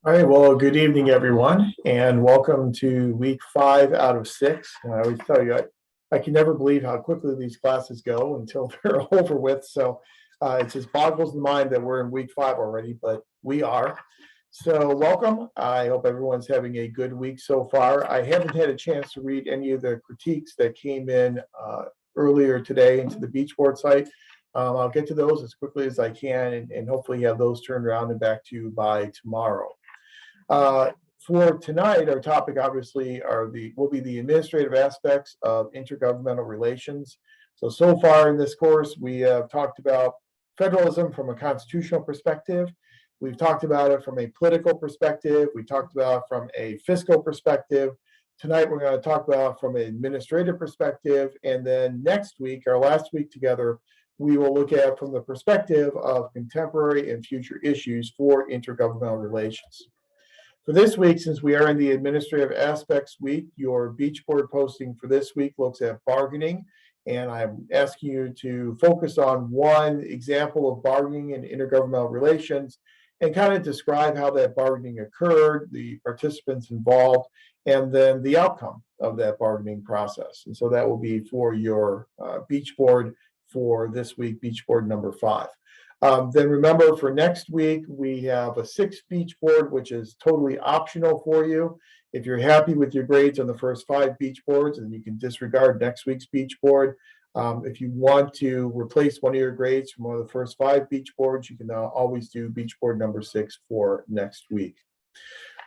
All right, well, good evening, everyone, and welcome to week 5 out of 6. And I always tell you, I can never believe how quickly these classes go until they're over with. So it just boggles the mind that we're in week 5 already, but we are. So welcome. I hope everyone's having a good week so far. I haven't had a chance to read any of the critiques that came in earlier today into the Beachboard site. I'll get to those as quickly as I can and hopefully have those turned around and back to you by tomorrow. Uh, for tonight, our topic obviously will be the administrative aspects of intergovernmental relations. So far in this course, we have talked about federalism from a constitutional perspective. We've talked about it from a political perspective. We talked about it from a fiscal perspective. Tonight, we're going to talk about from an administrative perspective. And then next week, our last week together, we will look at from the perspective of contemporary and future issues for intergovernmental relations. For this week, since we are in the administrative aspects week, your beach board posting for this week looks at bargaining. And I'm asking you to focus on one example of bargaining in intergovernmental relations and kind of describe how that bargaining occurred, the participants involved, and then the outcome of that bargaining process. And so that will be for your beach board for this week, beach board number 5. Then remember, for next week, we have a 6th beach board, which is totally optional for you. If you're happy with your grades on the first 5 beach boards, then you can disregard next week's beach board. If you want to replace one of your grades from one of the first 5 beach boards, you can always do beach board number 6 for next week.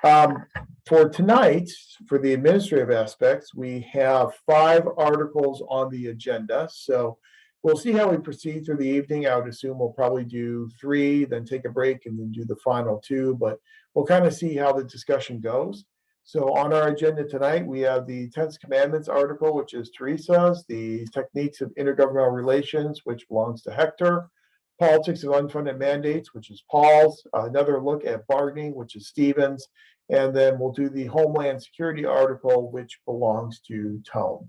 For tonight, for the administrative aspects, we have 5 articles on the agenda. So we'll see how we proceed through the evening. I would assume we'll probably do 3, then take a break, and then do the final 2, but we'll kind of see how the discussion goes. So on our agenda tonight, we have the 10 Commandments article, which is Teresa's, the Techniques of Intergovernmental Relations, which belongs to Hector, Politics of Unfunded Mandates, which is Paul's, another look at bargaining, which is Stephen's, and then we'll do the Homeland Security article, which belongs to Tone.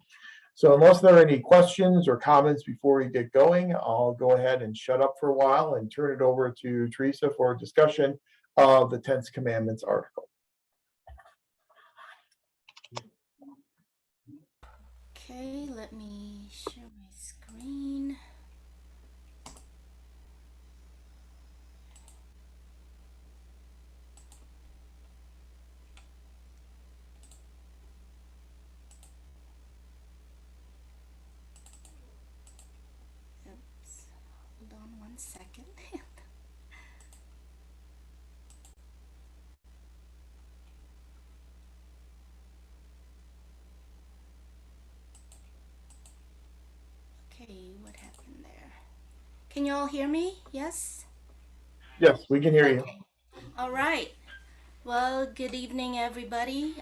So unless there are any questions or comments before we get going, I'll go ahead and shut up for a while and turn it over to Teresa for a discussion of the 10 Commandments article. Okay, let me share my screen. Oops, hold on one second. Okay, what happened there? Can you all hear me? Yes? Yes, we can hear you. Okay. All right. Well, good evening, everybody.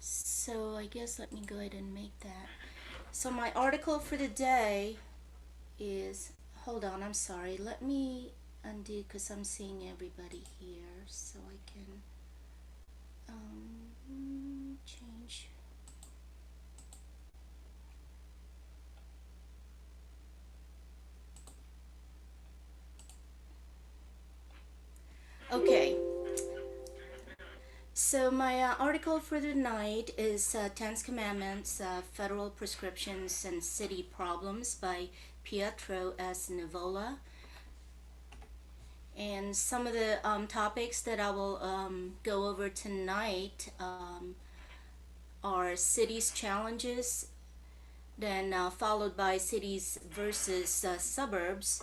So I guess let me go ahead and make that. So my article for the day is, hold on, I'm sorry. Let me undo because I'm seeing everybody here so I can change. Okay. So my article for the night is 10 Commandments, Federal Prescriptions and City Problems by Pietro S. Nivola. And some of the topics that I will go over tonight are cities challenges, then followed by cities versus suburbs,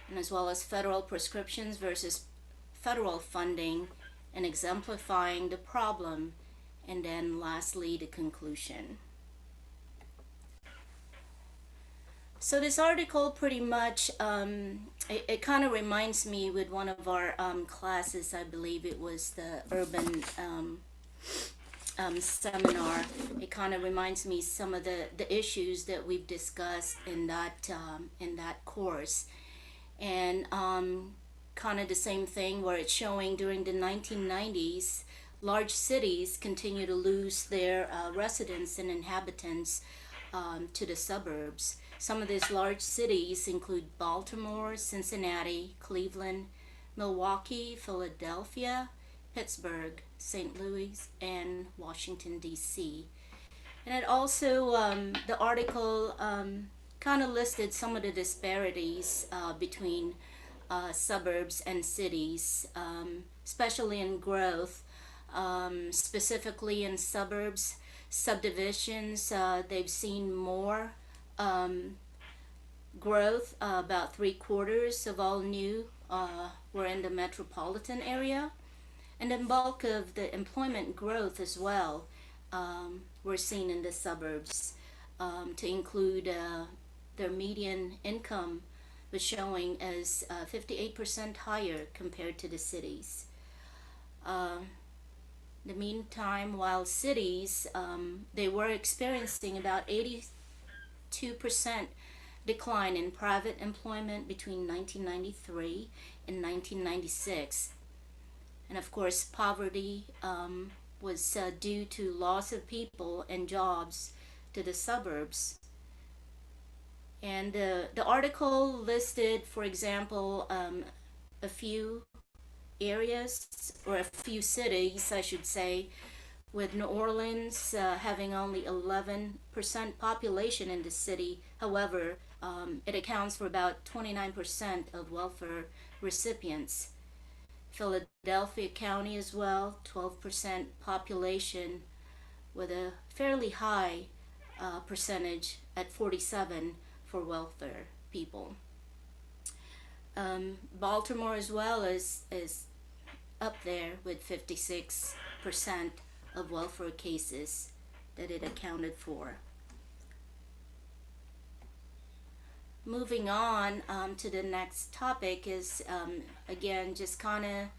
and as well as federal prescriptions versus federal funding, and exemplifying the problem, and then lastly the conclusion. So this article pretty much it kind of reminds me with one of our classes. I believe it was the urban seminar. It kind of reminds me some of the issues that we've discussed in that course, and kind of the same thing where it's showing during the 1990s, large cities continue to lose their residents and inhabitants to the suburbs. Some of these large cities include Baltimore, Cincinnati, Cleveland, Milwaukee, Philadelphia, Pittsburgh, St. Louis, and Washington, D.C. And it also, the article kind of listed some of the disparities between suburbs and cities, especially in growth, specifically in suburbs. Subdivisions, they've seen more growth, about 3/4 of all new were in the metropolitan area. And the bulk of the employment growth as well we're seen in the suburbs, to include their median income was showing as 58% higher compared to the cities. The meantime, while cities, they were experiencing about 82% decline in private employment between 1993 and 1996. And of course, poverty was due to loss of people and jobs to the suburbs. And the article listed, for example, a few areas, or a few cities, I should say, with New Orleans having only 11% population in the city. However, it accounts for about 29% of welfare recipients. Philadelphia County as well, 12% population with a fairly high percentage at 47 for welfare people. Baltimore as well is up there with 56% of welfare cases that it accounted for. Moving on to the next topic is again just kind of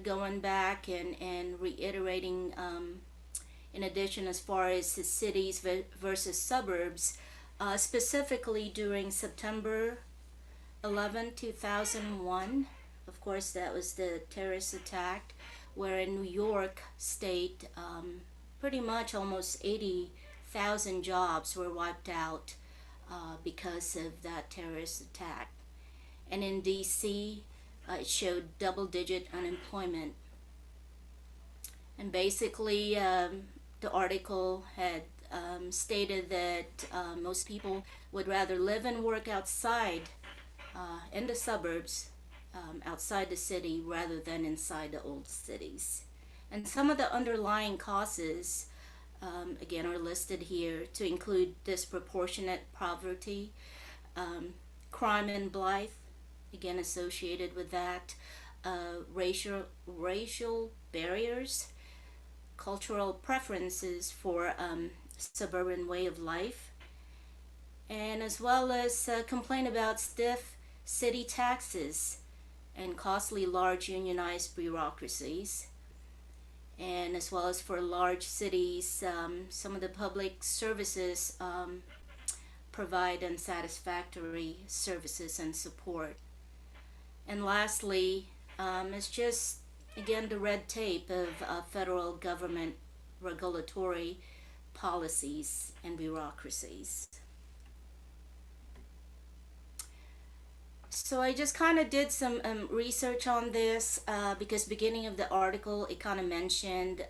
going back and reiterating, in addition, as far as the cities versus suburbs, specifically during September 11, 2001. Of course, that was the terrorist attack, where in New York State, pretty much almost 80,000 jobs were wiped out because of that terrorist attack. And in DC, it showed double-digit unemployment. And basically, the article had stated that most people would rather live and work outside in the suburbs, outside the city, rather than inside the old cities. And some of the underlying causes, again, are listed here, to include disproportionate poverty, crime and blight, again associated with that, racial barriers, cultural preferences for suburban way of life, and as well as complain about stiff city taxes and costly large unionized bureaucracies. And as well as for large cities, some of the public services provide unsatisfactory services and support. And lastly, it's just, again, the red tape of federal government regulatory policies and bureaucracies. So I just kind of did some research on this because beginning of the article, it kind of mentioned,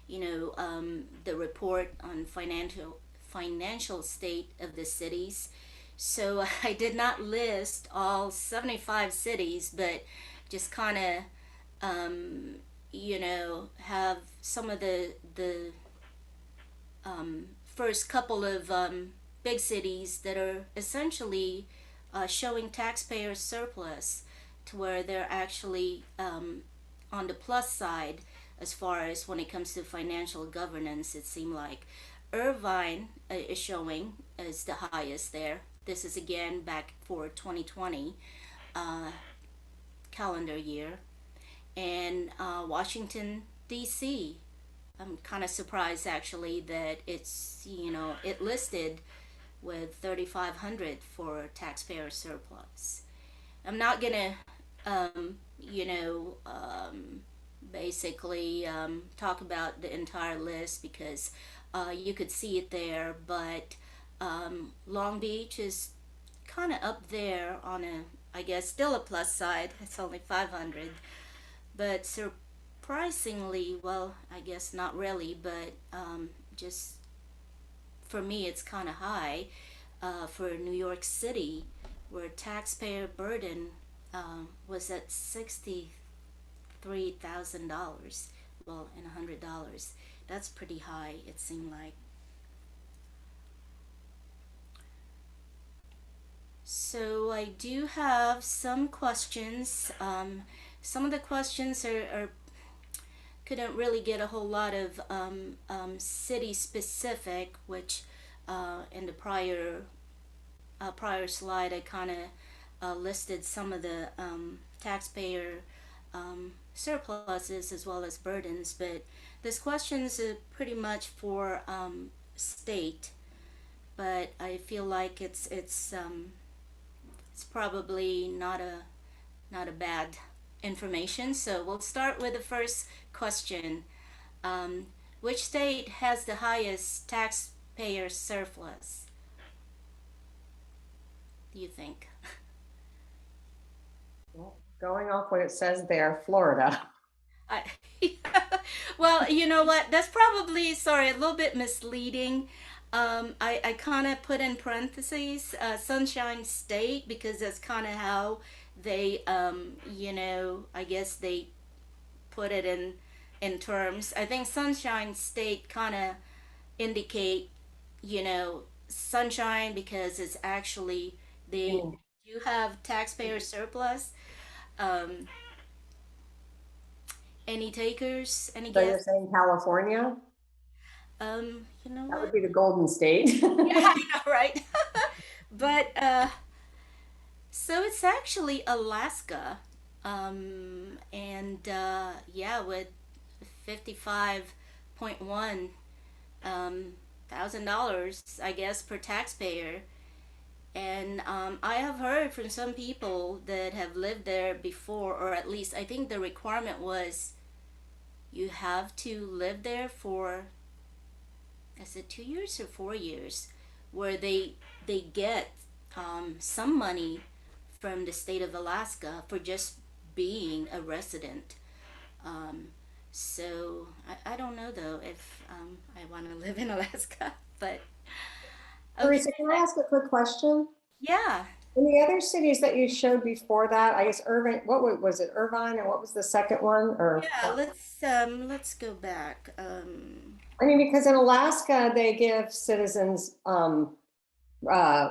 the report on financial state of the cities. So I did not list all 75 cities, but just kind of, have some of the first couple of big cities that are essentially showing taxpayer surplus, to where they're actually on the plus side as far as when it comes to financial governance. It seemed like Irvine is showing as the highest there. This is again back for 2020 calendar year. And Washington, D.C., I'm kind of surprised actually that it's, it listed with 3,500 for taxpayer surplus. I'm not gonna, basically talk about the entire list because you could see it there, but Long Beach is kind of up there on a, I guess, still a plus side. It's only 500. but surprisingly, well, I guess not really, but just for me, it's kind of high for New York City, where taxpayer burden was at $63,000, well, and $100. That's pretty high, it seemed like. So I do have some questions. Some of the questions are couldn't really get a whole lot of city specific, which in the prior slide I kind of listed some of the taxpayer surpluses as well as burdens, but this question's pretty much for state, but I feel like it's probably not a bad information. So we'll start with the first question. Um, which state has the highest taxpayer surplus? Do you think? Well, going off what it says there, Florida. I, well, you know what? That's probably, sorry, a little bit misleading. I kind of put in parentheses Sunshine State because that's kind of how they, I guess they put it in terms. I think Sunshine State kind of indicate, sunshine because it's actually they Mm. do have taxpayer surplus. Um, any takers? Any So you're guess? saying California? You know That would what? be the Golden State. Yeah, I know, right? But so it's actually Alaska, and yeah, with 55.1 $1,000, I guess, per taxpayer. And I have heard from some people that have lived there before, or at least I think the requirement was you have to live there for, is it 2 years or 4 years, where they get some money from the state of Alaska for just being a resident. Um, so I don't know though if I want to live in Alaska, but okay, Teresa, can I ask a quick question? yeah. In the other cities that you showed before that, I guess Irvine, was it Irvine and what was the second one? Or Yeah, let's go back. I mean, because in Alaska, they give citizens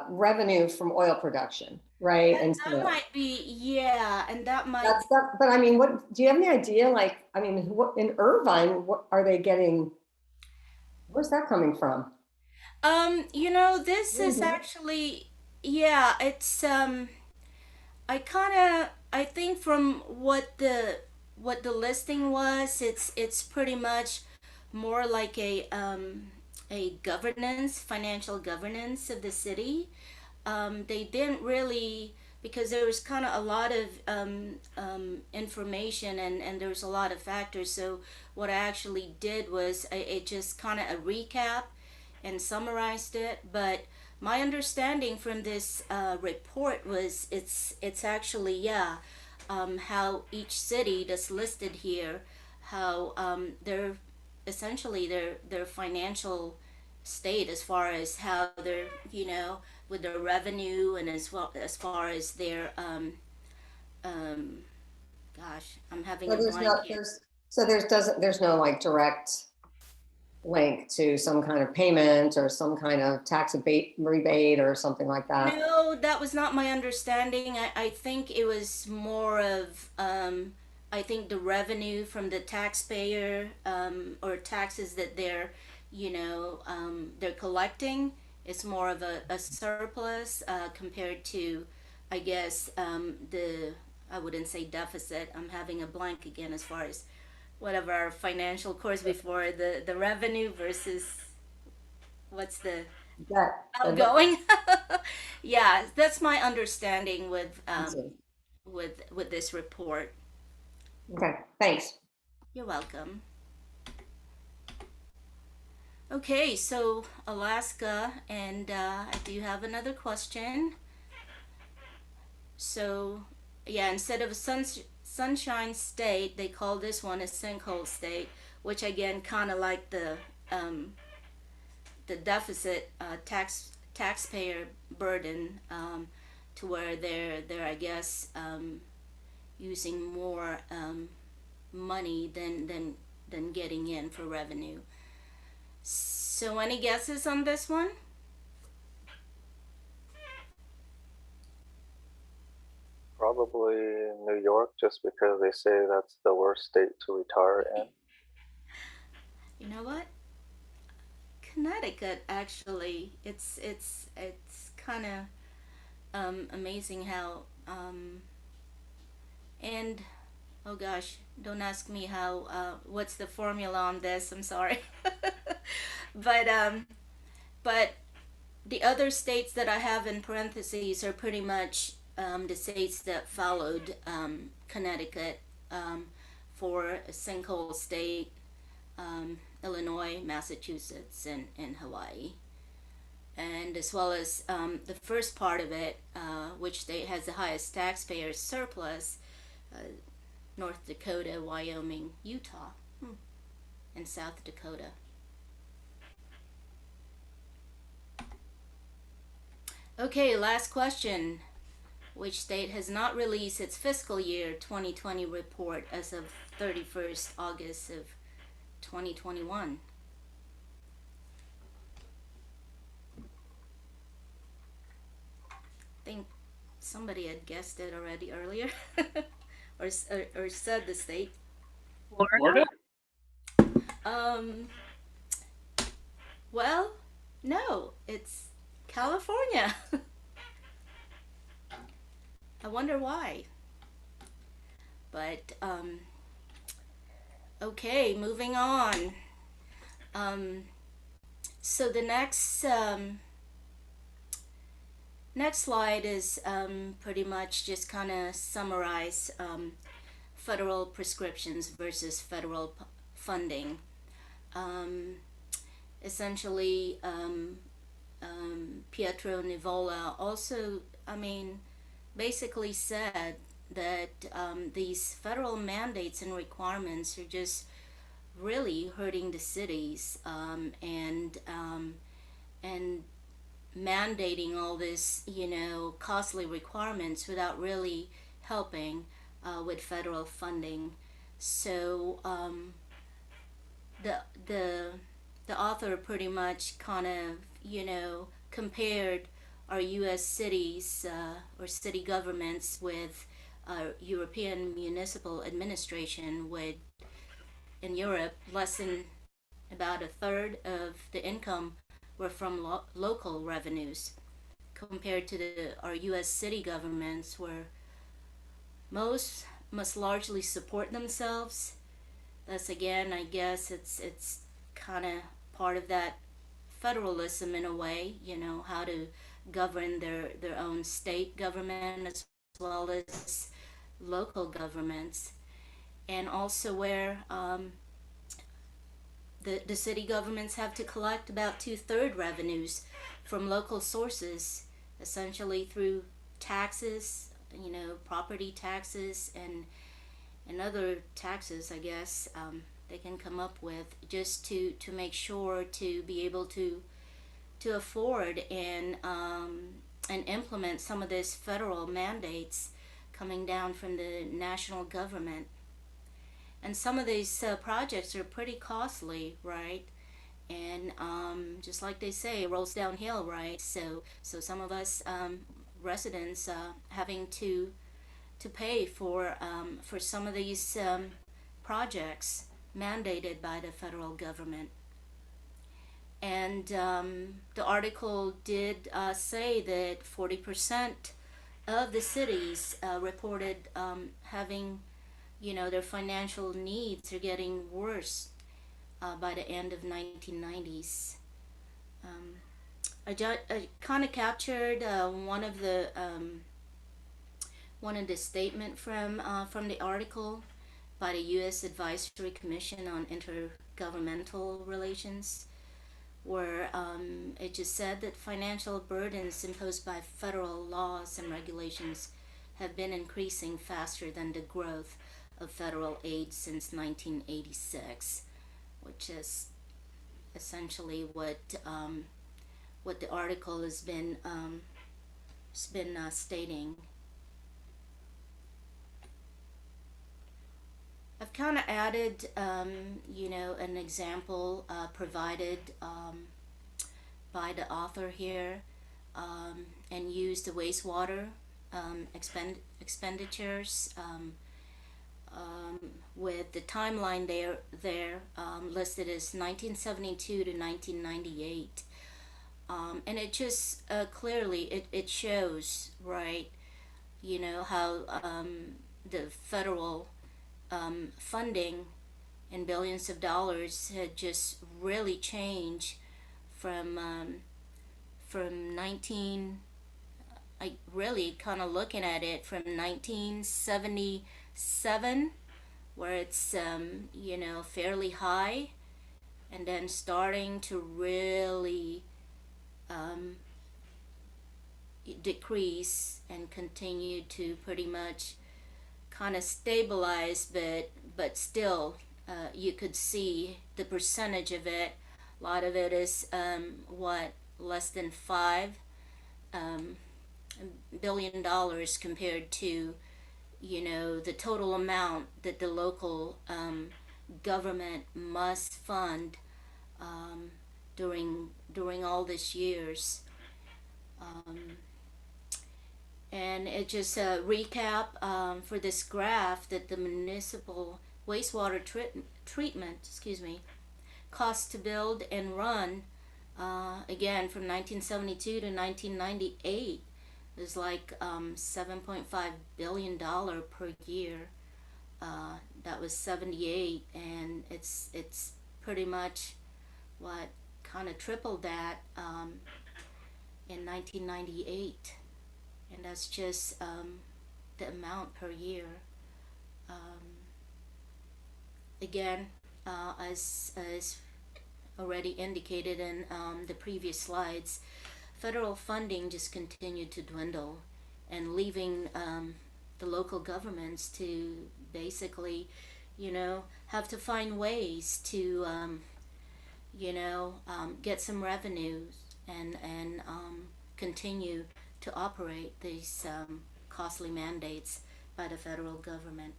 revenue from oil production, right? And That so might be, yeah, and that might that's that. But I mean, what do you have any idea? Like, I mean, what in Irvine, what are they getting? Where's that coming from? this is Mhm. actually, yeah, it's I think from what the listing was, it's pretty much more like a governance, financial governance of the city. They didn't really, because there was kind of a lot of information, and there was a lot of factors. So what I actually did was it just kind of a recap and summarized it. But my understanding from this report was it's actually, yeah, how each city that's listed here, how their essentially their financial state, as far as how they're, with their revenue, and as well as far as their um gosh, I'm having So a there's blank not here. there's no like direct link to some kind of payment or some kind of tax rebate or something like that. No, that was not my understanding. I think it was more of, I think the revenue from the taxpayer, or taxes that they're collecting is more of a surplus compared to, I guess, I wouldn't say deficit. I'm having a blank again as far as whatever our financial course before, the revenue versus what's the That, outgoing. Yeah, that's my understanding with this report. okay, thanks. You're welcome. Okay, so Alaska, and I do have another question. So, yeah, instead of Sunshine State, they call this one a sinkhole state, which again kind of like the deficit taxpayer burden, to where they're I guess using more money than getting in for revenue. So any guesses on this one? Probably New York, just because they say that's the worst state to retire in. You know what? Connecticut actually. It's kind of amazing how and oh gosh, don't ask me how what's the formula on this. I'm sorry. But the other states that I have in parentheses are pretty much the states that followed Connecticut for a sinkhole state, Illinois, Massachusetts, and Hawaii. And as well as the first part of it, which state has the highest taxpayer surplus, North Dakota, Wyoming, Utah, and South Dakota. Okay, last question. Which state has not released its fiscal year 2020 report as of 31st August of 2021? I think somebody had guessed it already earlier, or said the state. Florida? Well, no, it's California. I wonder why. But okay, moving on. So the next slide is pretty much just kind of summarize federal prescriptions versus federal funding. Essentially, Pietro Nivola also, basically said that these federal mandates and requirements are just really hurting the cities, and mandating all this, costly requirements without really helping with federal funding. So the author pretty much kind of, compared our U.S. cities or city governments with European municipal administration, with in Europe less than about a third of the income were from local revenues, compared to our U.S. city governments, where most must largely support themselves. Thus, again, I guess it's kind of part of that federalism in a way, how to govern their own state government as well as local governments, and also where the city governments have to collect about 2/3 revenues from local sources, essentially through taxes, property taxes and other taxes, I guess, they can come up with, just to make sure to be able to afford and implement some of this federal mandates coming down from the national government. And some of these projects are pretty costly, right? And just like they say, it rolls downhill, right? So some of us residents having to pay for some of these projects mandated by the federal government. And the article did say that 40% of the cities reported having, their financial needs are getting worse by the end of 1990s. I kind of captured one of the statement from the article by the U.S. Advisory Commission on Intergovernmental Relations, where it just said that financial burdens imposed by federal laws and regulations have been increasing faster than the growth of federal aid since 1986, which is essentially what the article has been stating. I've kind of added, an example provided by the author here, and used the wastewater expenditures with the timeline there listed as 1972 to 1998. And it just clearly it shows, right, how the federal funding in billions of dollars had just really changed from 1977, where it's fairly high, and then starting to really decrease and continue to pretty much kind of stabilize, but still you could see the percentage of it. A lot of it is less than $5 billion compared to the total amount that the local government must fund during all these years. And it just recap for this graph that the municipal wastewater treatment, cost to build and run, again from 1972 to 1998, is like $7.5 billion per year. That was 78, and it's pretty much what kind of tripled that in 1998. And that's just the amount per year. Again, as already indicated in the previous slides, federal funding just continued to dwindle, and leaving the local governments to basically, have to find ways to, get some revenues and continue to operate these costly mandates by the federal government.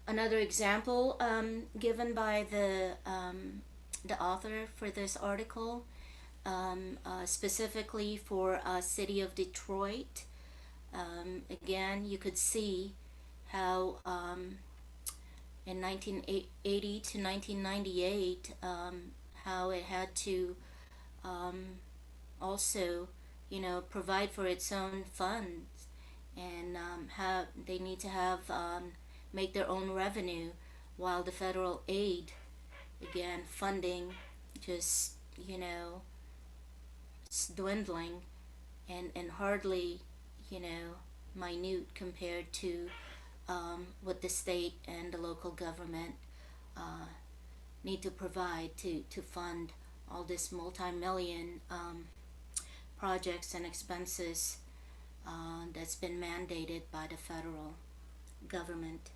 Another example given by the author for this article, specifically for city of Detroit. Again, you could see how in 1980 to 1998, how it had to also, provide for its own funds, and have they need to have make their own revenue, while the federal aid, again, funding just dwindling and hardly minute compared to what the state and the local government need to provide to fund all this multi-million projects and expenses that's been mandated by the federal government.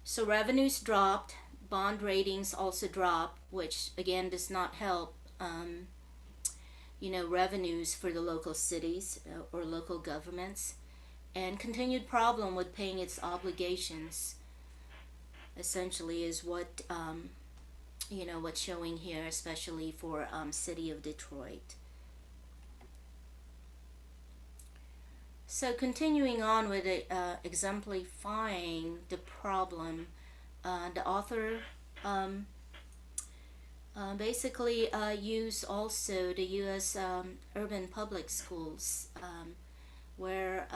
So revenues dropped, bond ratings also dropped, which again does not help revenues for the local cities or local governments, and continued problem with paying its obligations essentially is what what's showing here, especially for city of Detroit. So continuing on with it, exemplifying the problem, the author basically used also the U.S. Urban public schools, where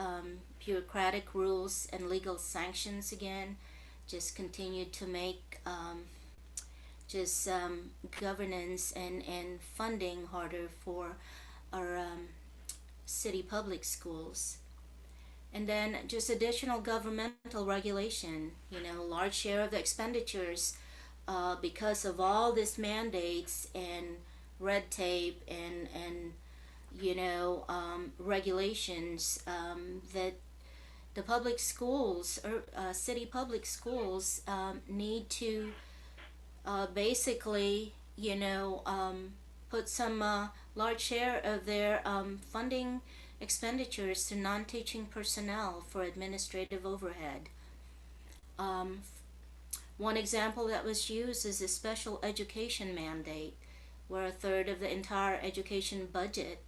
bureaucratic rules and legal sanctions again just continue to make governance and funding harder for our city public schools. And then just additional governmental regulation, large share of the expenditures because of all these mandates and red tape and regulations that the public schools or city public schools need to basically, put some large share of their funding expenditures to non-teaching personnel for administrative overhead. Um, One example that was used is a special education mandate, where a third of the entire education budget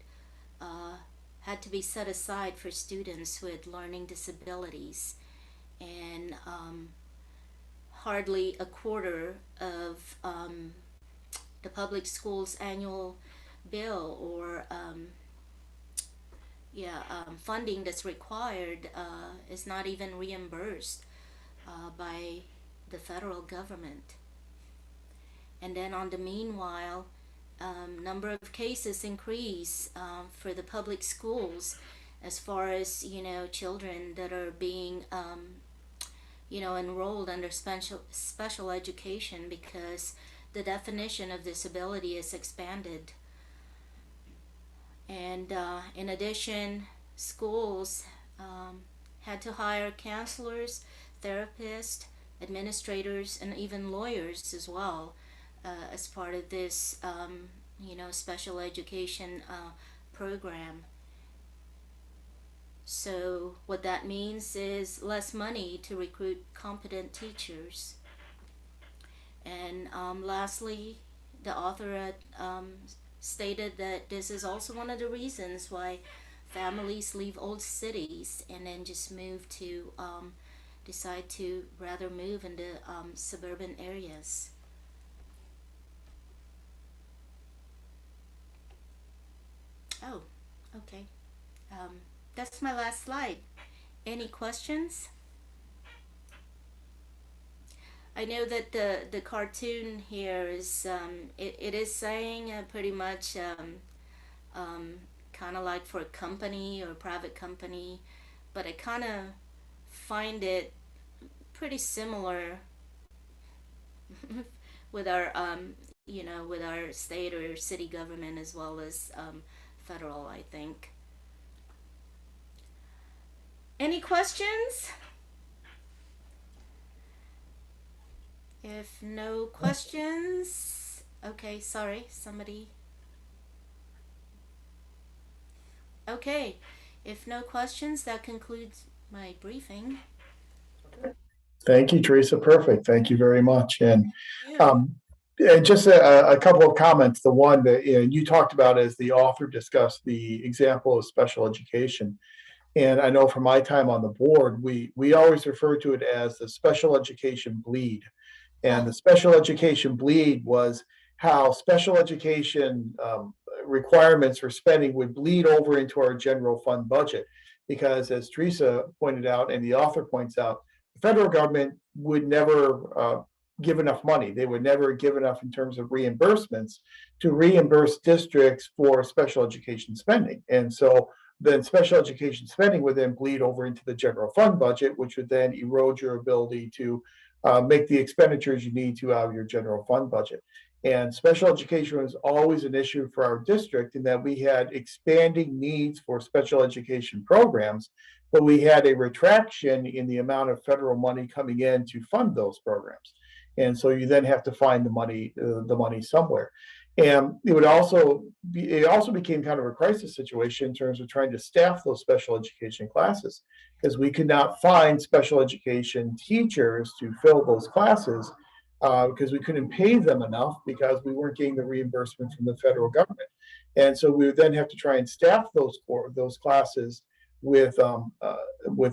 uh, had to be set aside for students with learning disabilities, and hardly a quarter of the public school's annual bill or funding that's required is not even reimbursed by the federal government. And then on the meanwhile, number of cases increase for the public schools as far as children that are being enrolled under special education, because the definition of disability is expanded. And in addition, schools had to hire counselors, therapists, administrators, and even lawyers as well as part of this, special education program. So what that means is less money to recruit competent teachers. And lastly, the author stated that this is also one of the reasons why families leave old cities and then just decide to rather move into suburban areas. Oh, okay. That's my last slide. Any questions? I know that the cartoon here is it is saying pretty much kind of like for a company or a private company, but I kind of find it pretty similar with our with our state or city government as well as federal, I think. Any questions? If no questions, okay, sorry, somebody. Okay, if no questions, that concludes my briefing. Thank you, Teresa. Perfect. Thank you very much. And Yeah. just a couple of comments. The one that you talked about as the author discussed the example of special education. And I know from my time on the board, we always refer to it as the special education bleed. And the special education bleed was how special education requirements for spending would bleed over into our general fund budget. Because as Teresa pointed out and the author points out, the federal government would never give enough money. They would never give enough in terms of reimbursements to reimburse districts for special education spending. And so then special education spending would then bleed over into the general fund budget, which would then erode your ability to make the expenditures you need to out of your general fund budget. And special education was always an issue for our district in that we had expanding needs for special education programs, but we had a retraction in the amount of federal money coming in to fund those programs. And so you then have to find the money somewhere. And it also became kind of a crisis situation in terms of trying to staff those special education classes, because we could not find special education teachers to fill those classes because we couldn't pay them enough because we weren't getting the reimbursement from the federal government. And so we would then have to try and staff those classes with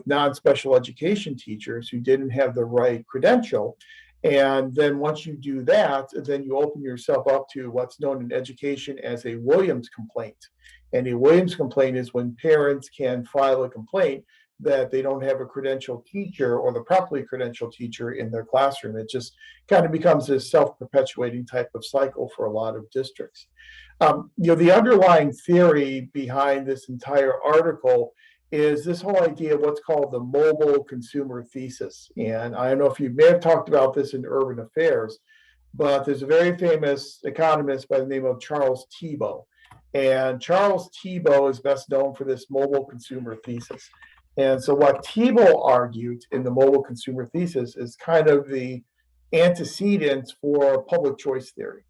non-special education teachers who didn't have the right credential. And then once you do that, then you open yourself up to what's known in education as a Williams complaint. And a Williams complaint is when parents can file a complaint that they don't have a credentialed teacher or the properly credentialed teacher in their classroom. It just kind of becomes a self-perpetuating type of cycle for a lot of districts. The underlying theory behind this entire article is this whole idea of what's called the mobile consumer thesis. And I don't know if you may have talked about this in Urban Affairs, but there's a very famous economist by the name of Charles Thibault. And Charles Thibault is best known for this mobile consumer thesis. And so what Thibault argued in the mobile consumer thesis is kind of the antecedents for public choice theory.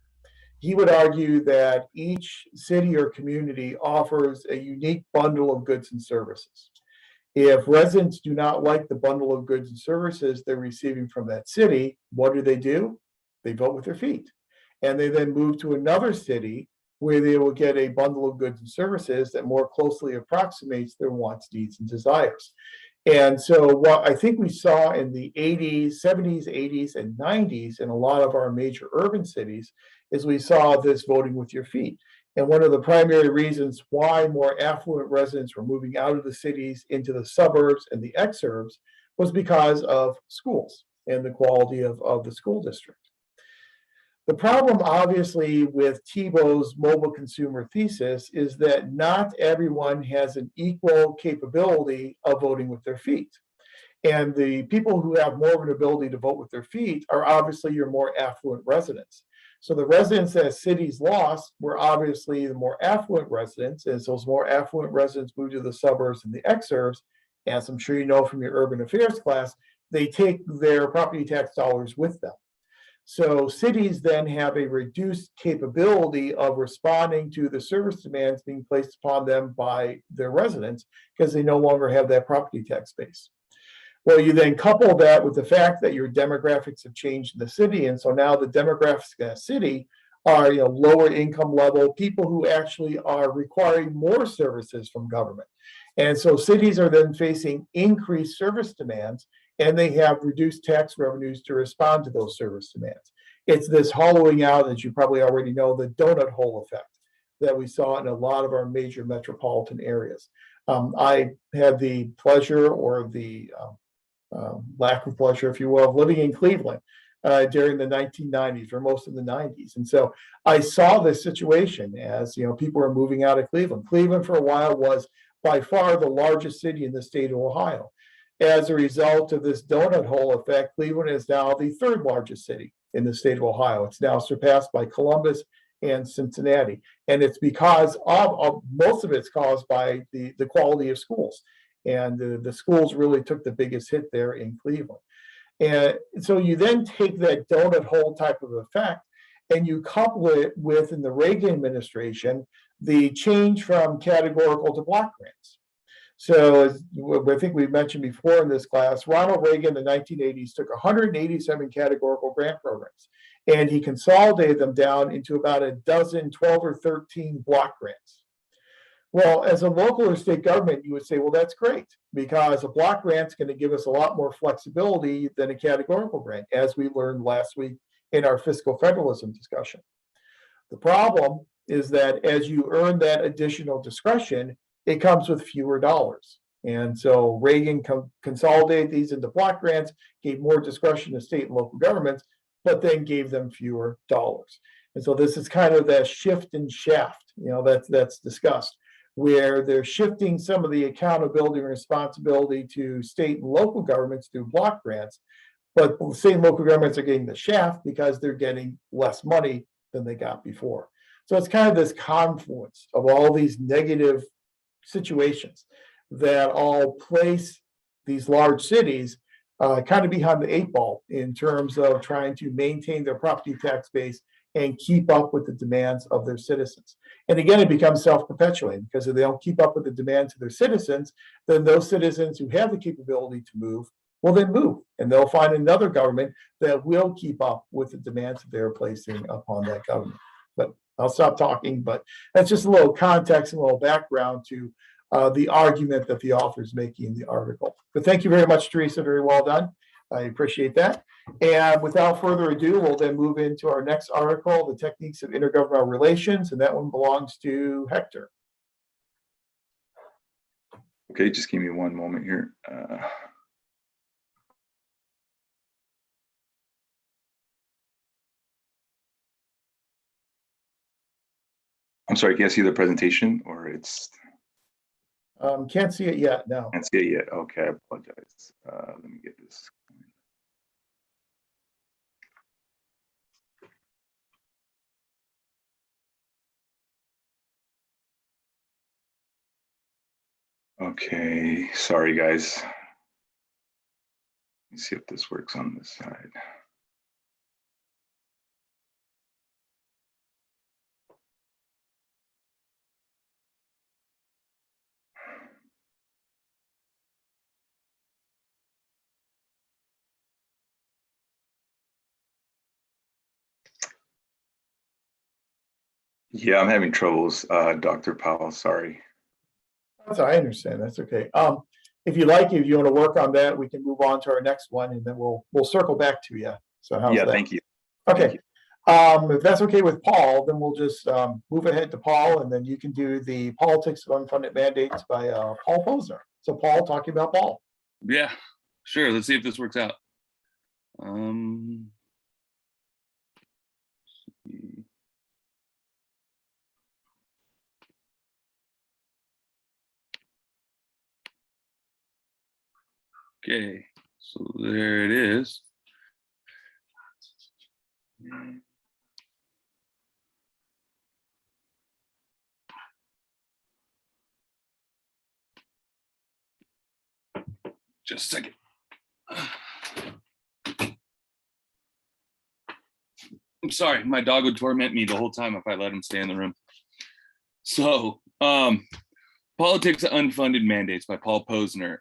He would argue that each city or community offers a unique bundle of goods and services. If residents do not like the bundle of goods and services they're receiving from that city, what do? They vote with their feet. And they then move to another city where they will get a bundle of goods and services that more closely approximates their wants, needs, and desires. And so what I think we saw in the 80s, 70s, 80s, and 90s in a lot of our major urban cities is we saw this voting with your feet. And one of the primary reasons why more affluent residents were moving out of the cities into the suburbs and the exurbs was because of schools and the quality of the school district. The problem, obviously, with Thibault's mobile consumer thesis is that not everyone has an equal capability of voting with their feet. And the people who have more of an ability to vote with their feet are obviously your more affluent residents. So the residents that cities lost were obviously the more affluent residents. As those more affluent residents moved to the suburbs and the exurbs, as I'm sure you know from your urban affairs class, they take their property tax dollars with them. So cities then have a reduced capability of responding to the service demands being placed upon them by their residents because they no longer have that property tax base. Well, you then couple that with the fact that your demographics have changed in the city, and so now the demographics in that city are lower income level people who actually are requiring more services from government. And so cities are then facing increased service demands, and they have reduced tax revenues to respond to those service demands. It's this hollowing out, as you probably already know, the donut hole effect that we saw in a lot of our major metropolitan areas. I had the pleasure or the lack of pleasure, if you will, of living in Cleveland during the 1990s or most of the 90s. And so I saw this situation as, people were moving out of Cleveland. Cleveland for a while was by far the largest city in the state of Ohio. As a result of this donut hole effect, Cleveland is now the third largest city in the state of Ohio. It's now surpassed by Columbus and Cincinnati. And it's because of most of it's caused by the quality of schools. And the schools really took the biggest hit there in Cleveland. And so you then take that donut hole type of effect and you couple it with, in the Reagan administration, the change from categorical to block grants. So as I think we mentioned before in this class, Ronald Reagan in the 1980s took 187 categorical grant programs and he consolidated them down into about a dozen, 12 or 13 block grants. Well, as a local or state government, you would say, well, that's great because a block grant is going to give us a lot more flexibility than a categorical grant, as we learned last week in our fiscal federalism discussion. The problem is that as you earn that additional discretion, it comes with fewer dollars. And so Reagan consolidated these into block grants, gave more discretion to state and local governments, but then gave them fewer dollars. And so this is kind of that shift and shaft, that's discussed, where they're shifting some of the accountability and responsibility to state and local governments through block grants, but state and local governments are getting the shaft because they're getting less money than they got before. So it's kind of this confluence of all these negative situations that all place these large cities kind of behind the eight ball in terms of trying to maintain their property tax base and keep up with the demands of their citizens. And again, it becomes self-perpetuating because if they don't keep up with the demands of their citizens, then those citizens who have the capability to move will then move, and they'll find another government that will keep up with the demands that they're placing upon that government. But I'll stop talking, but that's just a little context and a little background to the argument that the author is making in the article. But thank you very much, Teresa. Very well done. I appreciate that. And without further ado, we'll then move into our next article, The Techniques of Intergovernmental Relations, and that one belongs to Hector. Okay, just give me one moment here. I'm sorry, can I see the presentation or it's? Can't see it yet, no. Can't see it yet. Okay, I apologize. Let me get this. Okay, sorry guys. Let's see if this works on this side. Yeah, I'm having troubles, Dr. Powell, sorry. I understand. That's okay. If you like, if you want to work on that, we can move on to our next one, and then we'll circle back to you. So how's Yeah, that? thank you. Okay. If that's okay with Paul, then we'll just move ahead to Paul, and then you can do the politics of unfunded mandates by Paul Posner. So Paul, talking about Paul. Yeah, sure. Let's see if this works out. Okay, so there it is. Just a second. I'm sorry, my dog would torment me the whole time if I let him stay in the room. So, Politics of Unfunded Mandates by Paul Posner.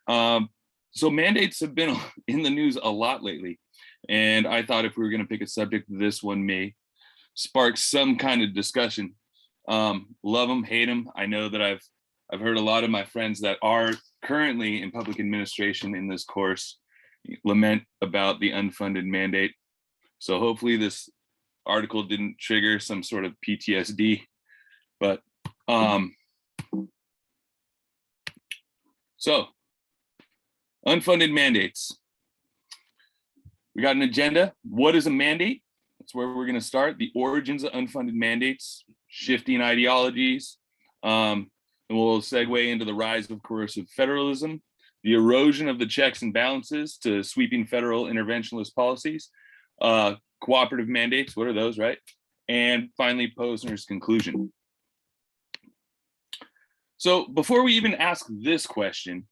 So mandates have been in the news a lot lately. And I thought if we were going to pick a subject, this one may spark some kind of discussion. Love them, hate them. I know that I've heard a lot of my friends that are currently in public administration in this course lament about the unfunded mandate. So hopefully this article didn't trigger some sort of PTSD, but so unfunded mandates. We got an agenda. What is a mandate? That's where we're going to start. The origins of unfunded mandates, shifting ideologies, and we'll segue into the rise of coercive federalism, the erosion of the checks and balances to sweeping federal interventionist policies, cooperative mandates, what are those, right? And finally, Posner's conclusion. So before we even ask this question,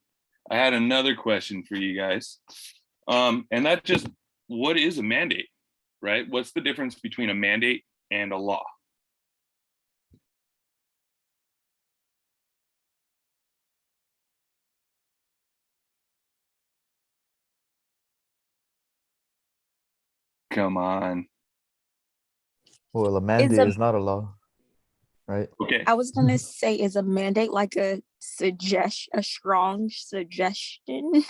I had another question for you guys. And that's just, what is a mandate, right? What's the difference between a mandate and a law? Come on. Well, a mandate is not a law, right? Okay. I was gonna say, is a mandate like a strong suggestion?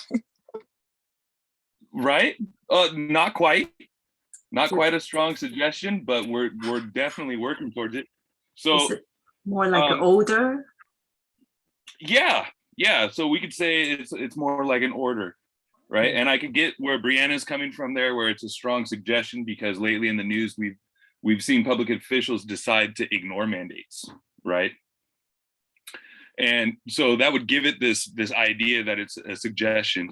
Right? Not quite. Not quite a strong suggestion, but we're definitely working towards it. So is it more like an order? Yeah. So we could say it's more like an order, right? And I could get where Brianna's coming from there, where it's a strong suggestion, because lately in the news we've seen public officials decide to ignore mandates, right? And so that would give it this idea that it's a suggestion.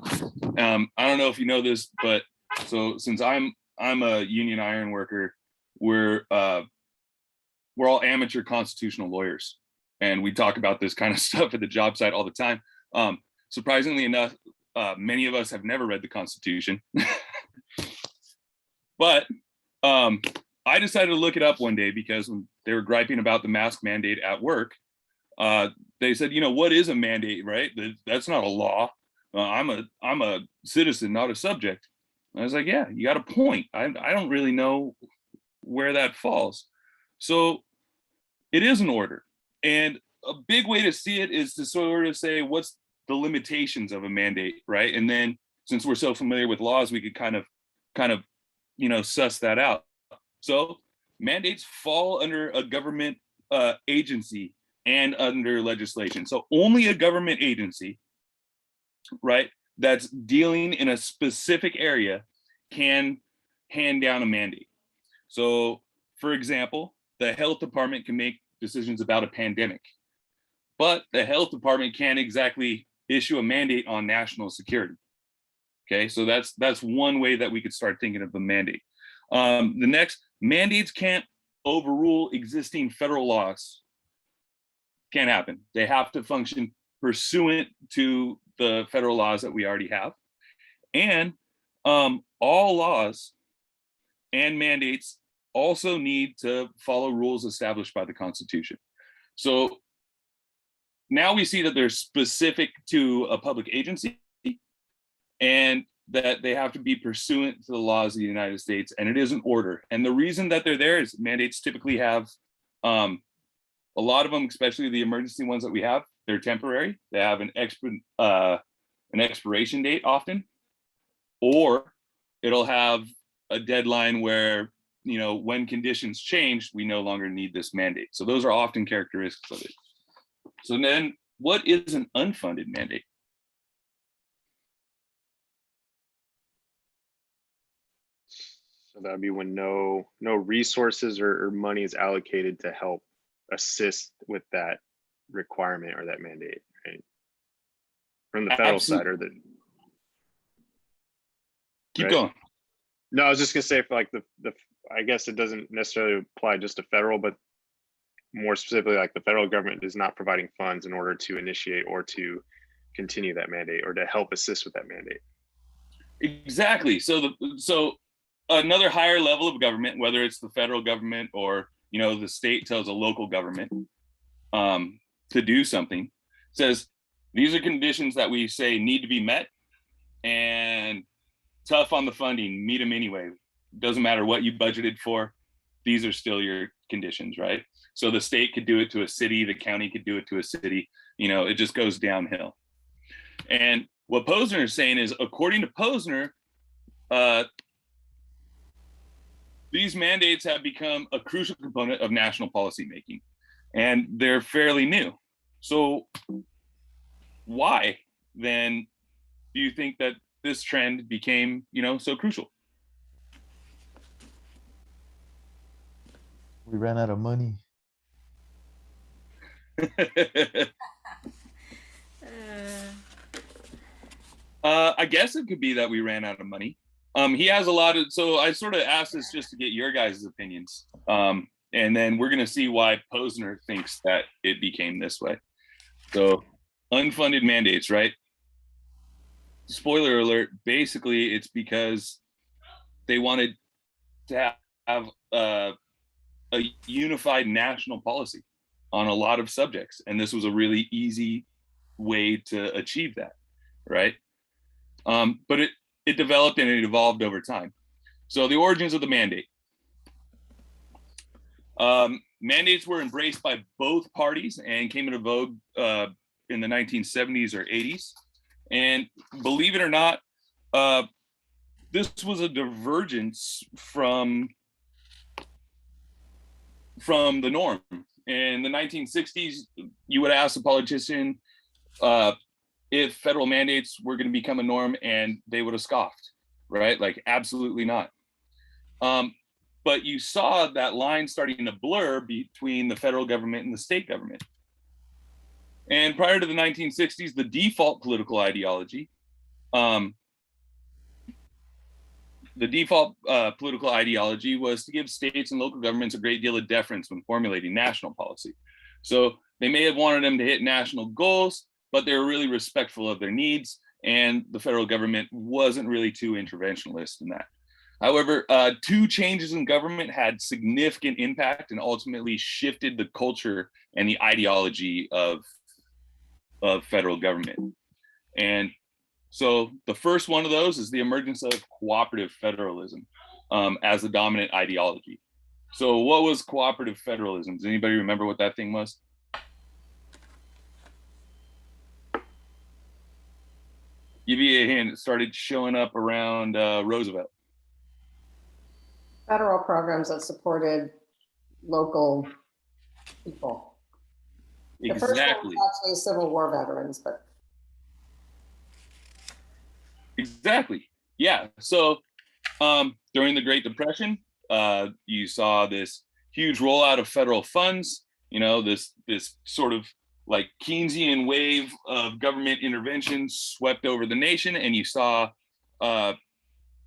I don't know if you know this, but so since I'm a union iron worker, we're all amateur constitutional lawyers, and we talk about this kind of stuff at the job site all the time. Surprisingly enough, many of us have never read the Constitution, but I decided to look it up one day because when they were griping about the mask mandate at work, they said, what is a mandate, right? That's not a law. I'm a citizen, not a subject. And I was like, yeah, you got a point. I don't really know where that falls. So it is an order. And a big way to see it is to sort of say, what's the limitations of a mandate, right? And then since we're so familiar with laws, we could kind of, suss that out. So mandates fall under a government agency and under legislation. So only a government agency, right, that's dealing in a specific area can hand down a mandate. So for example, the health department can make decisions about a pandemic, but the health department can't exactly issue a mandate on national security. Okay, so that's one way that we could start thinking of a mandate. The next, mandates can't overrule existing federal laws. Can't happen. They have to function pursuant to the federal laws that we already have. And all laws and mandates also need to follow rules established by the Constitution. So now we see that they're specific to a public agency and that they have to be pursuant to the laws of the United States, and it is an order. And the reason that they're there is mandates typically have, a lot of them, especially the emergency ones that we have, they're temporary. They have an expiration date often, or it'll have a deadline where, you know, when conditions change, we no longer need this mandate. So those are often characteristics of it. So then what is an unfunded mandate? So that'd be when no resources or money is allocated to help assist with that requirement or that mandate, right? From the federal side or the. Keep right? going. No, I was just gonna say for like the I guess it doesn't necessarily apply just to federal, but more specifically, like the federal government is not providing funds in order to initiate or to continue that mandate or to help assist with that mandate. Exactly. So another higher level of government, whether it's the federal government or, you know, the state tells a local government to do something, says these are conditions that we say need to be met, and tough on the funding, meet them anyway. Doesn't matter what you budgeted for, these are still your conditions, right? So the state could do it to a city, the county could do it to a city, you know, it just goes downhill. And what Posner is saying is, according to Posner, these mandates have become a crucial component of national policymaking, and they're fairly new. So why then do you think that this trend became, you know, so crucial? We ran out of money. I guess it could be that we ran out of money. He has a lot of, so I sort of asked this just to get your guys' opinions. And then we're going to see why Posner thinks that it became this way. So unfunded mandates, right? Spoiler alert, basically it's because they wanted to have a unified national policy on a lot of subjects. And this was a really easy way to achieve that, right? But it developed and it evolved over time. So the origins of the mandate. Mandates were embraced by both parties and came into vogue in the 1970s or 80s. And believe it or not, this was a divergence from the norm. In the 1960s, you would ask a politician if federal mandates were going to become a norm, and they would have scoffed, right? Like, absolutely not. But you saw that line starting to blur between the federal government and the state government. And prior to the 1960s, the default political ideology, was to give states and local governments a great deal of deference when formulating national policy. So they may have wanted them to hit national goals, but they were really respectful of their needs, and the federal government wasn't really too interventionist in that. However, two changes in government had significant impact and ultimately shifted the culture and the ideology of federal government. And so the first one of those is the emergence of cooperative federalism as the dominant ideology. So what was cooperative federalism? Does anybody remember what that thing was? Give you a hint, it started showing up around Roosevelt. Federal programs that supported local people. The first one Exactly. was actually Civil War veterans, but. Exactly. Yeah. So during the Great Depression, you saw this huge rollout of federal funds, you know, this sort of like Keynesian wave of government intervention swept over the nation. And you saw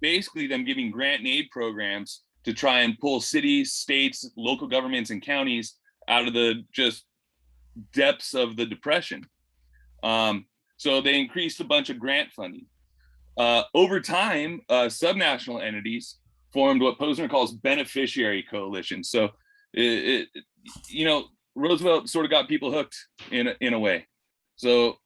basically them giving grant and aid programs to try and pull cities, states, local governments, and counties out of the just depths of the Depression. So they increased a bunch of grant funding. Over time, subnational entities formed what Posner calls beneficiary coalitions. So, Roosevelt sort of got people hooked in a way. So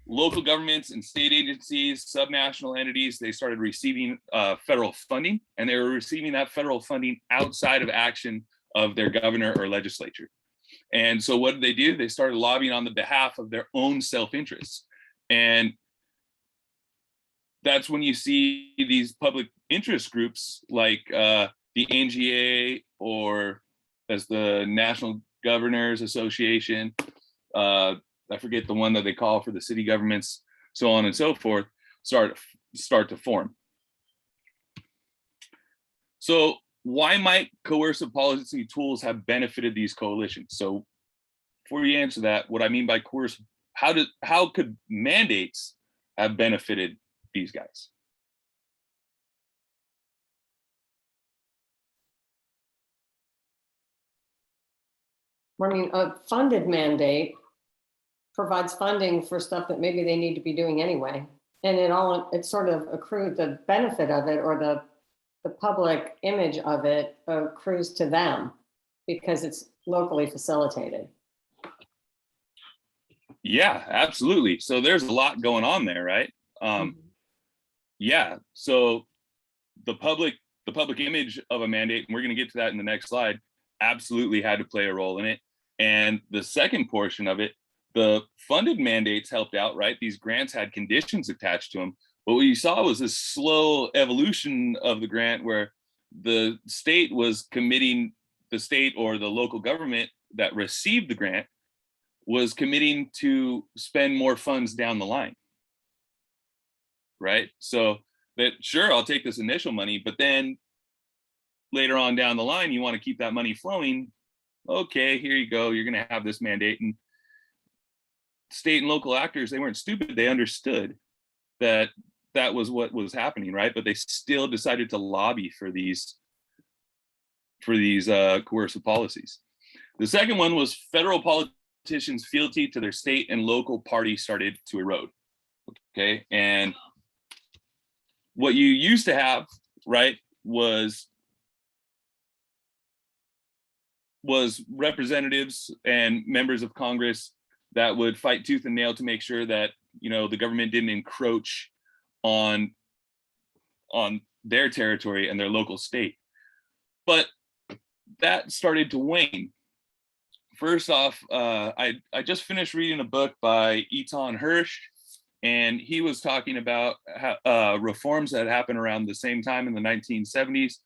local governments and state agencies, subnational entities, they started receiving federal funding, and they were receiving that federal funding outside of action of their governor or legislature. And so what did they do? They started lobbying on the behalf of their own self-interests. And that's when you see these public interest groups like the NGA, or as the National Governors Association, I forget the one that they call for the city governments, so on and so forth, start to form. So why might coercive policy tools have benefited these coalitions? So before you answer that, what I mean by coercive, how could mandates have benefited these guys? I mean, a funded mandate provides funding for stuff that maybe they need to be doing anyway. And it sort of accrued, the benefit of it, or the public image of it accrues to them because it's locally facilitated. Yeah, absolutely. So there's a lot going on there, right? Yeah, so the public image of a mandate, and we're going to get to that in the next slide, absolutely had to play a role in it. And the second portion of it, the funded mandates helped out, right? These grants had conditions attached to them. But what you saw was this slow evolution of the grant where the state was committing, the state or the local government that received the grant was committing to spend more funds down the line, right? So that, sure, I'll take this initial money, but then later on down the line, you want to keep that money flowing. Okay, here you go. You're going to have this mandate. And state and local actors, they weren't stupid. They understood that that was what was happening, right? But they still decided to lobby for these coercive policies. The second one was federal politicians' fealty to their state and local party started to erode. Okay, and what you used to have, right, was representatives and members of Congress that would fight tooth and nail to make sure that, you know, the government didn't encroach on their territory and their local state. But that started to wane. First off, I just finished reading a book by Etan Hirsch, and he was talking about reforms that happened around the same time in the 1970s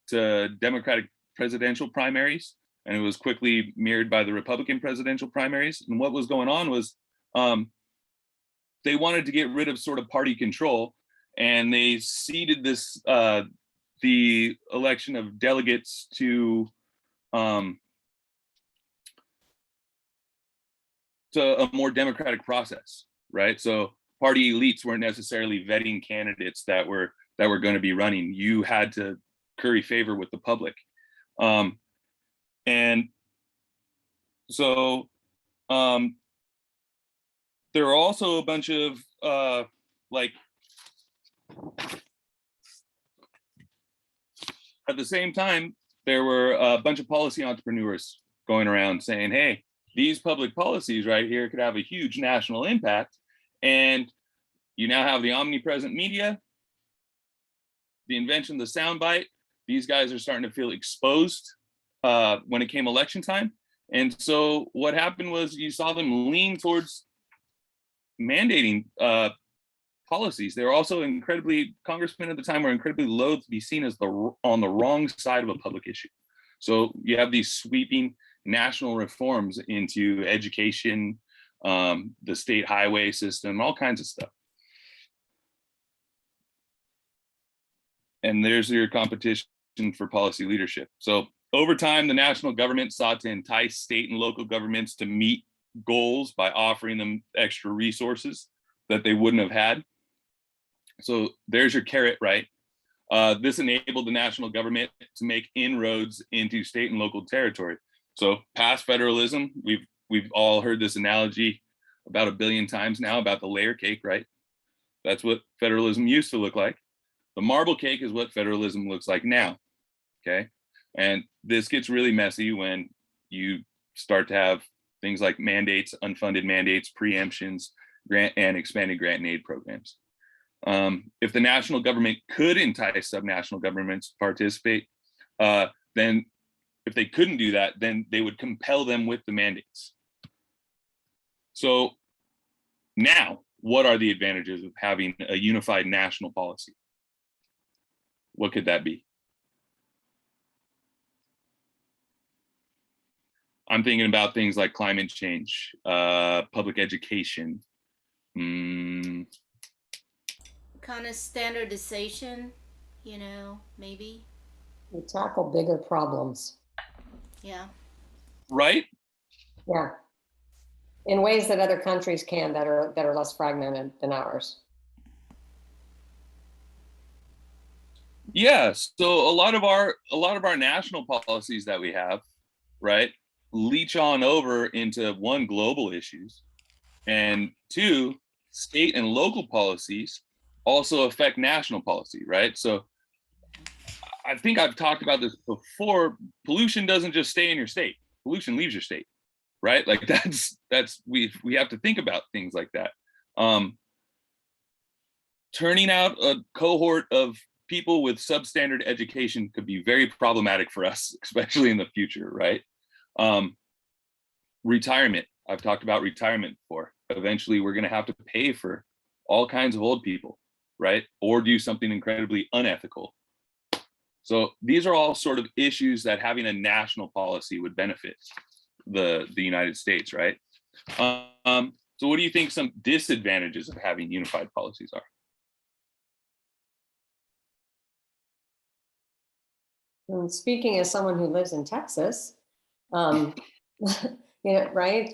to Democratic presidential primaries, and it was quickly mirrored by the Republican presidential primaries. And what was going on was they wanted to get rid of sort of party control, and they ceded this the election of delegates to a more democratic process, right? So party elites weren't necessarily vetting candidates that were going to be running. You had to curry favor with the public. And so there are also a bunch of like, at the same time, there were a bunch of policy entrepreneurs going around saying, hey, these public policies right here could have a huge national impact. And you now have the omnipresent media, the invention of the soundbite. These guys are starting to feel exposed when it came election time. And so what happened was you saw them lean towards mandating policies. They were also congressmen at the time were incredibly loath to be seen as on the wrong side of a public issue. So you have these sweeping national reforms into education, the state highway system, all kinds of stuff. And there's your competition for policy leadership. So over time, the national government sought to entice state and local governments to meet goals by offering them extra resources that they wouldn't have had. So there's your carrot, right? This enabled the national government to make inroads into state and local territory. So past federalism, we've all heard this analogy about 1 billion times now about the layer cake, right? That's what federalism used to look like. The marble cake is what federalism looks like now, okay? And this gets really messy when you start to have things like mandates, unfunded mandates, preemptions, grant and expanded grant and aid programs. If the national government could entice subnational governments to participate, then if they couldn't do that, then they would compel them with the mandates. So now, what are the advantages of having a unified national policy? What could that be? I'm thinking about things like climate change, public education. Kind of standardization, you know, maybe. We tackle bigger problems. Yeah. Right? Yeah. In ways that other countries can that are less fragmented than ours. Yeah. So a lot of our national policies that we have, right, leach on over into one, global issues, and two, state and local policies also affect national policy, right? So I think I've talked about this before. Pollution doesn't just stay in your state. Pollution leaves your state, right? Like that's we have to think about things like that. Turning out a cohort of people with substandard education could be very problematic for us, especially in the future, right? Retirement. I've talked about retirement before. Eventually, we're going to have to pay for all kinds of old people, right? Or do something incredibly unethical. So these are all sort of issues that having a national policy would benefit the United States, right? So what do you think some disadvantages of having unified policies are? And speaking as someone who lives in Texas, you know, right?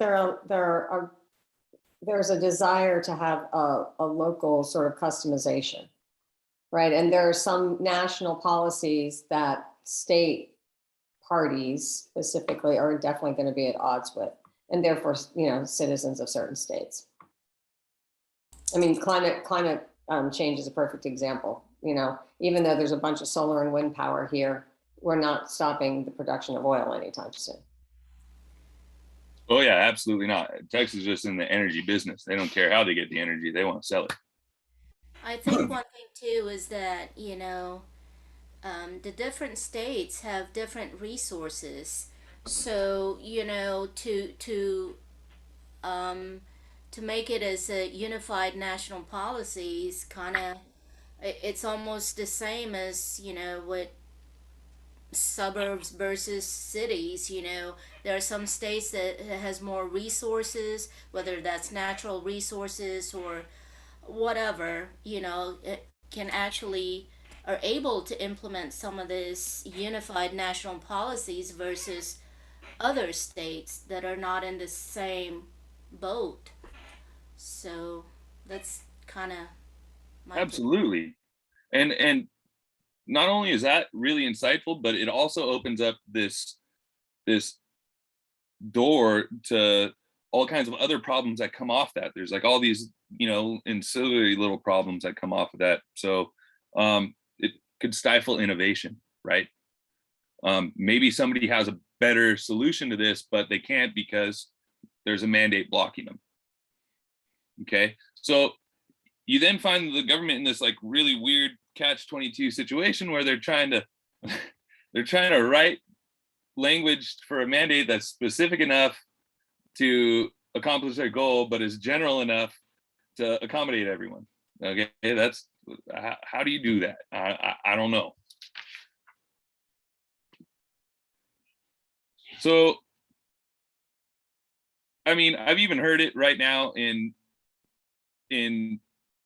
There's a desire to have a local sort of customization, right? And there are some national policies that state parties specifically are definitely going to be at odds with, and therefore, you know, citizens of certain states. I mean, climate change is a perfect example. You know, even though there's a bunch of solar and wind power here, we're not stopping the production of oil anytime soon. Oh yeah, absolutely not. Texas is just in the energy business. They don't care how they get the energy. They want to sell it. I think one thing too is that, you know, the different states have different resources. So, you know, to make it as a unified national policy is kind of, it's almost the same as, you know, what suburbs versus cities. You know, there are some states that has more resources, whether that's natural resources or whatever, you know, it can actually are able to implement some of this unified national policies versus other states that are not in the same boat. So that's kind of my Absolutely. And not only is that really insightful, but it also opens up this door to all kinds of other problems that come off that. There's like all these, you know, ancillary little problems that come off of that. So it could stifle innovation, right? Maybe somebody has a better solution to this, but they can't because there's a mandate blocking them. Okay, so you then find the government in this like really weird catch-22 situation where they're trying to write language for a mandate that's specific enough to accomplish their goal, but is general enough to accommodate everyone. Okay, that's how do you do that? I don't know. So, I mean, I've even heard it right now in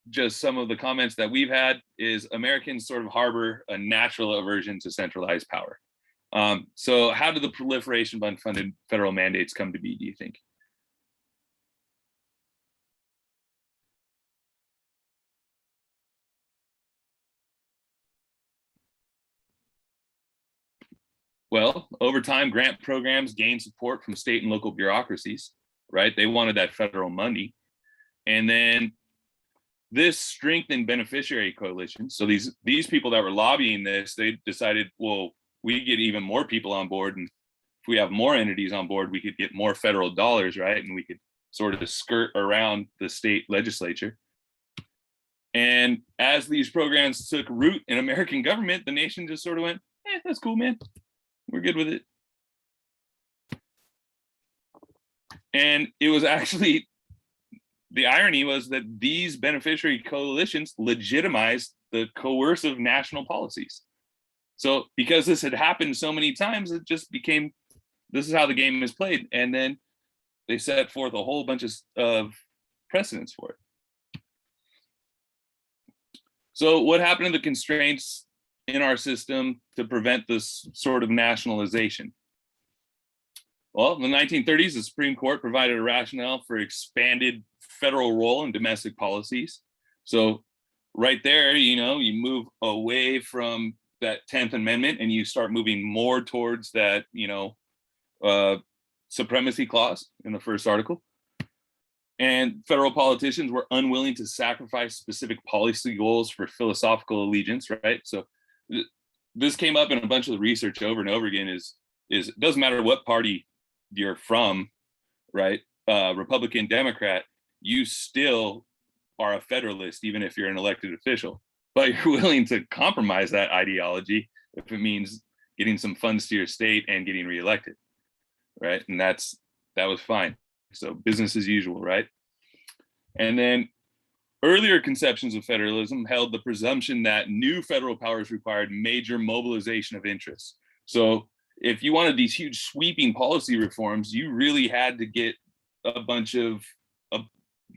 just some of the comments that we've had is Americans sort of harbor a natural aversion to centralized power. So how did the proliferation of unfunded federal mandates come to be, do you think? Well, over time, grant programs gained support from state and local bureaucracies. right? They wanted that federal money. And then this strengthened beneficiary coalitions. So these people that were lobbying this, they decided, well, we get even more people on board, and if we have more entities on board, we could get more federal dollars, right? And we could sort of skirt around the state legislature. And as these programs took root in American government, the nation just sort of went, that's cool, man. We're good with it. And it was actually, the irony was that these beneficiary coalitions legitimized the coercive national policies. So because this had happened so many times, it just became, this is how the game is played. And then they set forth a whole bunch of precedents for it. So what happened to the constraints in our system to prevent this sort of nationalization? Well, in the 1930s, the Supreme Court provided a rationale for expanded federal role in domestic policies. So right there, you know, you move away from that 10th Amendment and you start moving more towards that, you know, supremacy clause in the first article. And federal politicians were unwilling to sacrifice specific policy goals for philosophical allegiance, right? So this came up in a bunch of the research over and over again, is it doesn't matter what party you're from, right? Republican, Democrat, you still are a federalist, even if you're an elected official, but you're willing to compromise that ideology if it means getting some funds to your state and getting reelected, right? And that was fine. So business as usual, right? And then earlier conceptions of federalism held the presumption that new federal powers required major mobilization of interests. So if you wanted these huge sweeping policy reforms, you really had to get a bunch of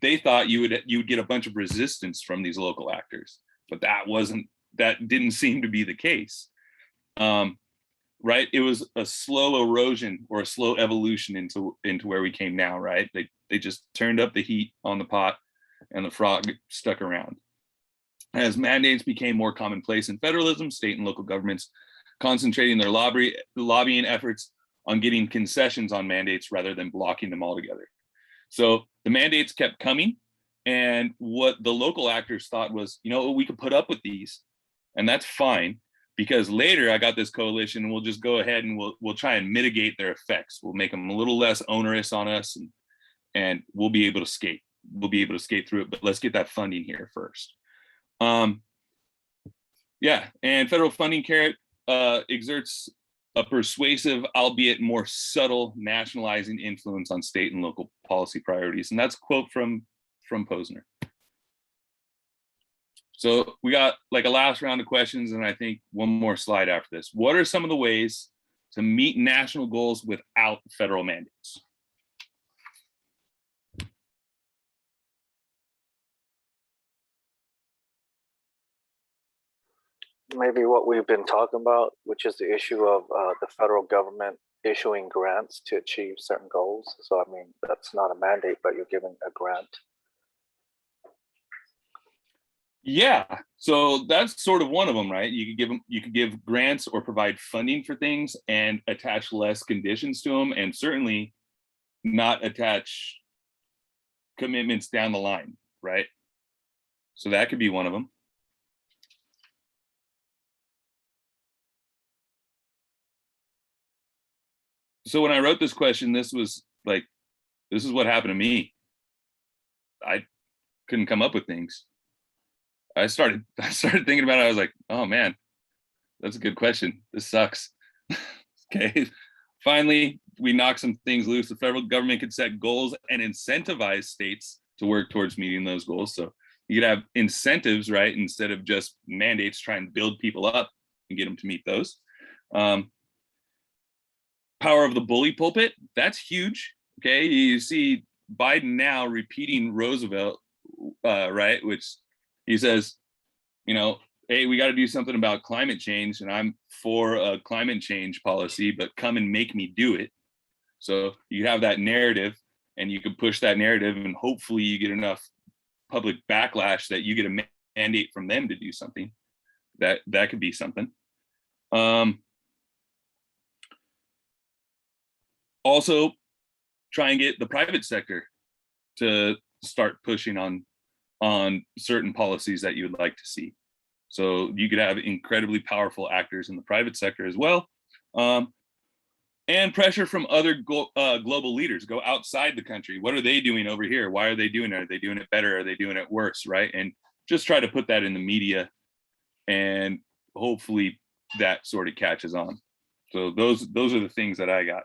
they thought you would get a bunch of resistance from these local actors, but that didn't seem to be the case. Right? It was a slow erosion or a slow evolution into where we came now, right? They just turned up the heat on the pot and the frog stuck around. As mandates became more commonplace in federalism, state and local governments concentrating their lobbying efforts on getting concessions on mandates rather than blocking them altogether. So the mandates kept coming, and what the local actors thought was, you know, we could put up with these, and that's fine, because later I got this coalition and we'll just go ahead and we'll try and mitigate their effects. We'll make them a little less onerous on us, and we'll be able to skate. We'll be able to skate through it, but let's get that funding here first. Yeah, and federal funding carrot exerts a persuasive, albeit more subtle, nationalizing influence on state and local policy priorities. And that's a quote from Posner. So we got like a last round of questions, and I think one more slide after this. What are some of the ways to meet national goals without federal mandates? Maybe what we've been talking about, which is the issue of the federal government issuing grants to achieve certain goals. So, I mean, that's not a mandate, but you're given a grant. Yeah, so that's sort of one of them, right? You could give grants or provide funding for things and attach less conditions to them, and certainly not attach commitments down the line, right? So that could be one of them. So when I wrote this question, this is what happened to me. I couldn't come up with things. I started thinking about it. I was like, oh man, that's a good question. This sucks. Okay. Finally, we knocked some things loose. The federal government could set goals and incentivize states to work towards meeting those goals. So you could have incentives, right? Instead of just mandates, try and build people up and get them to meet those. Power of the bully pulpit, that's huge. Okay, you see Biden now repeating Roosevelt, right? Which he says, you know, hey, we got to do something about climate change, and I'm for a climate change policy, but come and make me do it. So you have that narrative, and you can push that narrative, and hopefully you get enough public backlash that you get a mandate from them to do something. That could be something. Also, try and get the private sector to start pushing on certain policies that you would like to see. So you could have incredibly powerful actors in the private sector as well. And pressure from other global leaders. Go outside the country. What are they doing over here? Why are they doing it? Are they doing it better? Are they doing it worse? Right? And just try to put that in the media, and hopefully that sort of catches on. So those are the things that I got.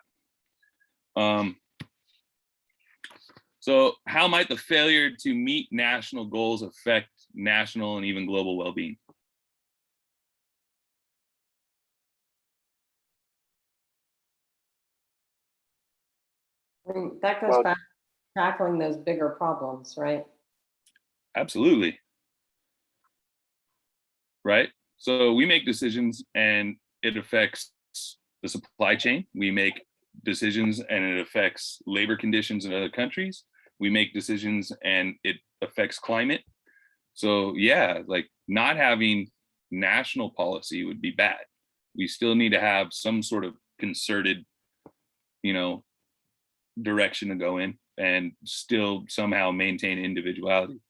So how might the failure to meet national goals affect national and even global well-being? I mean, that goes Well- back to tackling those bigger problems, right? Absolutely. Right? So we make decisions and it affects the supply chain. We make decisions and it affects labor conditions in other countries. We make decisions and it affects climate. So yeah, like not having national policy would be bad. We still need to have some sort of concerted, direction to go in and still somehow maintain individuality.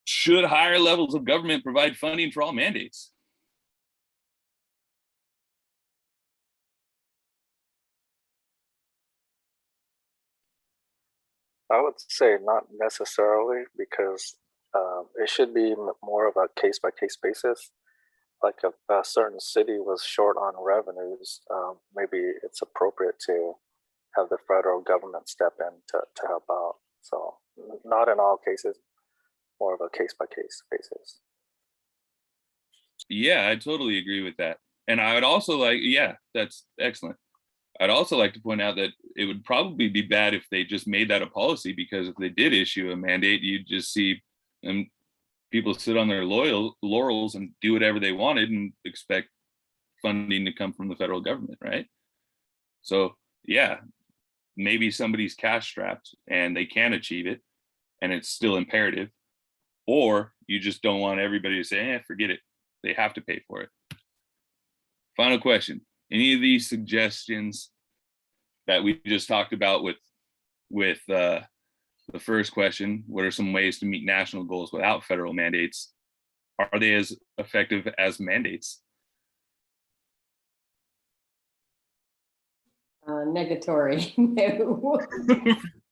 Should higher levels of government provide funding for all mandates? I would say not necessarily, because it should be more of a case-by-case basis. Like if a certain city was short on revenues, maybe it's appropriate to have the federal government step in to help out. So not in all cases, more of a case-by-case basis. Yeah, I totally agree with that. And I would also that's excellent. I'd also like to point out that it would probably be bad if they just made that a policy, because if they did issue a mandate, you'd just see people sit on their laurels and do whatever they wanted and expect funding to come from the federal government, right? So yeah, maybe somebody's cash strapped and they can achieve it and it's still imperative, or you just don't want everybody to say, forget it. They have to pay for it. Final question. Any of these suggestions that we just talked about with the first question, what are some ways to meet national goals without federal mandates? Are they as effective as mandates? Negatory. No.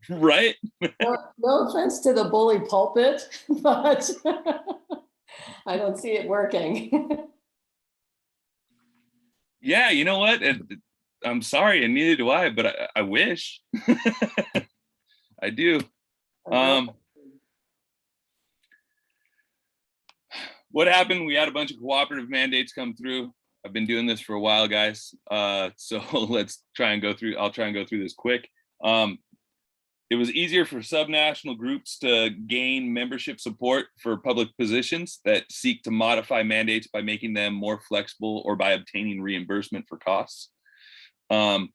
Right? No offense to the bully pulpit, but I don't see it working. Yeah, you know what? I'm sorry, and neither do I, but I wish. I do. What happened? We had a bunch of cooperative mandates come through. I've been doing this for a while, guys. So let's try and go through. I'll try and go through this quick. It was easier for subnational groups to gain membership support for public positions that seek to modify mandates by making them more flexible or by obtaining reimbursement for costs. And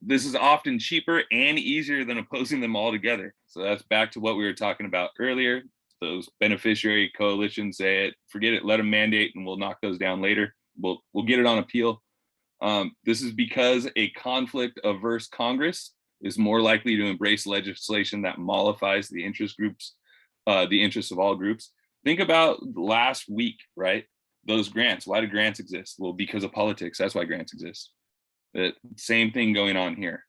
this is often cheaper and easier than opposing them altogether. So that's back to what we were talking about earlier. Those beneficiary coalitions say, forget it, let them mandate and we'll knock those down later. We'll get it on appeal. This is because a conflict-averse Congress is more likely to embrace legislation that mollifies the interest groups, the interests of all groups. Think about last week, right? Those grants. Why do grants exist? Well, because of politics. That's why grants exist. The same thing going on here.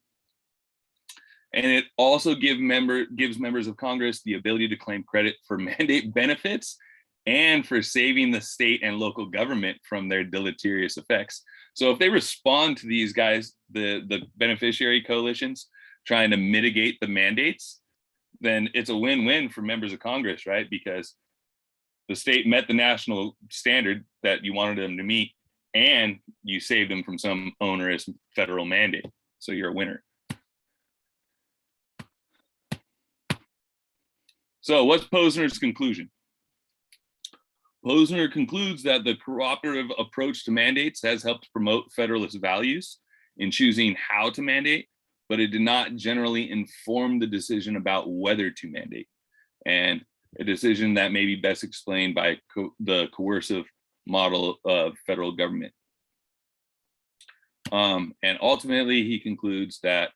And it also gives members of Congress the ability to claim credit for mandate benefits and for saving the state and local government from their deleterious effects. So if they respond to these guys, the beneficiary coalitions, trying to mitigate the mandates, then it's a win-win for members of Congress, right? Because the state met the national standard that you wanted them to meet, and you saved them from some onerous federal mandate. So you're a winner. So what's Posner's conclusion? Posner concludes that the cooperative approach to mandates has helped promote Federalist values in choosing how to mandate, but it did not generally inform the decision about whether to mandate, and a decision that may be best explained by the coercive model of federal government. And ultimately, he concludes that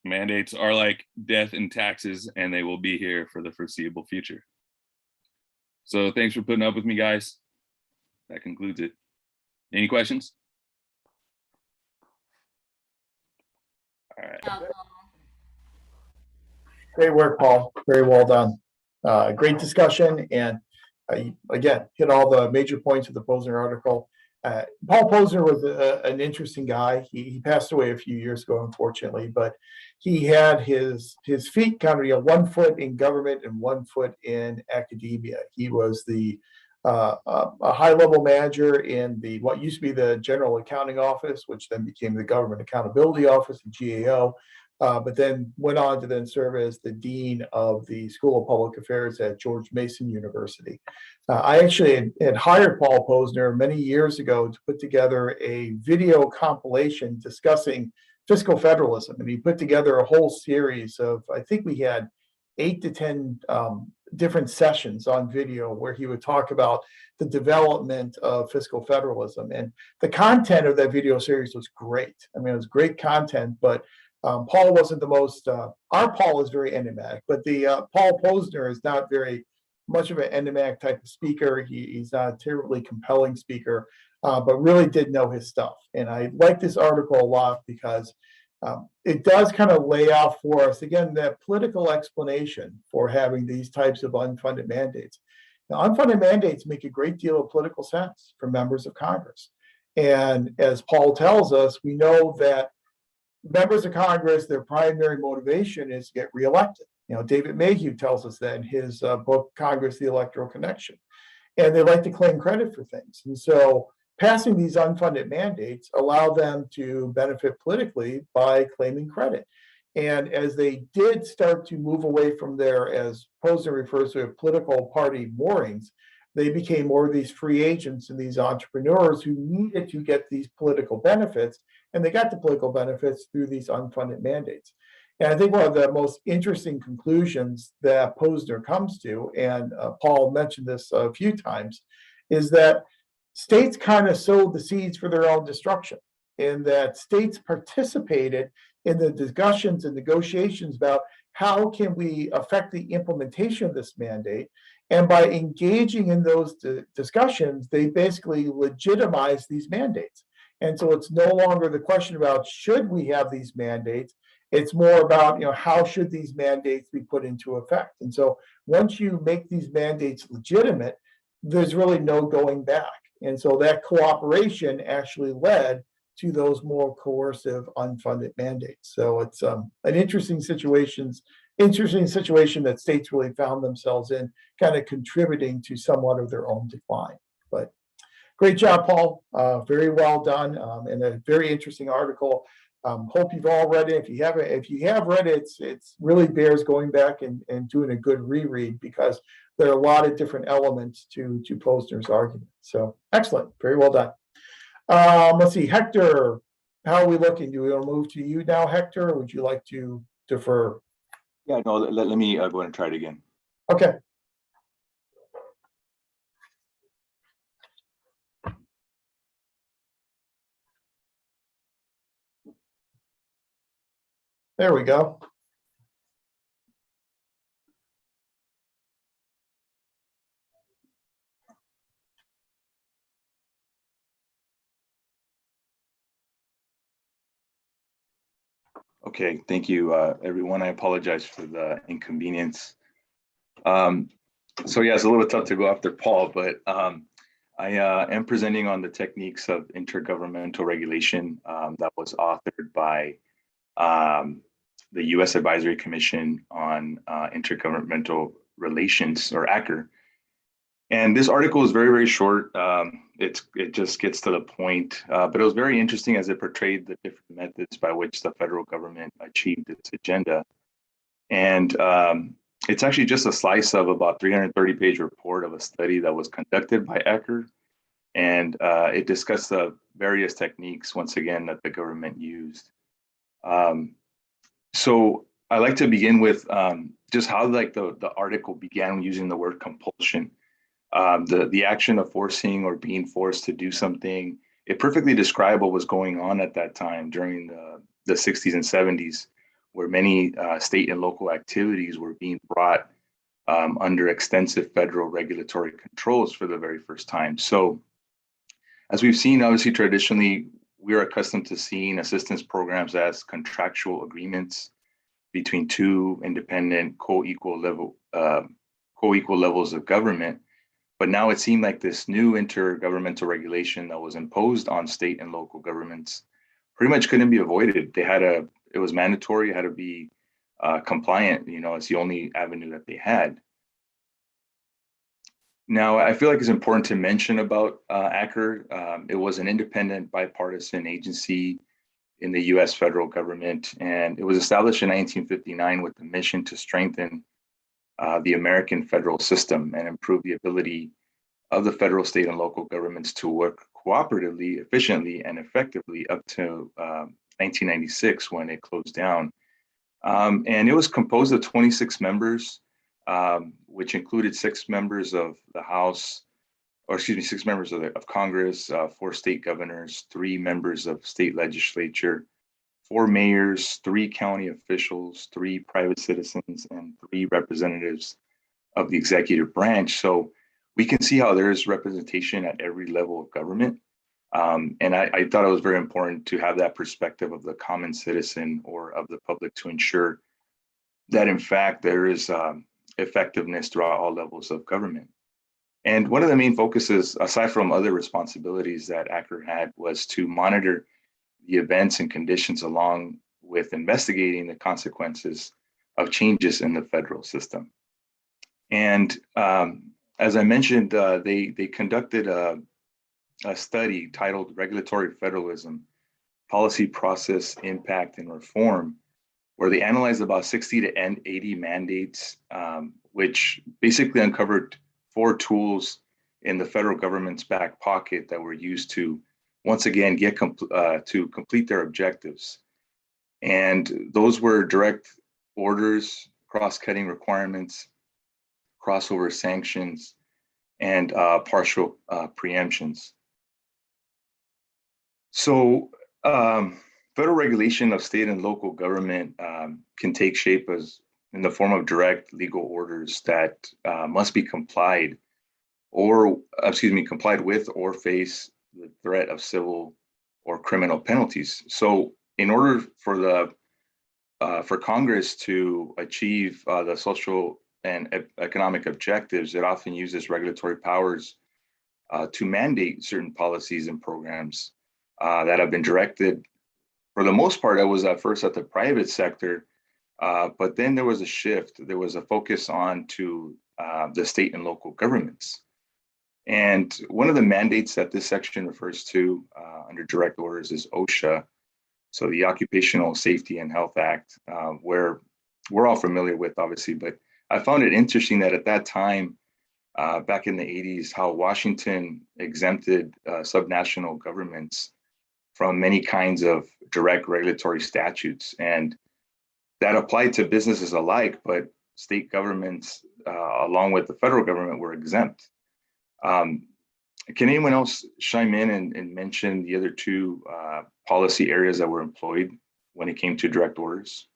mandates are like death and taxes, and they will be here for the foreseeable future. So thanks for putting up with me, guys. That concludes it. Any questions? All right. Great work, Paul. Very well done. Great discussion, and again, hit all the major points of the Posner article. Paul Posner was an interesting guy. He passed away a few years ago, unfortunately, but he had his feet kind of, 1 foot in government and 1 foot in academia. He was a high-level manager in what used to be the General Accounting Office, which then became the Government Accountability Office, the GAO. But then went on to then serve as the dean of the School of Public Affairs at George Mason University. I actually had hired Paul Posner many years ago to put together a video compilation discussing fiscal federalism. And he put together a whole series of, I think we had 8 to 10 different sessions on video where he would talk about the development of fiscal federalism. And the content of that video series was great. I mean, it was great content, but Paul wasn't the most, our Paul is very enigmatic, but the Paul Posner is not very much of an enigmatic type of speaker. He's not a terribly compelling speaker, but really did know his stuff. And I like this article a lot because it does kind of lay out for us, again, that political explanation for having these types of unfunded mandates. Now, unfunded mandates make a great deal of political sense for members of Congress. And as Paul tells us, we know that members of Congress, their primary motivation is to get reelected. David Mayhew tells us that in his book, Congress, the Electoral Connection. And they like to claim credit for things. And so passing these unfunded mandates allow them to benefit politically by claiming credit. And as they did start to move away from their, as Posner refers to, political party moorings, they became more of these free agents and these entrepreneurs who needed to get these political benefits. And they got the political benefits through these unfunded mandates. And I think one of the most interesting conclusions that Posner comes to, and Paul mentioned this a few times, is that states kind of sowed the seeds for their own destruction, in that states participated in the discussions and negotiations about how can we affect the implementation of this mandate. And by engaging in those discussions, they basically legitimize these mandates. And so it's no longer the question about should we have these mandates. It's more about, how should these mandates be put into effect? And so once you make these mandates legitimate, there's really no going back. And so that cooperation actually led to those more coercive unfunded mandates. So it's an interesting situation that states really found themselves in, kind of contributing to somewhat of their own decline. But great job, Paul. Very well done, and a very interesting article. Hope you've all read it. If you have read it, it's really bears going back and doing a good reread, because there are a lot of different elements to Posner's argument. So excellent, very well done. Let's see, Hector, how are we looking? Do we want to move to you now, Hector, or would you like to defer? Yeah, no, let me go ahead and try it again. Okay. There we go. Okay, thank you, everyone. I apologize for the inconvenience. So yeah, it's a little tough to go after Paul, but I am presenting on the techniques of intergovernmental regulation that was authored by the U.S. Advisory Commission on Intergovernmental Relations, or ACR. And this article is very, very short. It just gets to the point, but it was very interesting as it portrayed the different methods by which the federal government achieved its agenda. And it's actually just a slice of about 330-page report of a study that was conducted by ACR. And it discussed the various techniques, once again, that the government used. So I like to begin with just how the article began using the word compulsion. The action of forcing or being forced to do something it perfectly described what was going on at that time during the 60s and 70s, where many state and local activities were being brought under extensive federal regulatory controls for the very first time. So as we've seen, obviously, traditionally, we're accustomed to seeing assistance programs as contractual agreements between two independent co-equal levels of government. But now it seemed like this new intergovernmental regulation that was imposed on state and local governments pretty much couldn't be avoided. It was mandatory, it had to be compliant, it's the only avenue that they had. Now, I feel like it's important to mention about ACR. It was an independent bipartisan agency in the US federal government, and it was established in 1959 with the mission to strengthen the American federal system and improve the ability of the federal, state, and local governments to work cooperatively, efficiently, and effectively up to 1996 when it closed down. And it was composed of 26 members, which included 6 members of the House, 6 members of Congress, 4 state governors, 3 members of state legislature, 4 mayors, 3 county officials, 3 private citizens, and 3 representatives of the executive branch. So we can see how there is representation at every level of government. And I thought it was very important to have that perspective of the common citizen or of the public to ensure that, in fact, there is effectiveness throughout all levels of government. And one of the main focuses, aside from other responsibilities that ACR had, was to monitor the events and conditions along with investigating the consequences of changes in the federal system. And as I mentioned, they conducted a study titled Regulatory Federalism, Policy Process, Impact, and Reform, where they analyzed about 60 to 80 mandates, which basically uncovered 4 tools in the federal government's back pocket that were used to, once again, to complete their objectives. And those were direct orders, cross-cutting requirements, crossover sanctions, and partial preemptions. So federal regulation of state and local government can take shape as in the form of direct legal orders that must be complied with or face the threat of civil or criminal penalties. So in order for Congress to achieve the social and economic objectives, it often uses regulatory powers to mandate certain policies and programs that have been directed. For the most part, it was at first at the private sector, but then there was a shift. There was a focus on to the state and local governments. And one of the mandates that this section refers to under direct orders is OSHA, so the Occupational Safety and Health Act, where we're all familiar with, obviously, but I found it interesting that at that time, back in the 80s, how Washington exempted subnational governments from many kinds of direct regulatory statutes. And that applied to businesses alike, but state governments, along with the federal government, were exempt. Can anyone else chime in and mention the other 2 policy areas that were employed when it came to direct orders?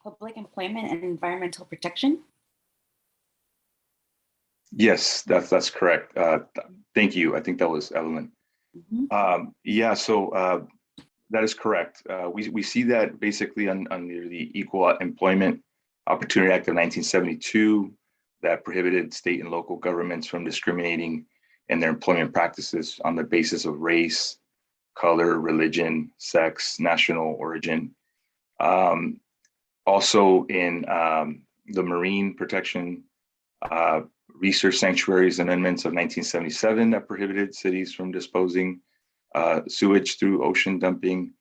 Public employment and environmental protection. Yes, that's correct. Thank you. I think that was Evelyn. Yeah, so that is correct. We see that basically under the Equal Employment Opportunity Act of 1972 that prohibited state and local governments from discriminating in their employment practices on the basis of race, color, religion, sex, national origin. Also in the Marine Protection Research Sanctuaries Amendments of 1977 that prohibited cities from disposing sewage through ocean dumping.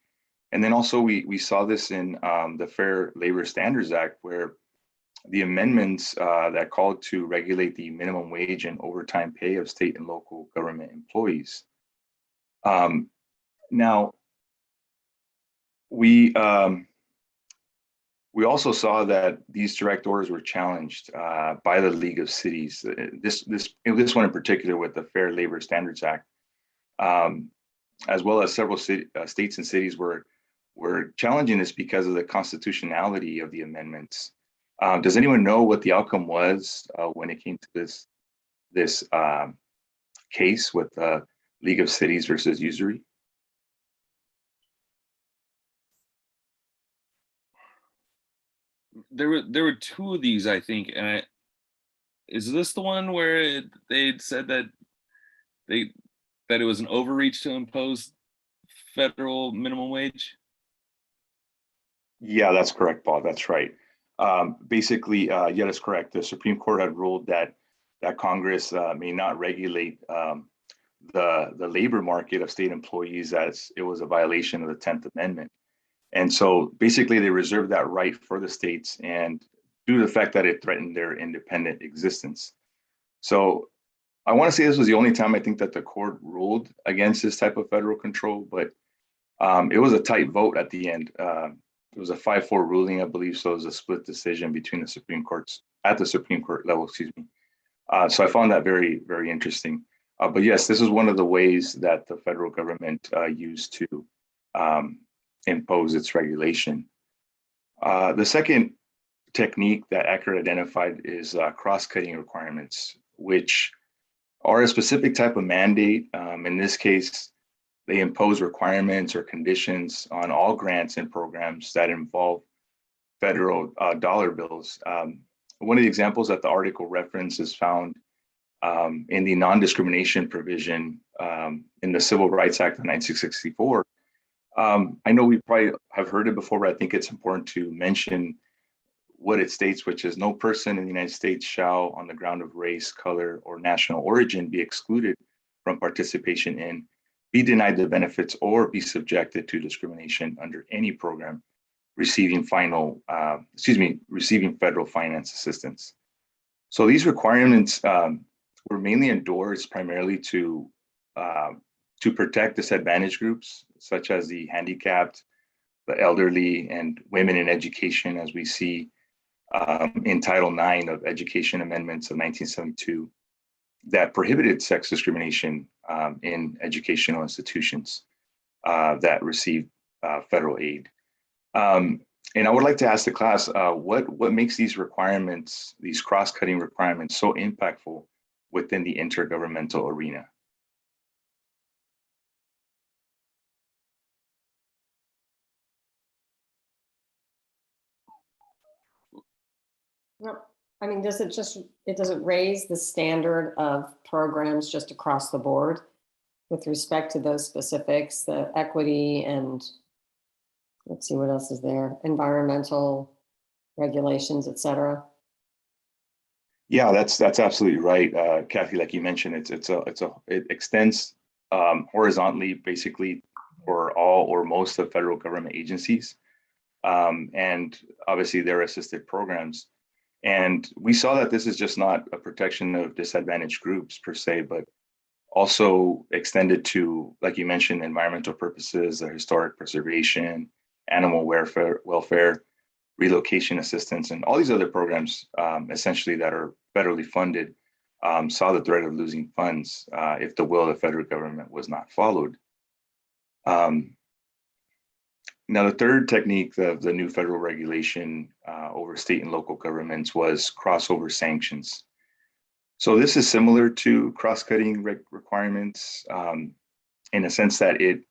And then also we saw this in the Fair Labor Standards Act, where the amendments that called to regulate the minimum wage and overtime pay of state and local government employees. Now, we We also saw that these direct orders were challenged by the League of Cities. This one in particular with the Fair Labor Standards Act, as well as several states and cities were challenging this because of the constitutionality of the amendments. Does anyone know what the outcome was when it came to this case with League of Cities versus usury? There were two of these, I think, and is this the one where they said that it was an overreach to impose federal minimum wage? Yeah, that's correct, Paul. That's right. Basically, yeah, that's correct. The Supreme Court had ruled that Congress may not regulate the labor market of state employees, as it was a violation of the 10th Amendment. And so basically they reserved that right for the states, and due to the fact that it threatened their independent existence. So I want to say this was the only time I think that the court ruled against this type of federal control, but it was a tight vote at the end. It was a 5-4 ruling, I believe. So it was a split decision between the Supreme Courts at the Supreme Court level, excuse me. So I found that very, very interesting. But yes, this is one of the ways that the federal government used to impose its regulation. The second technique that ACRA identified is cross-cutting requirements, which are a specific type of mandate. In this case, they impose requirements or conditions on all grants and programs that involve federal dollar bills. One of the examples that the article reference is found in the non-discrimination provision in the Civil Rights Act of 1964. I know we probably have heard it before, but I think it's important to mention what it states, which is no person in the United States shall, on the ground of race, color, or national origin, be excluded from participation in, be denied the benefits, or be subjected to discrimination under any program receiving federal finance assistance. So these requirements were mainly endorsed primarily to protect disadvantaged groups, such as the handicapped, the elderly, and women in education, as we see in Title IX of Education Amendments of 1972, that prohibited sex discrimination in educational institutions that receive federal aid. And I would like to ask the class, what makes these requirements, these cross-cutting requirements, so impactful within the intergovernmental arena? No, I mean, does it raise the standard of programs just across the board with respect to those specifics, the equity and let's see what else is there, environmental regulations, et cetera? Yeah, that's absolutely right, Kathy. Like you mentioned, it extends horizontally, basically, for all or most of federal government agencies, and obviously their assisted programs. And we saw that this is just not a protection of disadvantaged groups per se, but also extended to, like you mentioned, environmental purposes, the historic preservation, animal welfare, relocation assistance, and all these other programs, essentially, that are federally funded, saw the threat of losing funds if the will of the federal government was not followed. Now, the third technique of the new federal regulation over state and local governments was crossover sanctions. So this is similar to cross-cutting requirements in a sense that it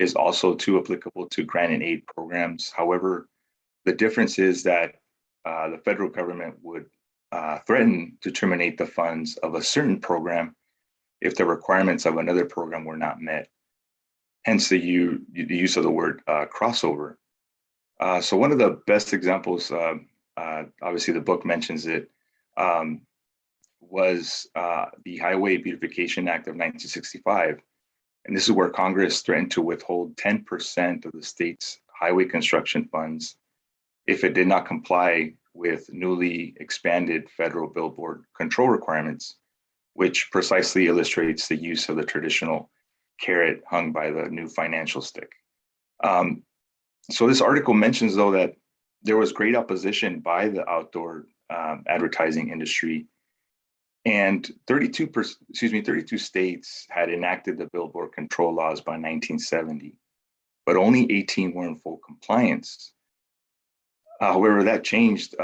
is also too applicable to grant and aid programs. However, the difference is that the federal government would threaten to terminate the funds of a certain program if the requirements of another program were not met. Hence the use of the word crossover. So one of the best examples, obviously the book mentions it, was the Highway Beautification Act of 1965. And this is where Congress threatened to withhold 10% of the state's highway construction funds if it did not comply with newly expanded federal billboard control requirements, which precisely illustrates the use of the traditional carrot hung by the new financial stick. So this article mentions, though, that there was great opposition by the outdoor advertising industry. And 32 states had enacted the billboard control laws by 1970, but only 18 were in full compliance. However, that changed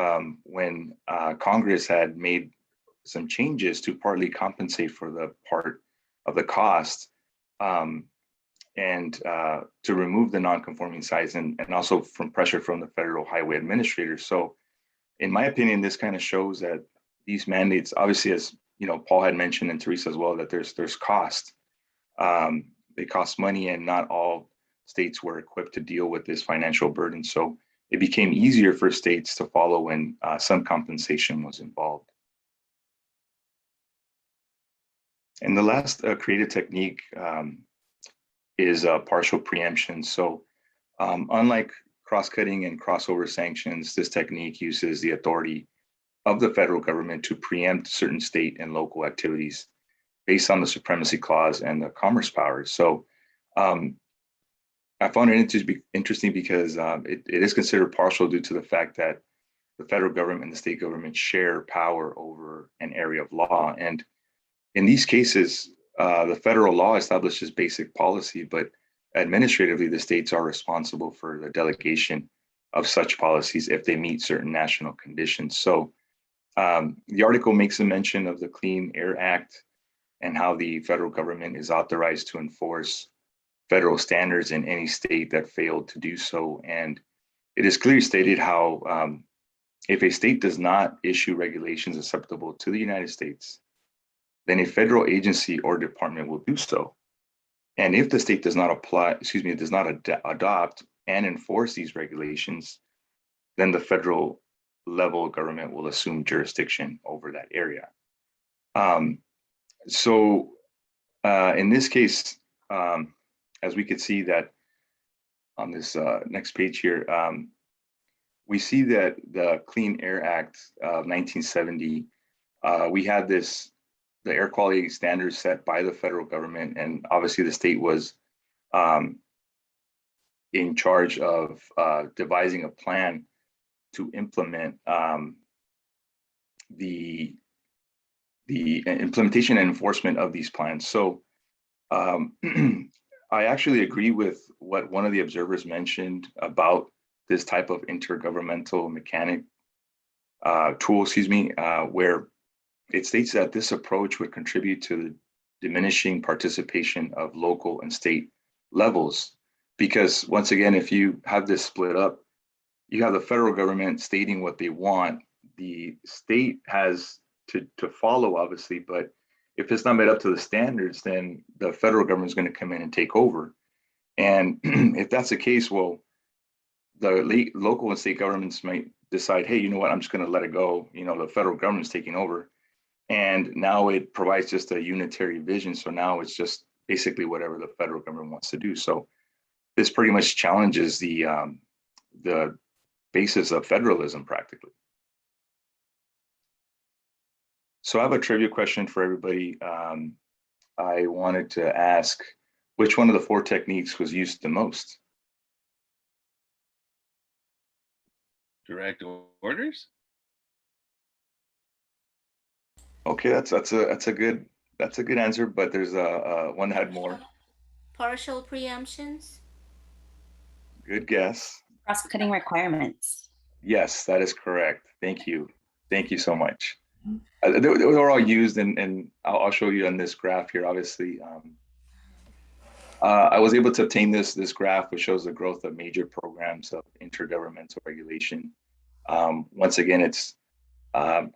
when Congress had made some changes to partly compensate for the part of the cost and to remove the non-conforming size and also from pressure from the Federal Highway Administrator. So in my opinion, this kind of shows that these mandates, obviously, as you know, Paul had mentioned and Teresa as well, that there's cost. They cost money, and not all states were equipped to deal with this financial burden. So it became easier for states to follow when some compensation was involved. And the last creative technique is partial preemption. So unlike cross-cutting and crossover sanctions, this technique uses the authority of the federal government to preempt certain state and local activities based on the supremacy clause and the commerce powers. So I found it interesting because it is considered partial due to the fact that the federal government and the state government share power over an area of law. And in these cases, the federal law establishes basic policy, but administratively, the states are responsible for the delegation of such policies if they meet certain national conditions. So the article makes a mention of the Clean Air Act and how the federal government is authorized to enforce federal standards in any state that failed to do so. And it is clearly stated how if a state does not issue regulations acceptable to the United States, then a federal agency or department will do so. And if the state does not adopt and enforce these regulations, then the federal level government will assume jurisdiction over that area. So in this case, as we could see that on this next page here, we see that the Clean Air Act of 1970, we had the air quality standards set by the federal government, and obviously the state was in charge of devising a plan to implement the implementation and enforcement of these plans. So I actually agree with what one of the observers mentioned about this type of intergovernmental mechanic tool, where it states that this approach would contribute to the diminishing participation of local and state levels. Because once again, if you have this split up, you have the federal government stating what they want. The state has to follow, obviously, but if it's not made up to the standards, then the federal government is going to come in and take over. And if that's the case, well, the local and state governments might decide, hey, you know what, I'm just going to let it go. You know, the federal government's taking over. And now it provides just a unitary vision. So now it's just basically whatever the federal government wants to do. So this pretty much challenges the basis of federalism practically. So I have a trivia question for everybody. I wanted to ask, which one of the 4 techniques was used the most? Direct orders? Okay, that's a good answer, but there's one that had more. Partial preemptions? Good guess. Cross-cutting requirements. Yes, that is correct. Thank you. Thank you so much. They were all used, and I'll show you on this graph here, obviously. I was able to obtain this graph, which shows the growth of major programs of intergovernmental regulation. Once again, it's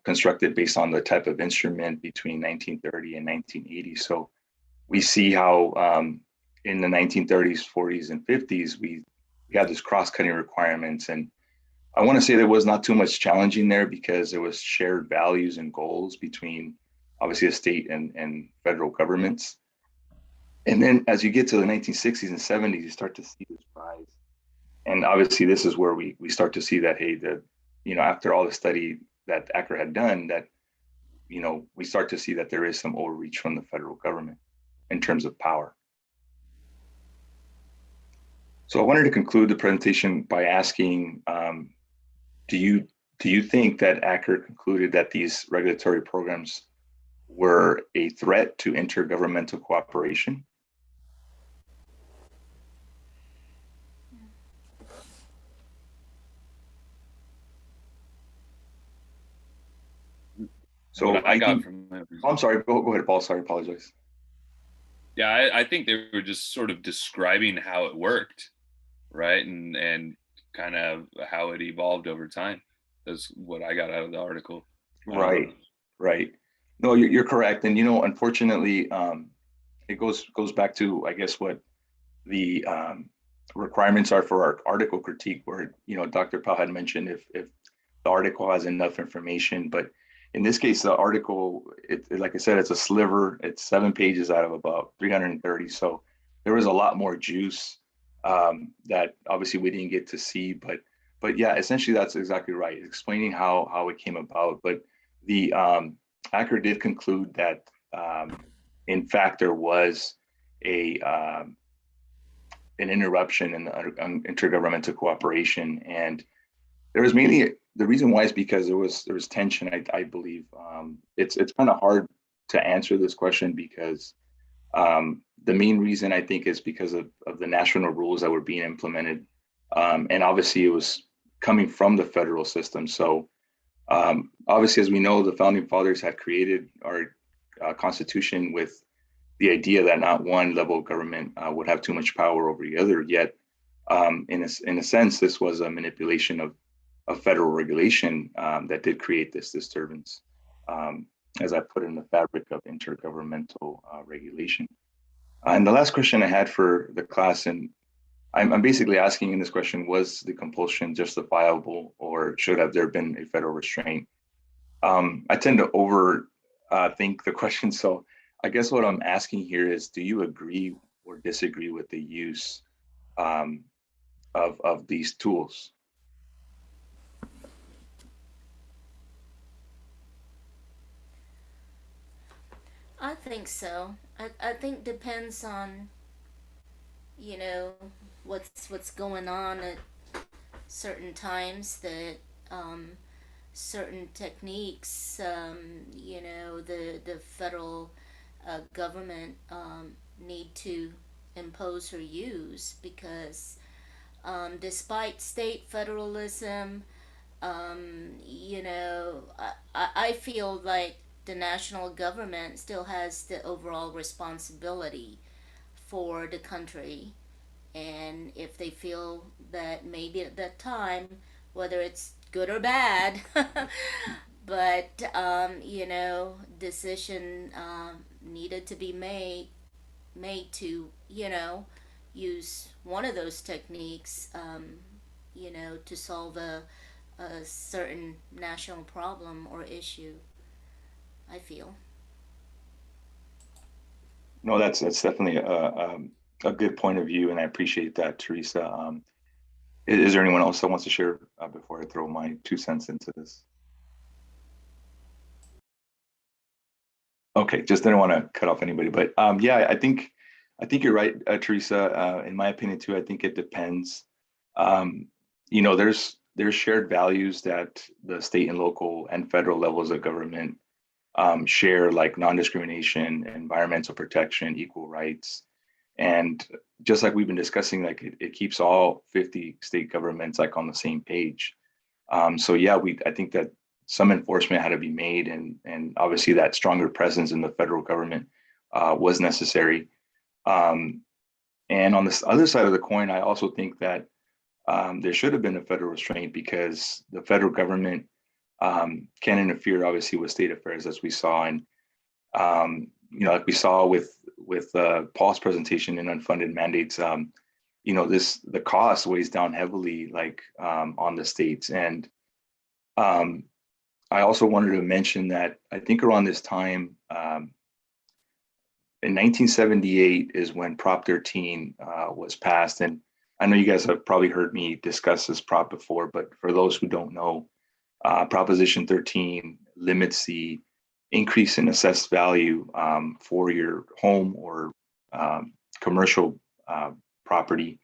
constructed based on the type of instrument between 1930 and 1980. So we see how in the 1930s, 40s, and 50s, we had this cross-cutting requirements. And I want to say there was not too much challenging there because there was shared values and goals between obviously the state and federal governments. And then as you get to the 1960s and 70s, you start to see this rise. And obviously this is where we start to see that, hey, after all the study that ACRA had done, that, we start to see that there is some overreach from the federal government in terms of power. So I wanted to conclude the presentation by asking, do you think that ACR concluded that these regulatory programs were a threat to intergovernmental cooperation? So What I got think, from that was- I'm sorry, go ahead, Paul. Sorry, apologize. yeah, I think they were just sort of describing how it worked, right? And kind of how it evolved over time. That's what I got out of the article. Right, right. No, you're correct. And, unfortunately, it goes back to, I guess, what the requirements are for our article critique, where, Dr. Powell had mentioned if the article has enough information, but in this case, the article, like I said, it's a sliver. It's 7 pages out of about 330. So there was a lot more juice that obviously we didn't get to see. But yeah, essentially that's exactly right. Explaining how it came about. But the ACR did conclude that in fact there was an interruption in the intergovernmental cooperation, and there was mainly the reason why is because there was tension. I believe it's kind of hard to answer this question because the main reason I think is because of the national rules that were being implemented, and obviously it was coming from the federal system. So obviously, as we know, the founding fathers had created our constitution with the idea that not one level of government would have too much power over the other. Yet, in a sense, this was a manipulation of federal regulation that did create this disturbance, as I put in the fabric of intergovernmental regulation. And the last question I had for the class, and I'm basically asking in this question, was the compulsion justifiable, or should have there been a federal restraint? I tend to over think the question. So I guess what I'm asking here is, do you agree or disagree with the use of these tools? I think so. I think depends on, what's going on at certain times, that certain techniques, the federal government need to impose or use, because despite state federalism, I feel like the national government still has the overall responsibility for the country. And if they feel that maybe at that time, whether it's good or bad, but decision needed to be made to use one of those techniques, to solve a certain national problem or issue, I feel. No, that's definitely a good point of view, and I appreciate that, Teresa. Is there anyone else that wants to share before I throw my 2 cents into this? Okay, just didn't want to cut off anybody, but yeah, I think you're right, Teresa. In my opinion, too, I think it depends. There's shared values that the state and local and federal levels of government share, like non-discrimination, environmental protection, equal rights. And just like we've been discussing, like it keeps all 50 state governments like on the same page. So yeah, I think that some enforcement had to be made, and obviously that stronger presence in the federal government was necessary. And on this other side of the coin, I also think that there should have been a federal restraint, because the federal government can interfere, obviously, with state affairs, as we saw, and like we saw with Paul's presentation in unfunded mandates. The cost weighs down heavily, like on the states. And I also wanted to mention that I think around this time, in 1978 is when Prop 13 was passed. And I know you guys have probably heard me discuss this prop before, but for those who don't know, Proposition 13 limits the increase in assessed value for your home or commercial property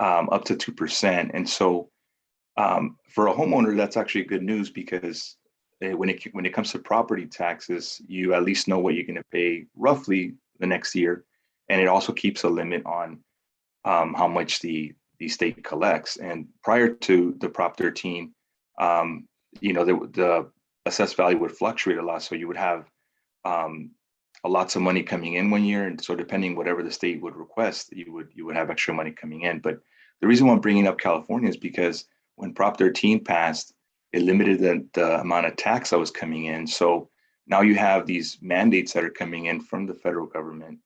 up to 2%. And so For a homeowner, that's actually good news because when it comes to property taxes, you at least know what you're going to pay roughly the next year, and it also keeps a limit on how much the state collects. And prior to the Prop 13, the assessed value would fluctuate a lot, so you would have lots of money coming in one year, and so depending whatever the state would request, you would have extra money coming in. But the reason why I'm bringing up California is because when Prop 13 passed, it limited the amount of tax that was coming in. So now you have these mandates that are coming in from the federal government,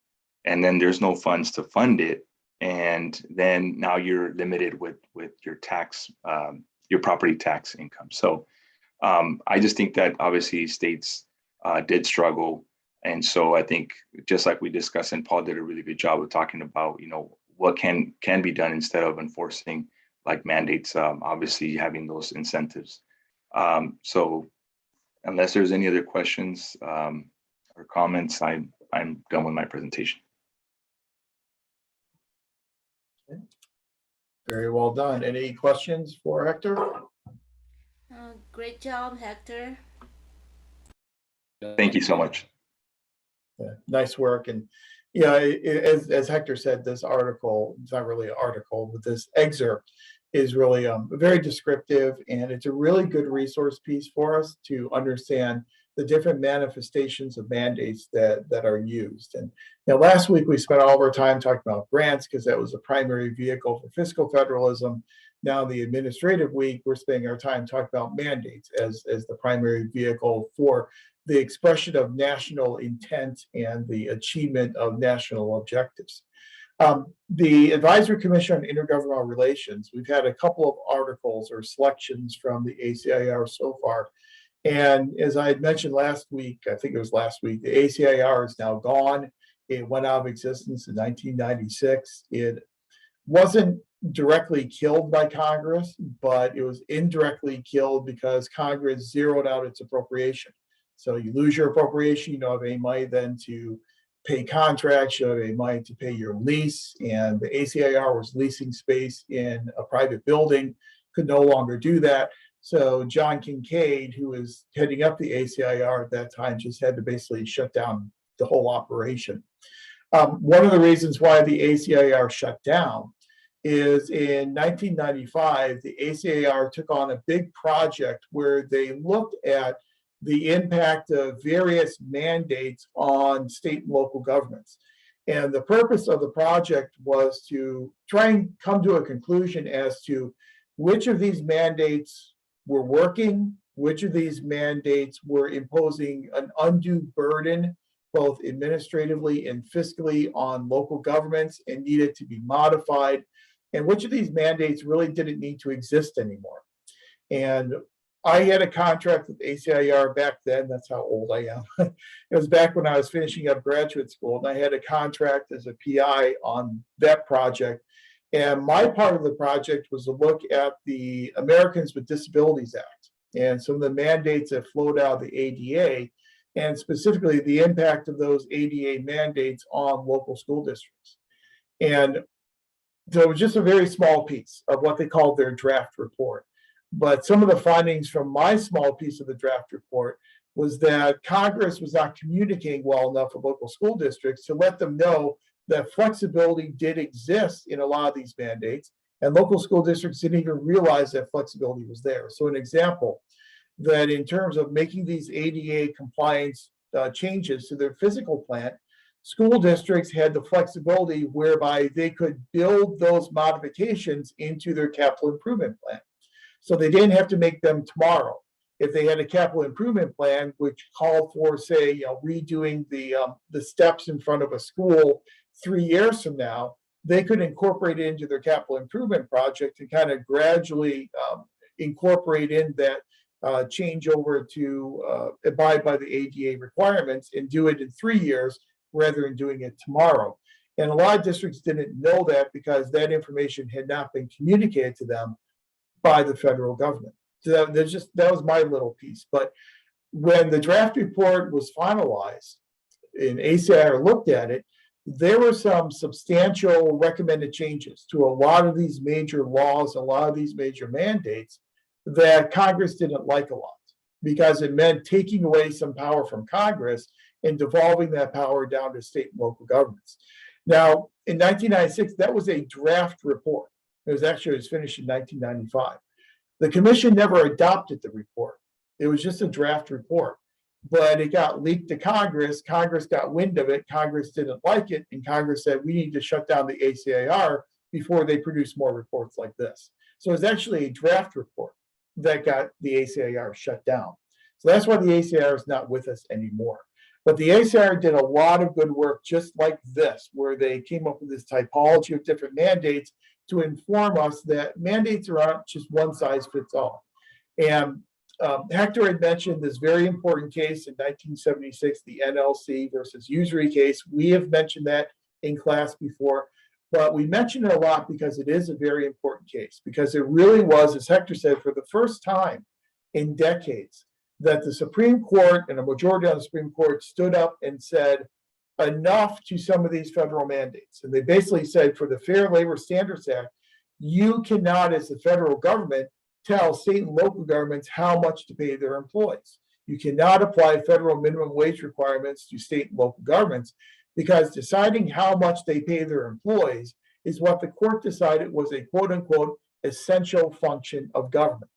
and then there's no funds to fund it. And then now you're limited with your tax, your property tax income. So I just think that obviously states did struggle. And so I think just like we discussed, and Paul did a really good job of talking about, what can be done instead of enforcing like mandates, obviously having those incentives. So unless there's any other questions or comments, I'm done with my presentation. Very well done. Any questions for Hector? Great job, Hector. Thank you so much. Yeah, nice work. And yeah, as Hector said, this article, it's not really an article, but this excerpt is really very descriptive, and it's a really good resource piece for us to understand the different manifestations of mandates that are used. And last week we spent all of our time talking about grants because that was the primary vehicle for fiscal federalism. Now the administrative week, we're spending our time talking about mandates as the primary vehicle for the expression of national intent and the achievement of national objectives. The Advisory Commission on Intergovernmental Relations, we've had a couple of articles or selections from the ACIR so far. And as I had mentioned last week, I think it was last week, the ACIR is now gone. It went out of existence in 1996. It wasn't directly killed by Congress, but it was indirectly killed because Congress zeroed out its appropriation. So you lose your appropriation, you don't have any money then to pay contracts, you don't have any money to pay your lease. And the ACIR was leasing space in a private building, could no longer do that. So John Kincaid, who was heading up the ACIR at that time, just had to basically shut down the whole operation. One of the reasons why the ACIR shut down is in 1995, the ACIR took on a big project where they looked at the impact of various mandates on state and local governments. And the purpose of the project was to try and come to a conclusion as to which of these mandates were working, which of these mandates were imposing an undue burden, both administratively and fiscally, on local governments and needed to be modified, and which of these mandates really didn't need to exist anymore. And I had a contract with ACIR back then. That's how old I am. It was back when I was finishing up graduate school, and I had a contract as a PI on that project. And my part of the project was to look at the Americans with Disabilities Act and some of the mandates that flowed out of the ADA, and specifically the impact of those ADA mandates on local school districts. And so it was just a very small piece of what they called their draft report. But some of the findings from my small piece of the draft report was that Congress was not communicating well enough with local school districts to let them know that flexibility did exist in a lot of these mandates, and local school districts didn't even realize that flexibility was there. So an example, that in terms of making these ADA compliance changes to their physical plant, school districts had the flexibility whereby they could build those modifications into their capital improvement plan. So they didn't have to make them tomorrow. If they had a capital improvement plan, which called for, say, redoing the steps in front of a school 3 years from now, they could incorporate it into their capital improvement project and kind of gradually incorporate in that change over to abide by the ADA requirements and do it in 3 years rather than doing it tomorrow. And a lot of districts didn't know that because that information had not been communicated to them by the federal government. So that was my little piece. But when the draft report was finalized and ACIR looked at it, there were some substantial recommended changes to a lot of these major laws, a lot of these major mandates that Congress didn't like a lot, because it meant taking away some power from Congress and devolving that power down to state and local governments. Now, in 1996, that was a draft report. It was finished in 1995. The commission never adopted the report. It was just a draft report, but it got leaked to Congress. Congress got wind of it. Congress didn't like it, and Congress said, we need to shut down the ACAR before they produce more reports like this. So it was actually a draft report that got the ACAR shut down. So that's why the ACAR is not with us anymore. But the ACAR did a lot of good work just like this, where they came up with this typology of different mandates to inform us that mandates are not just one size fits all. And Hector had mentioned this very important case in 1976, the NLC versus usury case. We have mentioned that in class before, but we mention it a lot because it is a very important case, because it really was, as Hector said, for the first time in decades, that the Supreme Court and a majority on the Supreme Court stood up and said enough to some of these federal mandates. And they basically said, for the Fair Labor Standards Act, you cannot, as the federal government, tell state and local governments how much to pay their employees. You cannot apply federal minimum wage requirements to state and local governments, because deciding how much they pay their employees is what the court decided was a quote unquote essential function of government.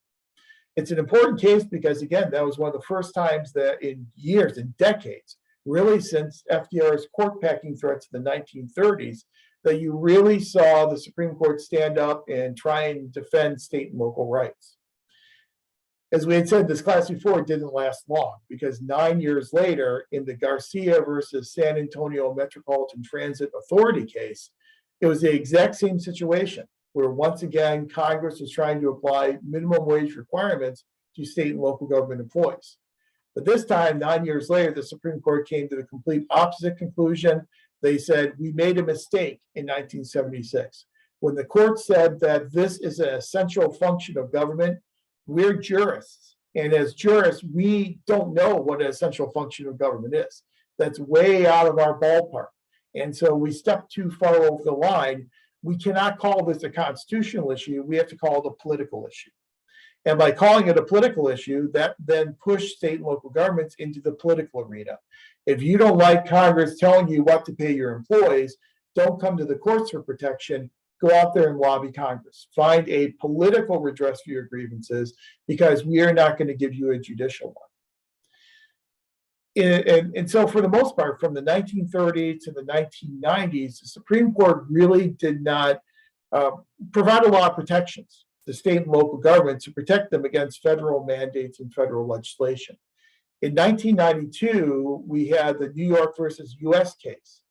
It's an important case because, again, that was one of the first times that in years, in decades, really since FDR's court packing threats in the 1930s, that you really saw the Supreme Court stand up and try and defend state and local rights. As we had said, this class before didn't last long, because 9 years later, in the Garcia versus San Antonio Metropolitan Transit Authority case, it was the exact same situation, where once again, Congress was trying to apply minimum wage requirements to state and local government employees. But this time, 9 years later, the Supreme Court came to the complete opposite conclusion. They said, we made a mistake in 1976. When the court said that this is an essential function of government, we're jurists. And as jurists, we don't know what an essential function of government is. That's way out of our ballpark. And so we stepped too far over the line. We cannot call this a constitutional issue. We have to call it a political issue. And by calling it a political issue, that then pushed state and local governments into the political arena. If you don't like Congress telling you what to pay your employees, don't come to the courts for protection. Go out there and lobby Congress. Find a political redress for your grievances, because we are not going to give you a judicial one. And so for the most part, from the 1930s to the 1990s, the Supreme Court really did not provide a lot of protections to state and local governments to protect them against federal mandates and federal legislation. In 1992, we had the New York versus US case.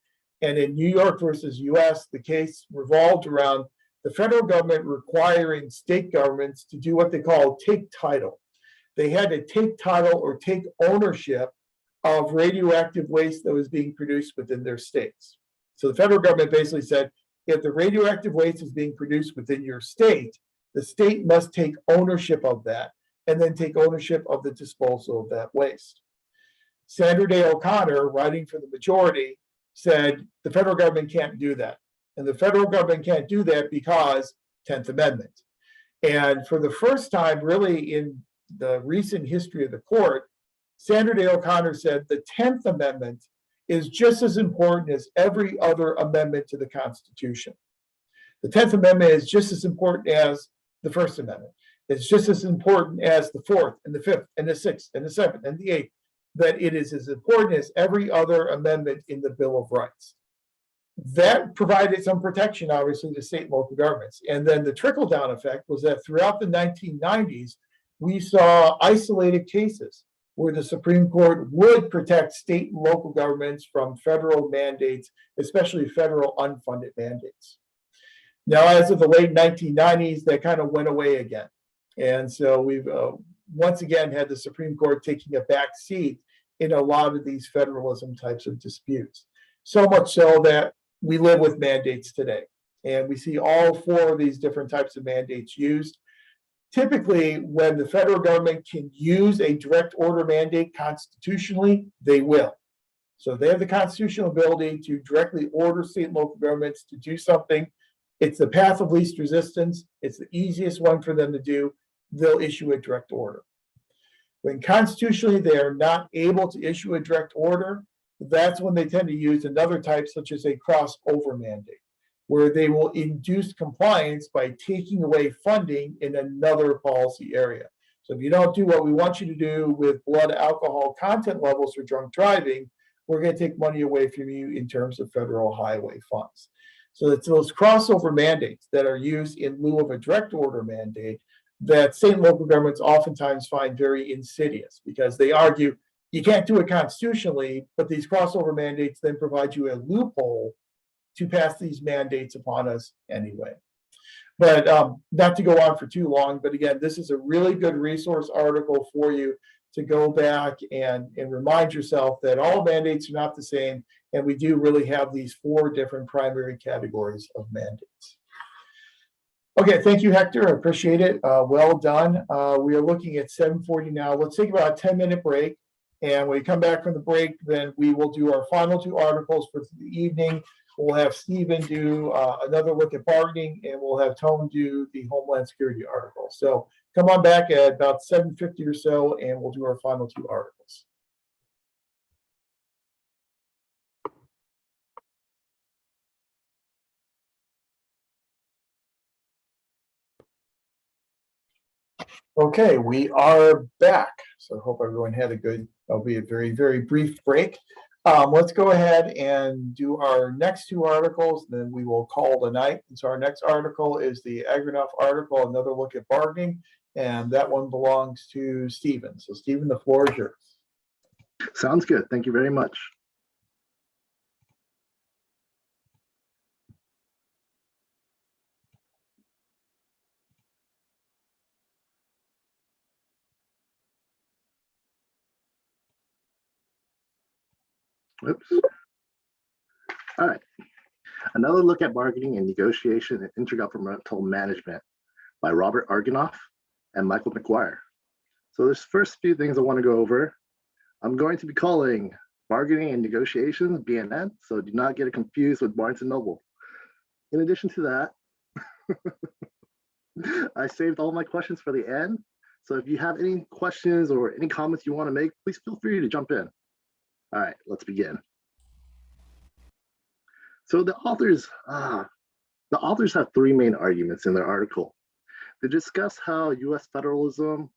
And in New York versus US, the case revolved around the federal government requiring state governments to do what they call take title. They had to take title or take ownership of radioactive waste that was being produced within their states. So the federal government basically said, if the radioactive waste is being produced within your state, the state must take ownership of that and then take ownership of the disposal of that waste. Sandra Day O'Connor, writing for the majority, said the federal government can't do that. And the federal government can't do that because 10th Amendment. And for the first time, really in the recent history of the court, Sandra Day O'Connor said the 10th Amendment is just as important as every other amendment to the Constitution. The 10th Amendment is just as important as the First Amendment. It's just as important as the Fourth and the Fifth and the Sixth and the Seventh and the Eighth, that it is as important as every other amendment in the Bill of Rights. That provided some protection, obviously, to state and local governments. And then the trickle-down effect was that throughout the 1990s, we saw isolated cases where the Supreme Court would protect state and local governments from federal mandates, especially federal unfunded mandates. Now, as of the late 1990s, that kind of went away again. And so we've once again had the Supreme Court taking a back seat in a lot of these federalism types of disputes. So much so that we live with mandates today. And we see all four of these different types of mandates used. Typically, when the federal government can use a direct order mandate constitutionally, they will. So they have the constitutional ability to directly order state and local governments to do something. It's the path of least resistance. It's the easiest one for them to do. they'll issue a direct order. When constitutionally they are not able to issue a direct order, that's when they tend to use another type, such as a crossover mandate, where they will induce compliance by taking away funding in another policy area. So if you don't do what we want you to do with blood alcohol content levels for drunk driving, we're going to take money away from you in terms of federal highway funds. So it's those crossover mandates that are used in lieu of a direct order mandate that state and local governments oftentimes find very insidious, because they argue you can't do it constitutionally, but these crossover mandates then provide you a loophole to pass these mandates upon us anyway. But not to go on for too long, but again, this is a really good resource article for you to go back and remind yourself that all mandates are not the same, and we do really have these 4 different primary categories of mandates. Okay, thank you, Hector. I appreciate it. Well done. We are looking at 7:40 now. Let's take about a 10-minute break. And when we come back from the break, then we will do our final 2 articles for the evening. We'll have Stephen do another look at bargaining, and we'll have Tone do the Homeland Security article. So come on back at about 7:50 or so, and we'll do our final 2 articles. Okay, we are back. So I hope everyone had a good, albeit very, very brief break. Let's go ahead and do our next 2 articles, then we will call the night. And so our next article is the Agranoff article, another look at bargaining, and that one belongs to Stephen. So Stephen, the floor is yours. Sounds good. Thank you very much. Oops. All right. Another look at bargaining and negotiation and intergovernmental management by Robert Arganoff and Michael McGuire. So there's first few things I want to go over. I'm going to be calling bargaining and negotiations BNN, so do not get it confused with Barnes & Noble. In addition to that, I saved all my questions for the end. So if you have any questions or any comments you want to make, please feel free to jump in. All right, let's begin. So the authors have 3 main arguments in their article. They discuss how US federalism,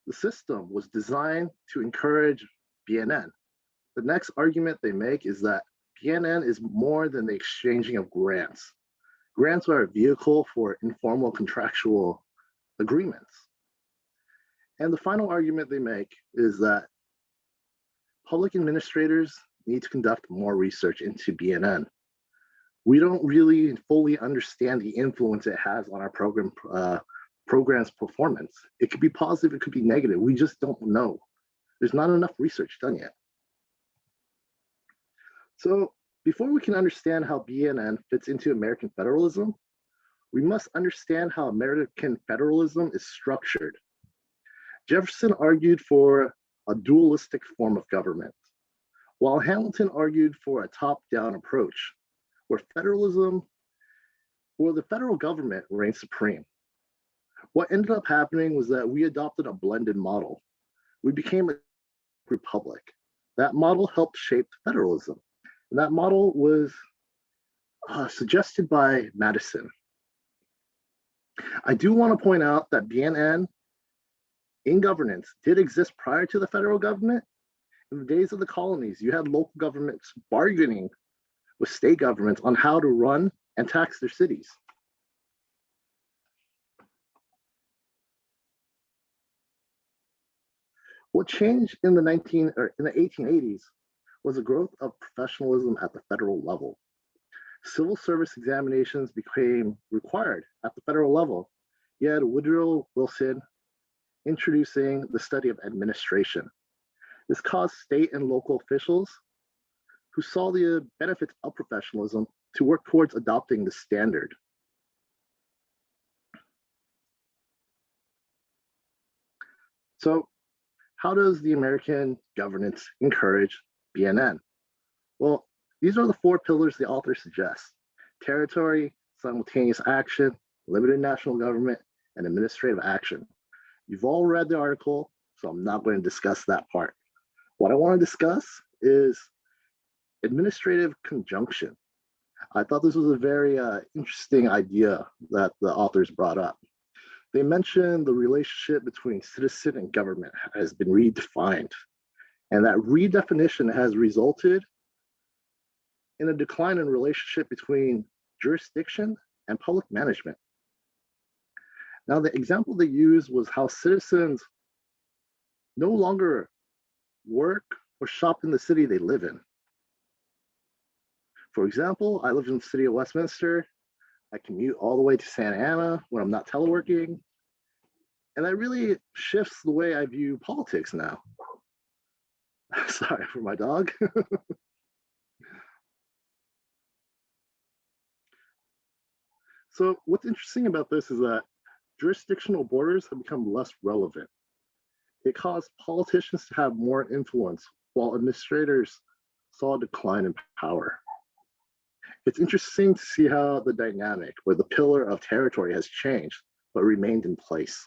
the system, was designed to encourage BNN. The next argument they make is that BNN is more than the exchanging of grants. Grants are a vehicle for informal contractual agreements. And the final argument they make is that public administrators need to conduct more research into BNN. We don't really fully understand the influence it has on our program's performance. It could be positive, it could be negative. We just don't know. There's not enough research done yet. So before we can understand how BNN fits into American federalism, we must understand how American federalism is structured. Jefferson argued for a dualistic form of government, while Hamilton argued for a top-down approach, where the federal government reigned supreme. What ended up happening was that we adopted a blended model. We became a republic. That model helped shape federalism. And that model was suggested by Madison. I do want to point out that BNN in governance did exist prior to the federal government. In the days of the colonies, you had local governments bargaining with state governments on how to run and tax their cities. What changed in the 1880s was the growth of professionalism at the federal level. Civil service examinations became required at the federal level. You had Woodrow Wilson introducing the study of administration. This caused state and local officials who saw the benefits of professionalism to work towards adopting the standard. So how does the American governance encourage BNN? Well, these are the 4 pillars the author suggests: territory, simultaneous action, limited national government, and administrative action. You've all read the article, so I'm not going to discuss that part. What I want to discuss is administrative conjunction. I thought this was a very interesting idea that the authors brought up. They mentioned the relationship between citizen and government has been redefined, and that redefinition has resulted in a decline in relationship between jurisdiction and public management. Now, the example they used was how citizens no longer work or shop in the city they live in. For example, I live in the city of Westminster. I commute all the way to Santa Ana when I'm not teleworking. And that really shifts the way I view politics now. Sorry for my dog. So what's interesting about this is that jurisdictional borders have become less relevant. It caused politicians to have more influence while administrators saw a decline in power. It's interesting to see how the dynamic where the pillar of territory has changed, but remained in place.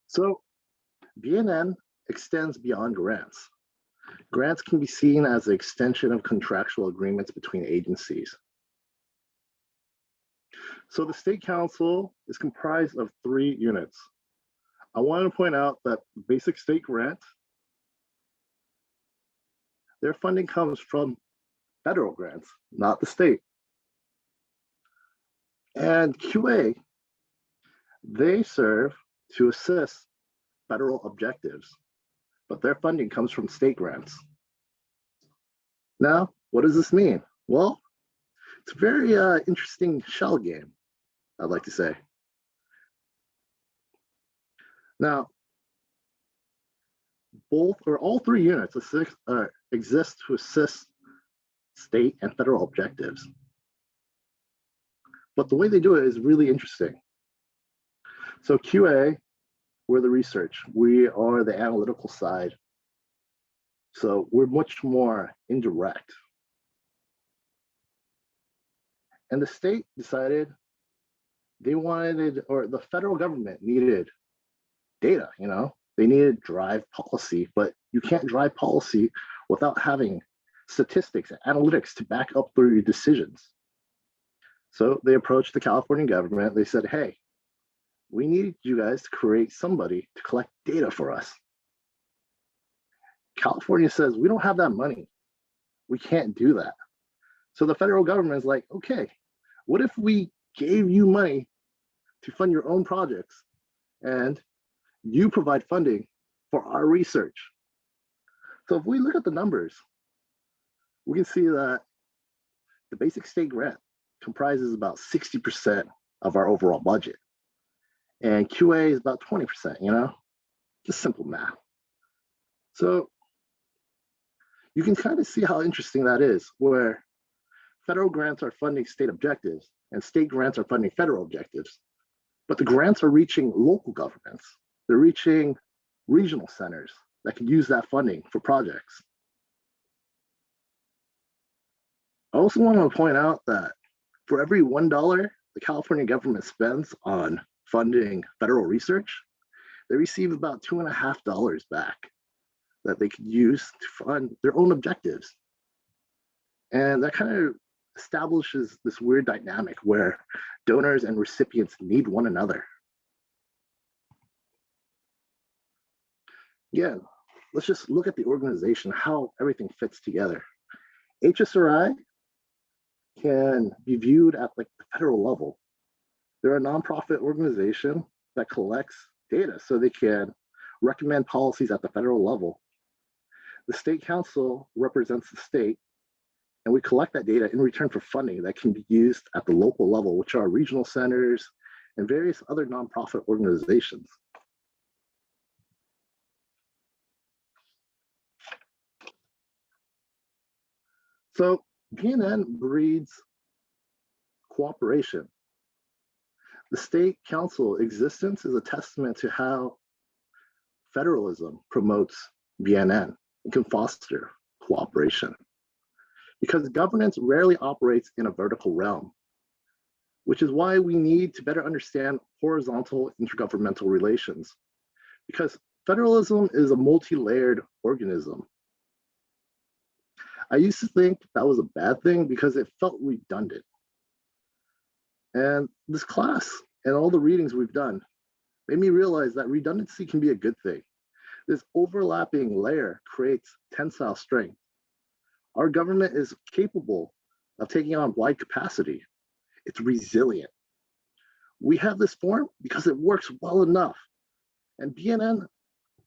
So BNN extends beyond grants. Grants can be seen as an extension of contractual agreements between agencies. So the State Council is comprised of 3 units. I want to point out that basic state grant, their funding comes from federal grants, not the state. And QA, they serve to assist federal objectives, but their funding comes from state grants. Now, what does this mean? Well, it's a very interesting shell game, I'd like to say. Now, both or all 3 units exist to assist state and federal objectives. But the way they do it is really interesting. So QA, we're the research. We are the analytical side. So we're much more indirect. And the state decided they wanted, or the federal government needed data, you know? They needed to drive policy, but you can't drive policy without having statistics and analytics to back up your decisions. So they approached the California government. They said, hey, we need you guys to create somebody to collect data for us. California says, we don't have that money. We can't do that. So the federal government is like, okay, what if we gave you money to fund your own projects and you provide funding for our research? So if we look at the numbers, we can see that the basic state grant comprises about 60% of our overall budget. And QA is about 20%, you know, just simple math. So you can kind of see how interesting that is, where federal grants are funding state objectives and state grants are funding federal objectives. But the grants are reaching local governments. They're reaching regional centers that can use that funding for projects. I also want to point out that for every $1 the California government spends on funding federal research, they receive about $2.50 back that they could use to fund their own objectives. And that kind of establishes this weird dynamic where donors and recipients need one another. Again, let's just look at the organization, how everything fits together. HSRI can be viewed at like the federal level. They're a nonprofit organization that collects data so they can recommend policies at the federal level. The State Council represents the state, and we collect that data in return for funding that can be used at the local level, which are regional centers and various other nonprofit organizations. So BNN breeds cooperation. The State Council existence is a testament to how federalism promotes BNN and can foster cooperation. because governance rarely operates in a vertical realm, which is why we need to better understand horizontal intergovernmental relations, because federalism is a multi-layered organism. I used to think that was a bad thing because it felt redundant. And this class and all the readings we've done made me realize that redundancy can be a good thing. This overlapping layer creates tensile strength. Our government is capable of taking on wide capacity. It's resilient. We have this form because it works well enough. And BNN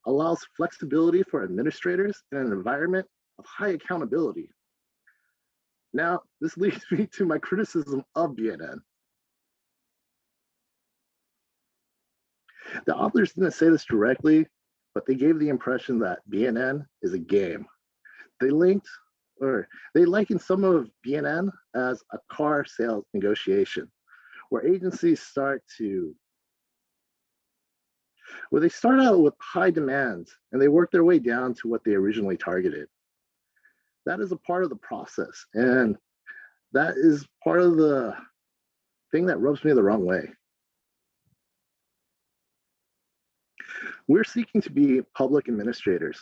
allows flexibility for administrators in an environment of high accountability. Now, this leads me to my criticism of BNN. The authors didn't say this directly, but they gave the impression that BNN is a game. They likened some of BNN as a car sales negotiation, where agencies start out with high demands and they work their way down to what they originally targeted. That is a part of the process, and that is part of the thing that rubs me the wrong way. We're seeking to be public administrators,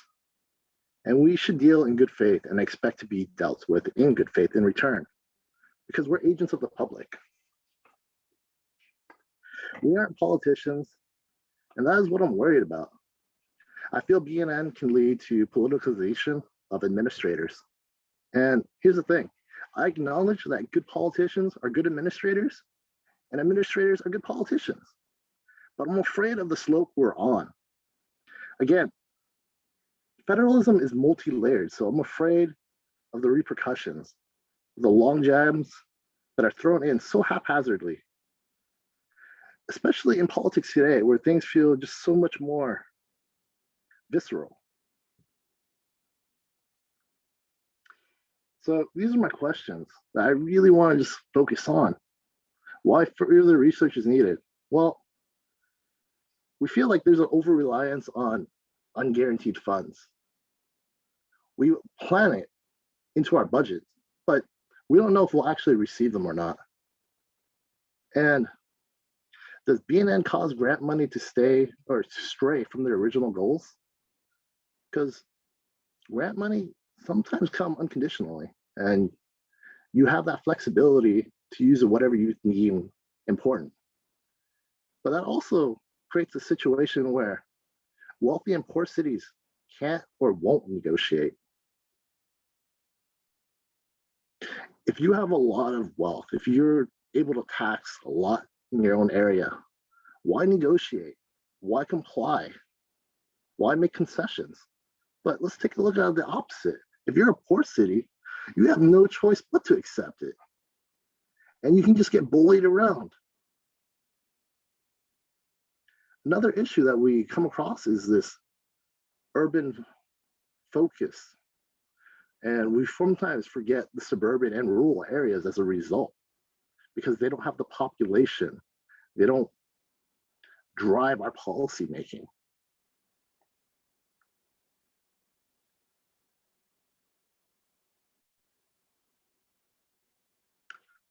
and we should deal in good faith and expect to be dealt with in good faith in return, because we're agents of the public. We aren't politicians, and that is what I'm worried about. I feel BNN can lead to politicization of administrators. And here's the thing, I acknowledge that good politicians are good administrators, and administrators are good politicians, but I'm afraid of the slope we're on. Again, federalism is multi-layered, so I'm afraid of the repercussions, the long jabs that are thrown in so haphazardly, especially in politics today, where things feel just so much more visceral. So these are my questions that I really want to just focus on. Why further research is needed? Well, we feel like there's an over-reliance on unguaranteed funds. We plan it into our budget, but we don't know if we'll actually receive them or not. And does BNN cause grant money to stay or to stray from their original goals? Because grant money sometimes come unconditionally, and you have that flexibility to use it whatever you deem important. But that also creates a situation where wealthy and poor cities can't or won't negotiate. If you have a lot of wealth, if you're able to tax a lot in your own area, why negotiate? Why comply? Why make concessions? But let's take a look at the opposite. If you're a poor city, you have no choice but to accept it. And you can just get bullied around. Another issue that we come across is this urban focus. And we sometimes forget the suburban and rural areas as a result, because they don't have the population. They don't drive our policy making.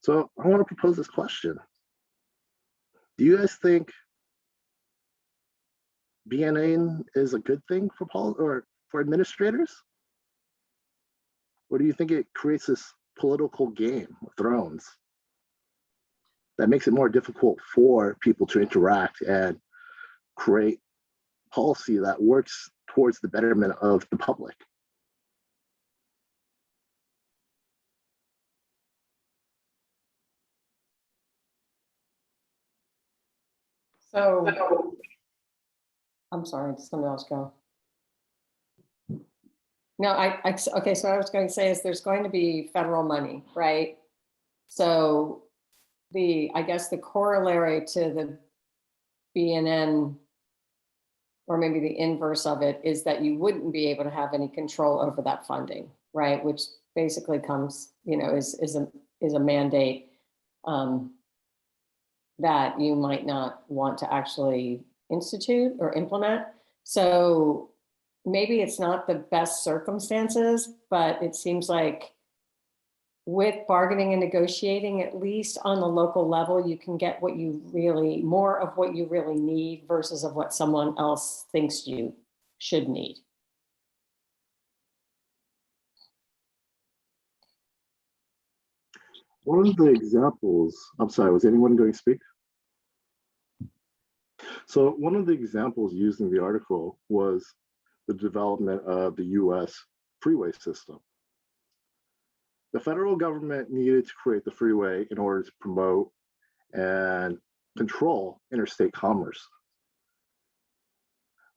So I want to propose this question. Do you guys think BNN is a good thing for administrators? Or do you think it creates this political game of thrones that makes it more difficult for people to interact and create policy that works towards the betterment of the public? So, I'm sorry, did somebody else go? No, okay, so what I was going to say is there's going to be federal money, right? So I guess the corollary to the BNN, or maybe the inverse of it, is that you wouldn't be able to have any control over that funding, right? Which basically comes, is a mandate that you might not want to actually institute or implement. So maybe it's not the best circumstances, but it seems like with bargaining and negotiating, at least on the local level, you can get what you really, more of what you really need versus of what someone else thinks you should need. One of the examples, I'm sorry, was anyone going to speak? So one of the examples used in the article was the development of the US freeway system. The federal government needed to create the freeway in order to promote and control interstate commerce.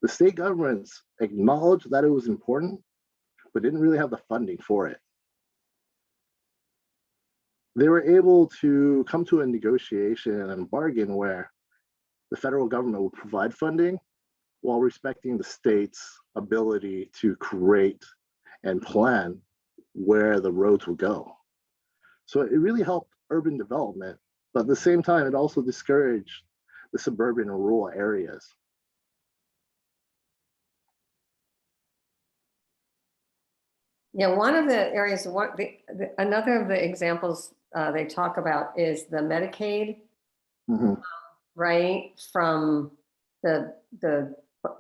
The state governments acknowledged that it was important, but didn't really have the funding for it. They were able to come to a negotiation and bargain where the federal government would provide funding while respecting the state's ability to create and plan where the roads would go. So it really helped urban development, but at the same time, it also discouraged the suburban and rural areas. Yeah, one of the areas, another of the examples they talk about is the Medicaid, right, from the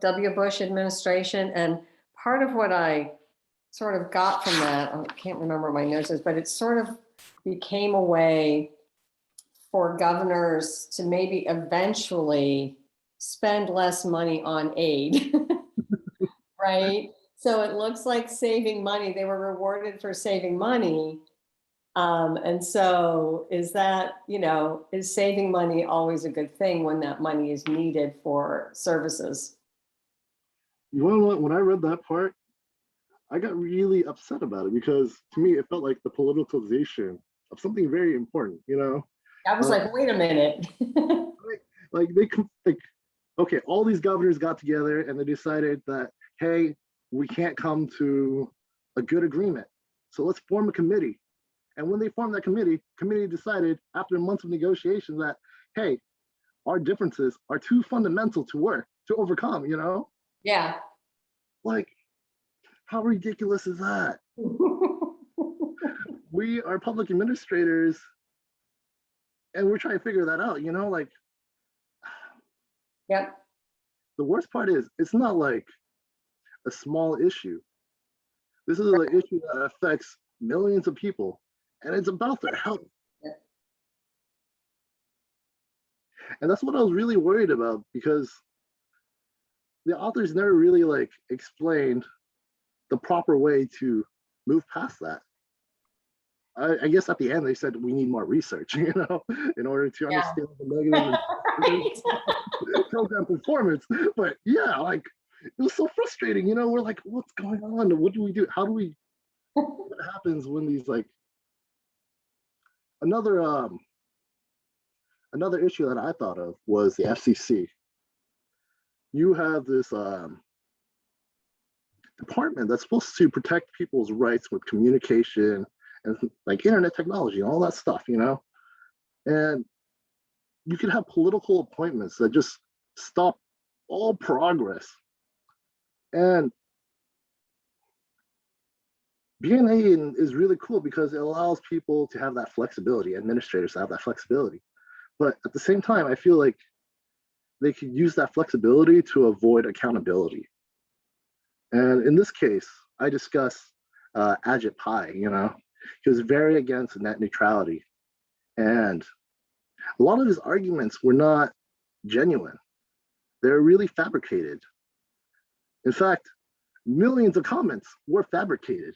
W. Bush administration. And part of what I sort of got from that, I can't remember my notes is, but it sort of became a way for governors to maybe eventually spend less money on aid, right? So it looks like saving money. They were rewarded for saving money. And so is that, is saving money always a good thing when that money is needed for services? You know what? When I read that part, I got really upset about it because to me, it felt like the politicalization of something very important, I was like, wait a minute. Okay, all these governors got together and they decided that, hey, we can't come to a good agreement. So let's form a committee. And when they formed that committee decided after months of negotiation that, hey, our differences are too fundamental to overcome, Yeah. Like, how ridiculous is that? We are public administrators and we're trying to figure that out, Yeah. The worst part is it's not like a small issue. This is an issue that affects millions of people and it's about their health. Yeah. And that's what I was really worried about because the authors never really explained the proper way to move past that. I guess at the end they said we need more research, in order to understand the negative program performance. But yeah, it was so frustrating. We're like, what's going on? What do we do? How do we? What happens when these another issue that I thought of was the FCC. You have this department that's supposed to protect people's rights with communication and internet technology and all that stuff, and you could have political appointments that just stop all progress. And BNA is really cool because it allows people to have that flexibility, administrators to have that flexibility. But at the same time, I feel like they could use that flexibility to avoid accountability. And in this case, I discuss Ajit Pai, he was very against net neutrality. And a lot of his arguments were not genuine. They're really fabricated. In fact, millions of comments were fabricated.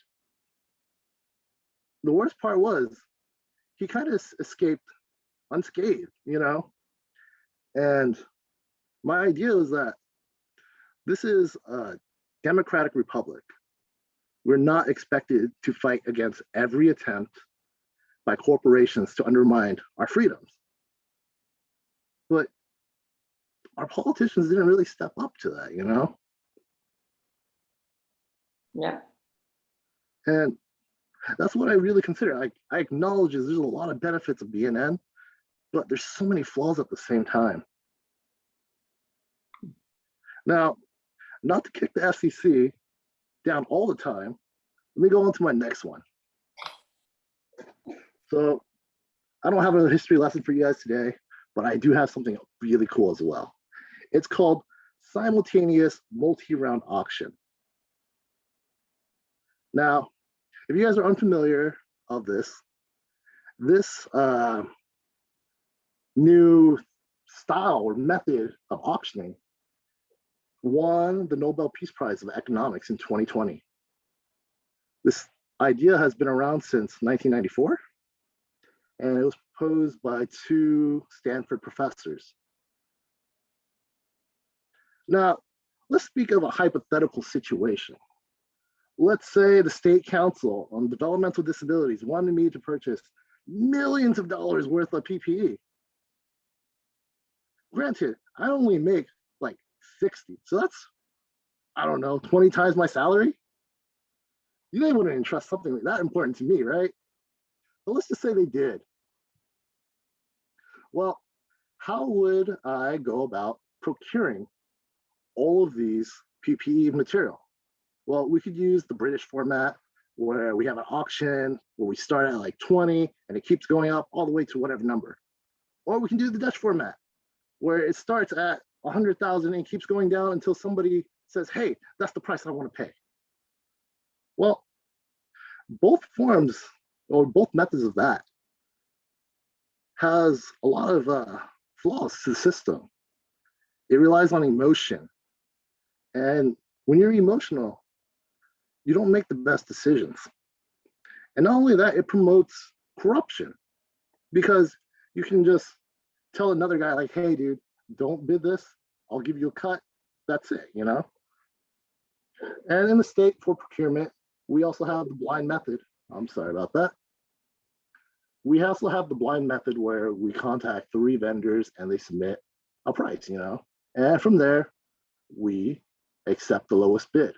The worst part was he kind of escaped unscathed, And my idea is that this is a democratic republic. We're not expected to fight against every attempt by corporations to undermine our freedoms. But our politicians didn't really step up to that, Yeah. And that's what I really consider. I acknowledge there's a lot of benefits of BNN, but there's so many flaws at the same time. Now, not to kick the FCC down all the time, let me go on to my next one. So I don't have a history lesson for you guys today, but I do have something really cool as well. It's called simultaneous multi-round auction. Now, if you guys are unfamiliar of this new style or method of auctioning won the Nobel Peace Prize of Economics in 2020. This idea has been around since 1994, and it was proposed by two Stanford professors. Now, let's speak of a hypothetical situation. Let's say the State Council on Developmental Disabilities wanted me to purchase millions of dollars worth of PPE. Granted, I only make like 60, so that's, I don't know, 20 times my salary. You ain't wouldn't entrust something like that important to me, right? But let's just say they did. Well, how would I go about procuring all of these PPE material? Well, we could use the British format where we have an auction where we start at like 20 and it keeps going up all the way to whatever number. Or we can do the Dutch format where it starts at 100,000 and keeps going down until somebody says, hey, that's the price I want to pay. Well, both forms or both methods of that has a lot of flaws to the system. It relies on emotion. And when you're emotional, you don't make the best decisions. And not only that, it promotes corruption because you can just tell another guy like, hey, dude, don't bid this. I'll give you a cut. That's it, you know? And in the state for procurement, we also have the blind method. I'm sorry about that. We also have the blind method where we contact 3 vendors and they submit a price, you know? And from there, we accept the lowest bid.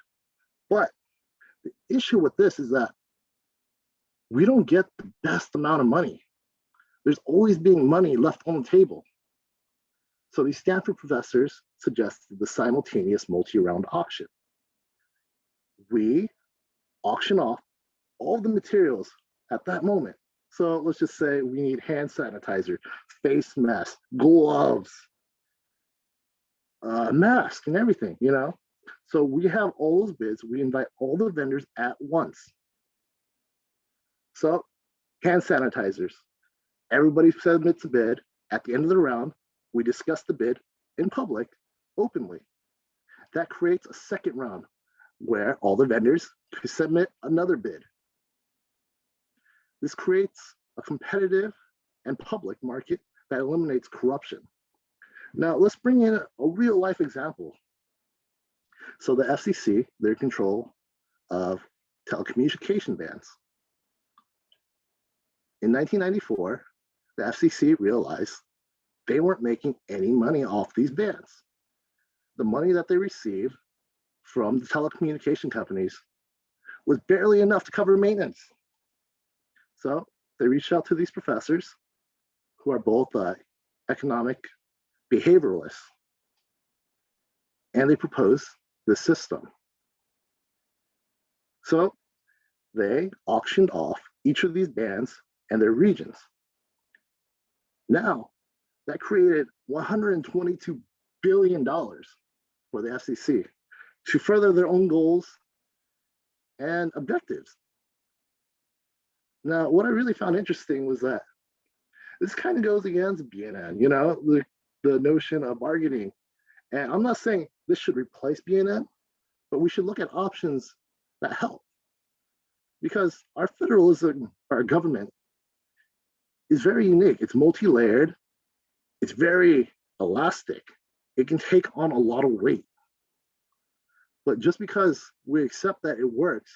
But the issue with this is that we don't get the best amount of money. There's always being money left on the table. So these Stanford professors suggested the simultaneous multi-round auction. We auction off all the materials at that moment. So let's just say we need hand sanitizer, face masks, gloves, mask and everything, you know? So we have all those bids. We invite all the vendors at once. So hand sanitizers, everybody submits a bid. At the end of the round, we discuss the bid in public, openly. That creates a second round where all the vendors can submit another bid. This creates a competitive and public market that eliminates corruption. Now let's bring in a real life example. So the FCC, they're in control of telecommunication bands. In 1994, the FCC realized they weren't making any money off these bands. The money that they received from the telecommunication companies was barely enough to cover maintenance. So they reached out to these professors who are both economic behavioralists, and they proposed this system. So they auctioned off each of these bands and their regions. Now, that created $122 billion for the FCC to further their own goals and objectives. Now, what I really found interesting was that this kind of goes against BNN, you know, the notion of bargaining. And I'm not saying this should replace BNN, but we should look at options that help. Because our federalism, our government, is very unique. It's multi-layered. It's very elastic. It can take on a lot of weight. But just because we accept that it works,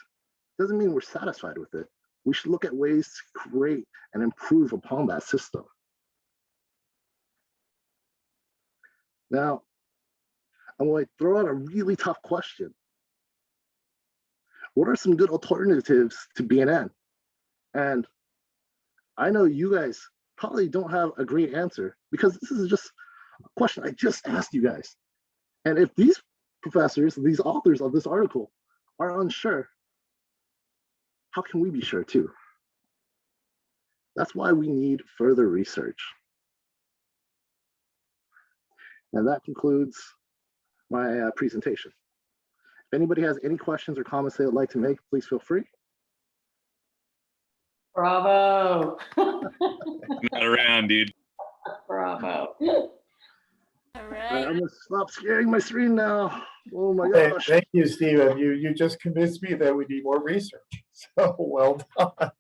doesn't mean we're satisfied with it. We should look at ways to create and improve upon that system. Now, I'm going to throw out a really tough question. What are some good alternatives to BNN? And I know you guys probably don't have a great answer because this is just a question I just asked you guys. And if these professors, these authors of this article are unsure, how can we be sure too? That's why we need further research. And that concludes my presentation. If anybody has any questions or comments they would like to make, please feel free. Bravo. Not around, dude. Bravo. All All right. right, I'm gonna stop scaring my screen now. Oh my Hey, gosh. thank you, Stephen. You just convinced me that we need more research. So well done.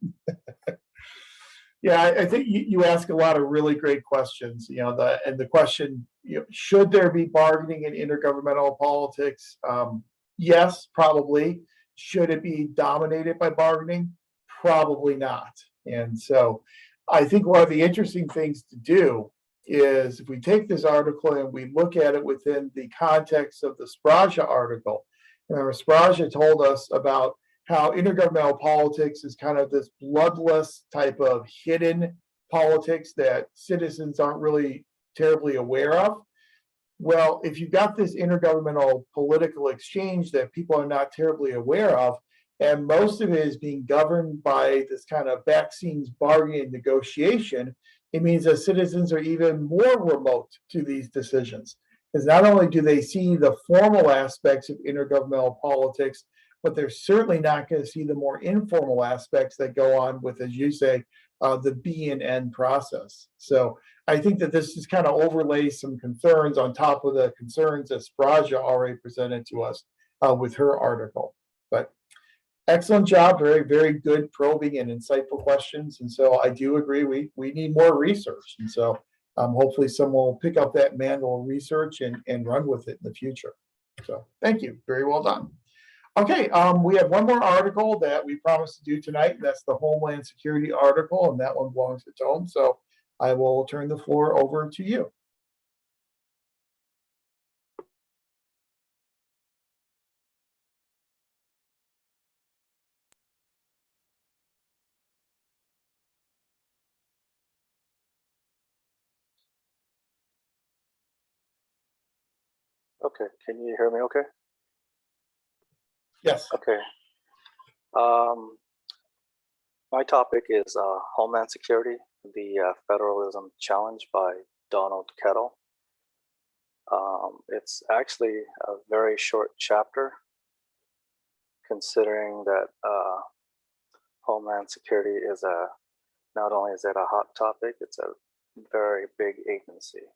Yeah, I think you ask a lot of really great questions. You know, the question, should there be bargaining in intergovernmental politics? Yes, probably. Should it be dominated by bargaining? Probably not. And so I think one of the interesting things to do is if we take this article and we look at it within the context of the Spraja article. Remember, Spraja told us about how intergovernmental politics is kind of this bloodless type of hidden politics that citizens aren't really terribly aware of. Well, if you've got this intergovernmental political exchange that people are not terribly aware of, and most of it is being governed by this kind of back scenes bargaining negotiation, it means that citizens are even more remote to these decisions. Because not only do they see the formal aspects of intergovernmental politics, but they're certainly not going to see the more informal aspects that go on with, as you say, the B and N process. So I think that this just kind of overlays some concerns on top of the concerns that Spraja already presented to us with her article. But excellent job, very, very good probing and insightful questions. And so I do agree, we need more research. And so hopefully someone will pick up that manual research and run with it in the future. So thank you, very well done. Okay, we have one more article that we promised to do tonight, and that's the Homeland Security article, and that one belongs to Tone. So I will turn the floor over to you. Okay, can you hear me okay? Yes. Okay. My topic is Homeland Security, the Federalism Challenge by Donald Kettle. It's actually a very short chapter, considering that Homeland Security is not only is it a hot topic, it's a very big agency.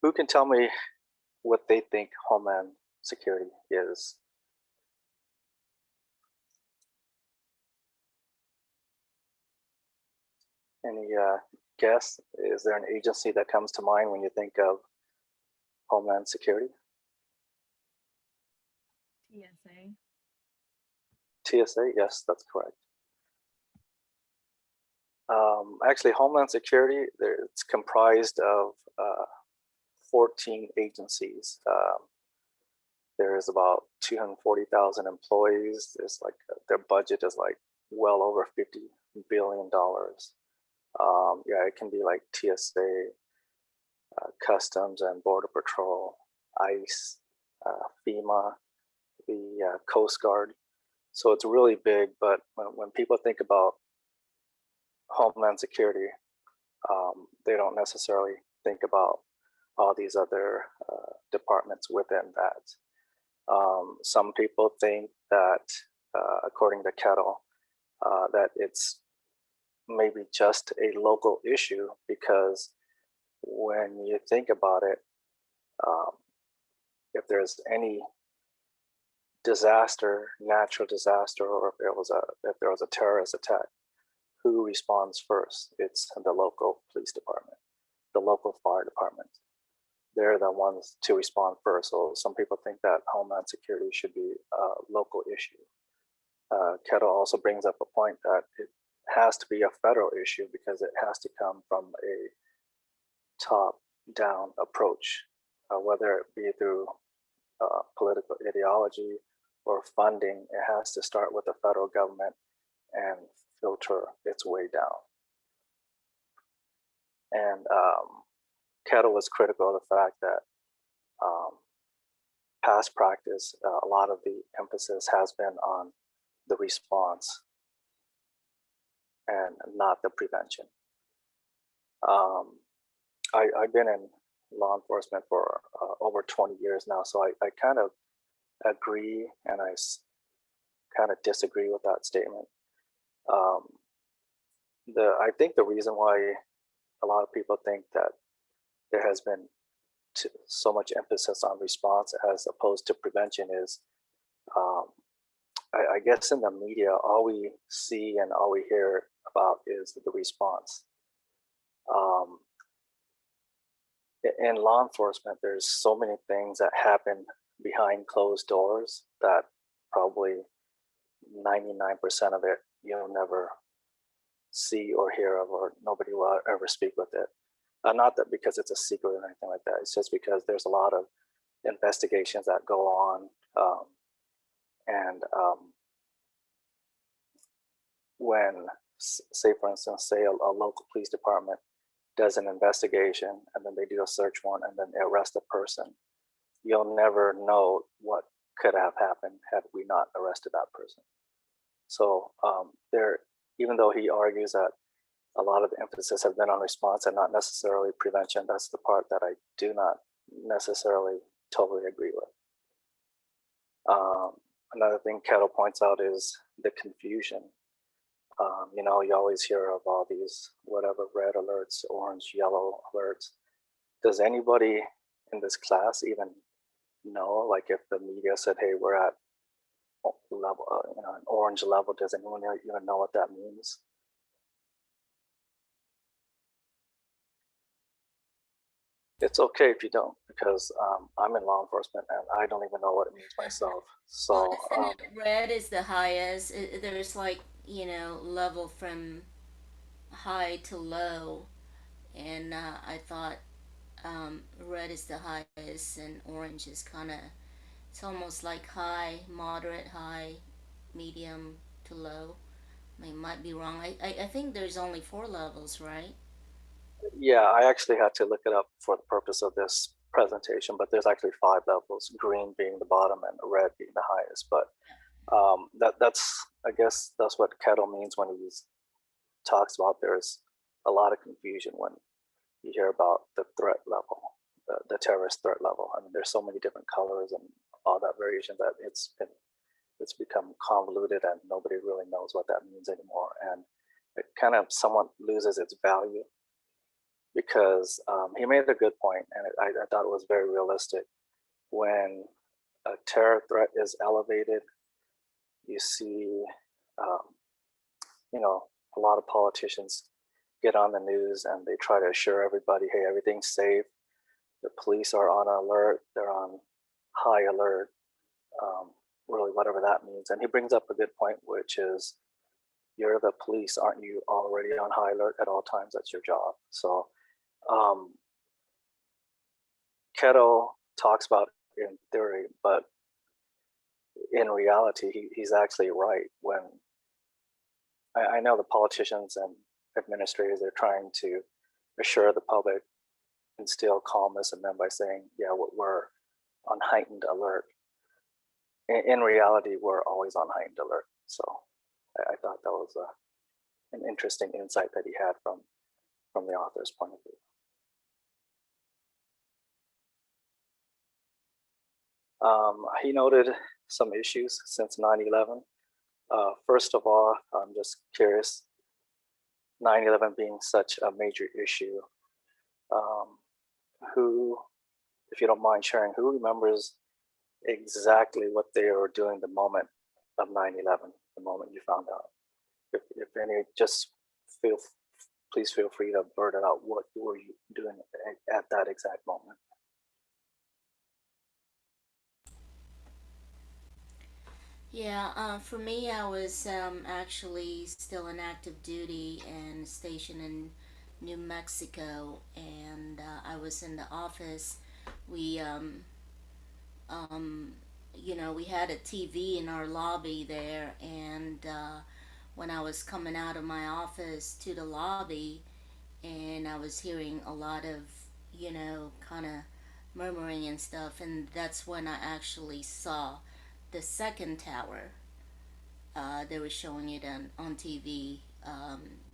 Who can tell me what they think Homeland Security is? Any guess? Is there an agency that comes to mind when you think of Homeland Security? TSA. TSA, yes, that's correct. Actually, Homeland Security, it's comprised of 14 agencies. There is about 240,000 employees. It's like their budget is like well over $50 billion. Yeah, it can be like TSA, Customs and Border Patrol, ICE, FEMA, the Coast Guard. So it's really big, but when people think about Homeland Security, they don't necessarily think about all these other departments within that. Some people think that, according to Kettle, that it's maybe just a local issue, because when you think about it, if there's any disaster, natural disaster, or if there was a terrorist attack, who responds first? It's the local police department, the local fire department. They're the ones to respond first. So some people think that Homeland Security should be a local issue. Kettle also brings up a point that it has to be a federal issue because it has to come from a top-down approach, whether it be through political ideology or funding. It has to start with the federal government and filter its way down. And Kettle was critical of the fact that past practice, a lot of the emphasis has been on the response and not the prevention. I've been in law enforcement for over 20 years now, so I kind of agree and kind of disagree with that statement. I think the reason why a lot of people think that there has been so much emphasis on response as opposed to prevention is, I guess in the media, all we see and all we hear about is the response. In law enforcement, there's so many things that happen behind closed doors that probably 99% of it you'll never see or hear of, or nobody will ever speak with it. Not that because it's a secret or anything like that. It's just because there's a lot of investigations that go on, and when, say for instance, say a local police department does an investigation and then they do a search warrant and then they arrest a person, you'll never know what could have happened had we not arrested that person. So even though he argues that a lot of the emphasis has been on response and not necessarily prevention, that's the part that I do not necessarily totally agree with. Another thing Kettle points out is the confusion. You always hear of all these whatever red alerts, orange, yellow alerts. Does anybody in this class even know, like if the media said, hey, we're at level, an orange level, does anyone even know what that means? It's okay if you don't, because I'm in law enforcement and I don't even know what it means myself. So red is the highest. There's like, level from high to low, and I thought red is the highest and orange is kind of, it's almost like high, moderate, high, medium to low. I might be wrong. I think there's only 4 levels, right? yeah, I actually had to look it up for the purpose of this presentation, but there's actually 5 levels, green being the bottom and red being the highest. But I guess that's what Kettle means when he talks about there's a lot of confusion when you hear about the threat level, the terrorist threat level. I mean, there's so many different colors and all that variation that it's become convoluted and nobody really knows what that means anymore. And it kind of somewhat loses its value, because he made a good point, and I thought it was very realistic. When a terror threat is elevated, you see, a lot of politicians get on the news and they try to assure everybody, hey, everything's safe. The police are on alert. They're on high alert, really whatever that means. And he brings up a good point, which is, you're the police. Aren't you already on high alert at all times? That's your job. So Kettle talks about it in theory, but in reality, he's actually right. When I know the politicians and administrators are trying to assure the public, instill calmness in them by saying, yeah, we're on heightened alert. In reality, we're always on heightened alert. So I thought that was an interesting insight that he had from the author's point of view. He noted some issues since 9/11. First of all, I'm just curious, 9/11 being such a major issue, who, if you don't mind sharing, who remembers exactly what they were doing the moment of 9/11, the moment you found out? If any, just please feel free to blurt it out. What were you doing at that exact moment? Yeah, for me, I was actually still in active duty and stationed in New Mexico, and I was in the office. We, we had a TV in our lobby there, and when I was coming out of my office to the lobby, and I was hearing a lot of, kind of murmuring and stuff, and that's when I actually saw the second tower. They were showing it on TV,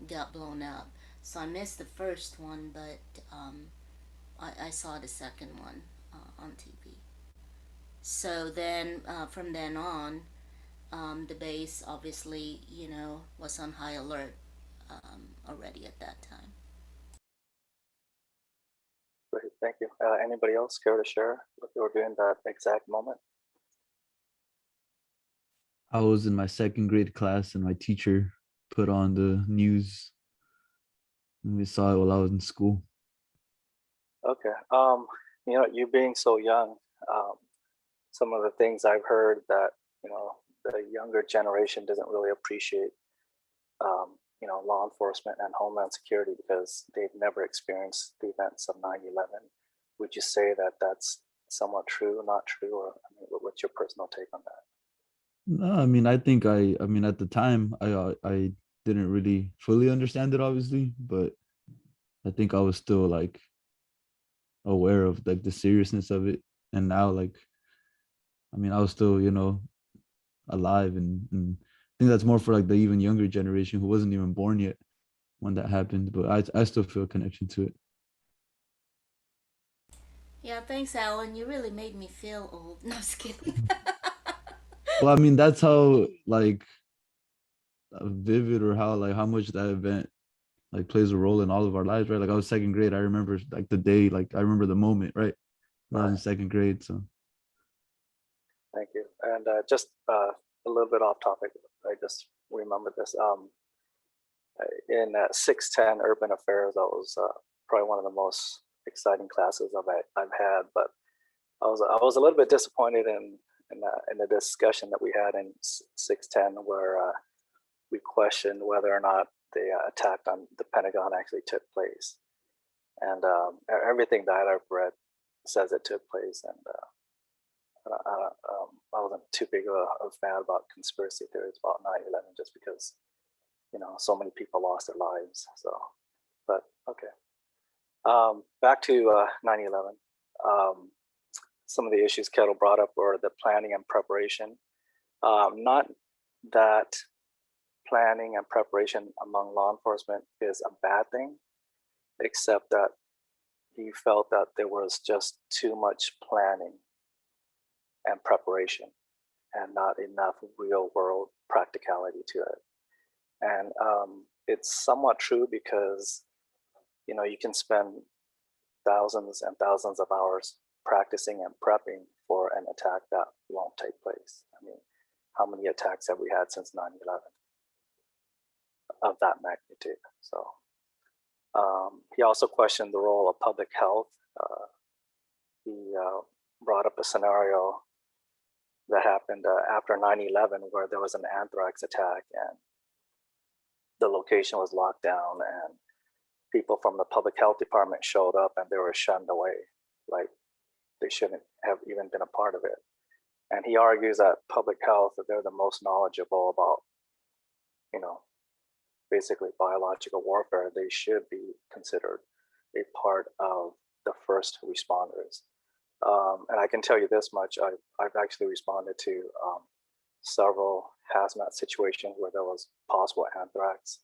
got blown up. So I missed the first one, but I saw the second one on TV. So then from then on, the base obviously, was on high alert already at that time. Great, thank you. Anybody else care to share what they were doing that exact moment? I was in my second grade class and my teacher put on the news and we saw it while I was in school. Okay. You being so young, some of the things I've heard that, the younger generation doesn't really appreciate, law enforcement and homeland security because they've never experienced the events of 9/11. Would you say that that's somewhat true, not true, or what's your personal take on that? No, I mean, I mean, at the time, I didn't really fully understand it, obviously, but I think I was still like aware of like the seriousness of it. And now, like, I mean, I was still, alive, and I think that's more for like the even younger generation who wasn't even born yet when that happened. But I still feel a connection to it. Yeah, thanks, Alan. You really made me feel old. No, just kidding. Well, I mean, that's how like vivid or how much that event like plays a role in all of our lives, right? Like I was second grade. I remember like the day, like I remember the moment, right? When I was in second grade. So Thank you. And just a little bit off topic, I just remember this. In 610 Urban Affairs, that was probably one of the most exciting classes I've had. But I was a little bit disappointed in the discussion that we had in 610, where we questioned whether or not the attack on the Pentagon actually took place. And everything that I've read says it took place. And I wasn't too big of a fan about conspiracy theories about 9/11 just because, so many people lost their lives. So, but okay. Back to 9/11. Some of the issues Kettle brought up were the planning and preparation. Not that planning and preparation among law enforcement is a bad thing, except that he felt that there was just too much planning and preparation and not enough real world practicality to it. And it's somewhat true because, you can spend thousands and thousands of hours practicing and prepping for an attack that won't take place. I mean, how many attacks have we had since 9/11 of that magnitude? So he also questioned the role of public health. He brought up a scenario that happened after 9/11 where there was an anthrax attack and the location was locked down and people from the public health department showed up and they were shunned away, like they shouldn't have even been a part of it. And he argues that public health, that they're the most knowledgeable about, basically biological warfare. They should be considered a part of the first responders. And I can tell you this much: I've actually responded to several hazmat situations where there was possible anthrax,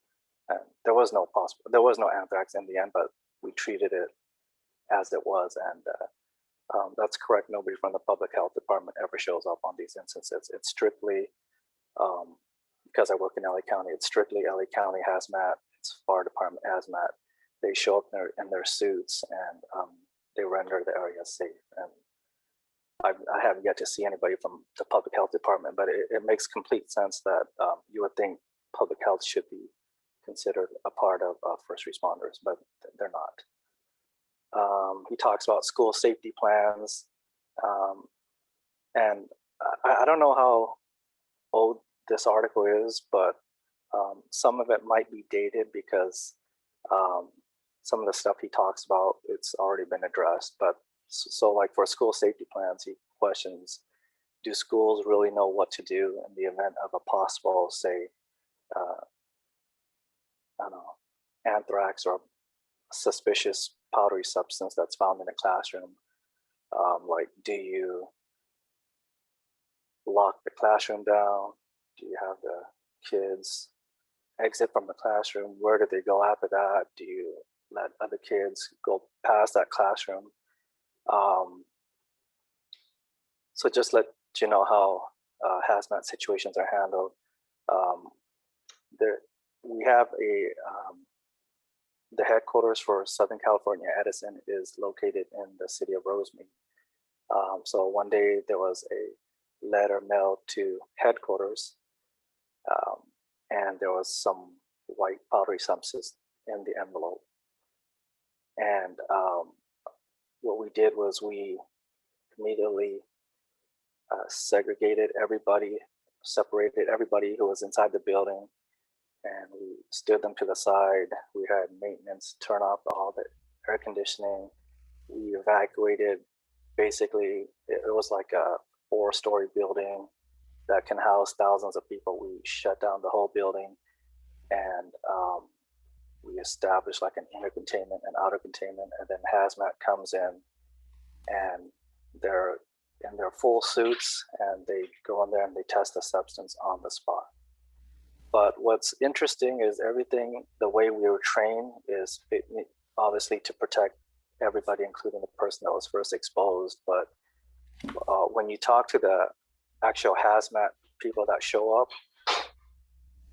and there was no anthrax in the end, but we treated it as it was. And that's correct. Nobody from the public health department ever shows up on these instances. It's strictly because I work in LA County. It's strictly LA County hazmat. It's fire department hazmat. They show up in their suits and they render the area safe. And I haven't yet to see anybody from the public health department, but it makes complete sense that you would think public health should be considered a part of first responders, but they're not. He talks about school safety plans, and I don't know how old this article is, but some of it might be dated because some of the stuff he talks about, it's already been addressed. But so like for school safety plans, he questions, do schools really know what to do in the event of a possible, say, I don't know, anthrax or suspicious powdery substance that's found in a classroom? Like, do you lock the classroom down? Do you have the kids exit from the classroom, where do they go after that? Do you let other kids go past that classroom? So just let you know how hazmat situations are handled. There, we have the headquarters for Southern California Edison is located in the city of Rosemead. So one day there was a letter mailed to headquarters, and there was some white powdery substance in the envelope. And what we did was we immediately segregated everybody, separated everybody who was inside the building, and we stood them to the side. We had maintenance turn off all the air conditioning. We evacuated. Basically, it was like a 4-story building that can house thousands of people. We shut down the whole building, and we established like an inner containment and outer containment, and then hazmat comes in, and they're in their full suits, and they go in there and they test the substance on the spot. But what's interesting is everything, the way we were trained is obviously to protect everybody, including the person that was first exposed. But when you talk to the actual hazmat people that show up,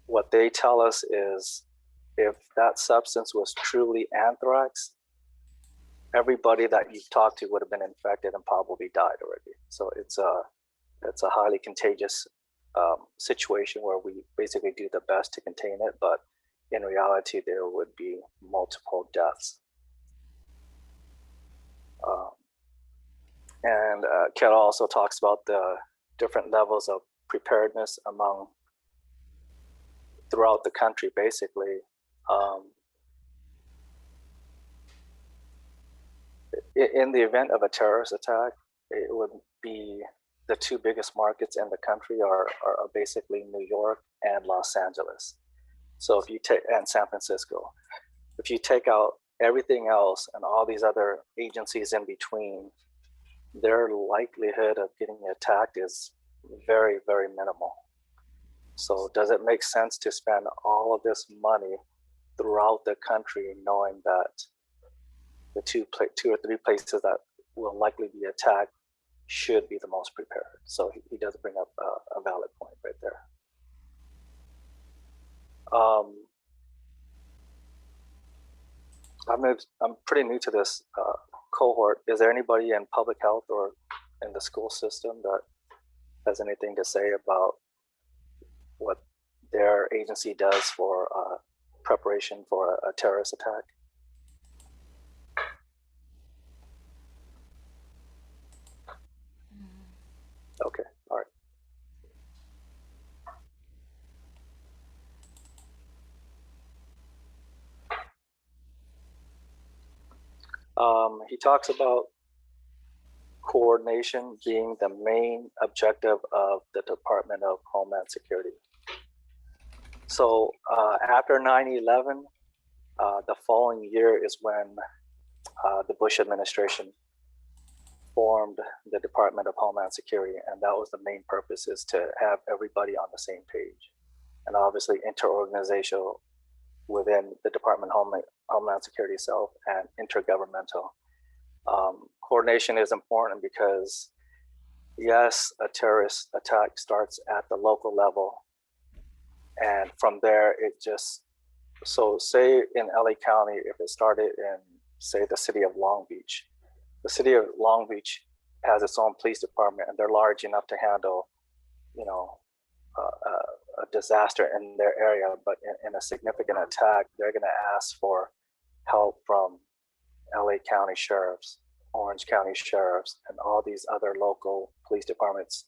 what they tell us is if that substance was truly anthrax, everybody that you've talked to would have been infected and probably died already. So it's a highly contagious situation where we basically do the best to contain it, but in reality, there would be multiple deaths. And Kat also talks about the different levels of preparedness throughout the country, basically. In the event of a terrorist attack, it would be the 2 biggest markets in the country are basically New York and Los Angeles. So if you take, and San Francisco, if you take out everything else and all these other agencies in between, their likelihood of getting attacked is very, very minimal. So does it make sense to spend all of this money throughout the country knowing that the 2 or 3 places that will likely be attacked should be the most prepared? So he does bring up a valid point right there. I'm pretty new to this cohort. Is there anybody in public health or in the school system that has anything to say about what their agency does for preparation for a terrorist attack? Okay, all right. He talks about coordination being the main objective of the Department of Homeland Security. So after 9/11, the following year is when the Bush administration formed the Department of Homeland Security, and that was the main purpose, is to have everybody on the same page. And obviously interorganizational within the Department of Homeland Security itself, and intergovernmental. Coordination is important because, yes, a terrorist attack starts at the local level, and from there it just, so say in LA County, if it started in, say, the city of Long Beach, the city of Long Beach has its own police department, and they're large enough to handle, you know, a disaster in their area. But in a significant attack, they're going to ask for help from LA County sheriffs, Orange County sheriffs, and all these other local police departments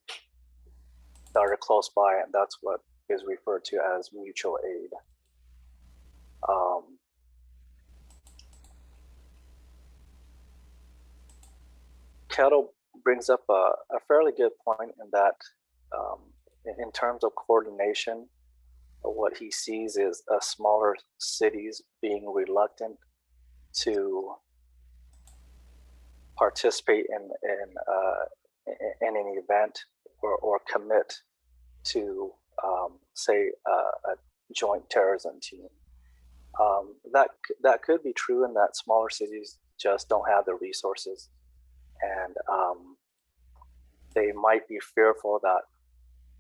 that are close by, and that's what is referred to as mutual aid. Kettle brings up a fairly good point in that in terms of coordination, what he sees is smaller cities being reluctant to participate in an event or commit to say joint terrorism team. That could be true in that smaller cities just don't have the resources, and they might be fearful that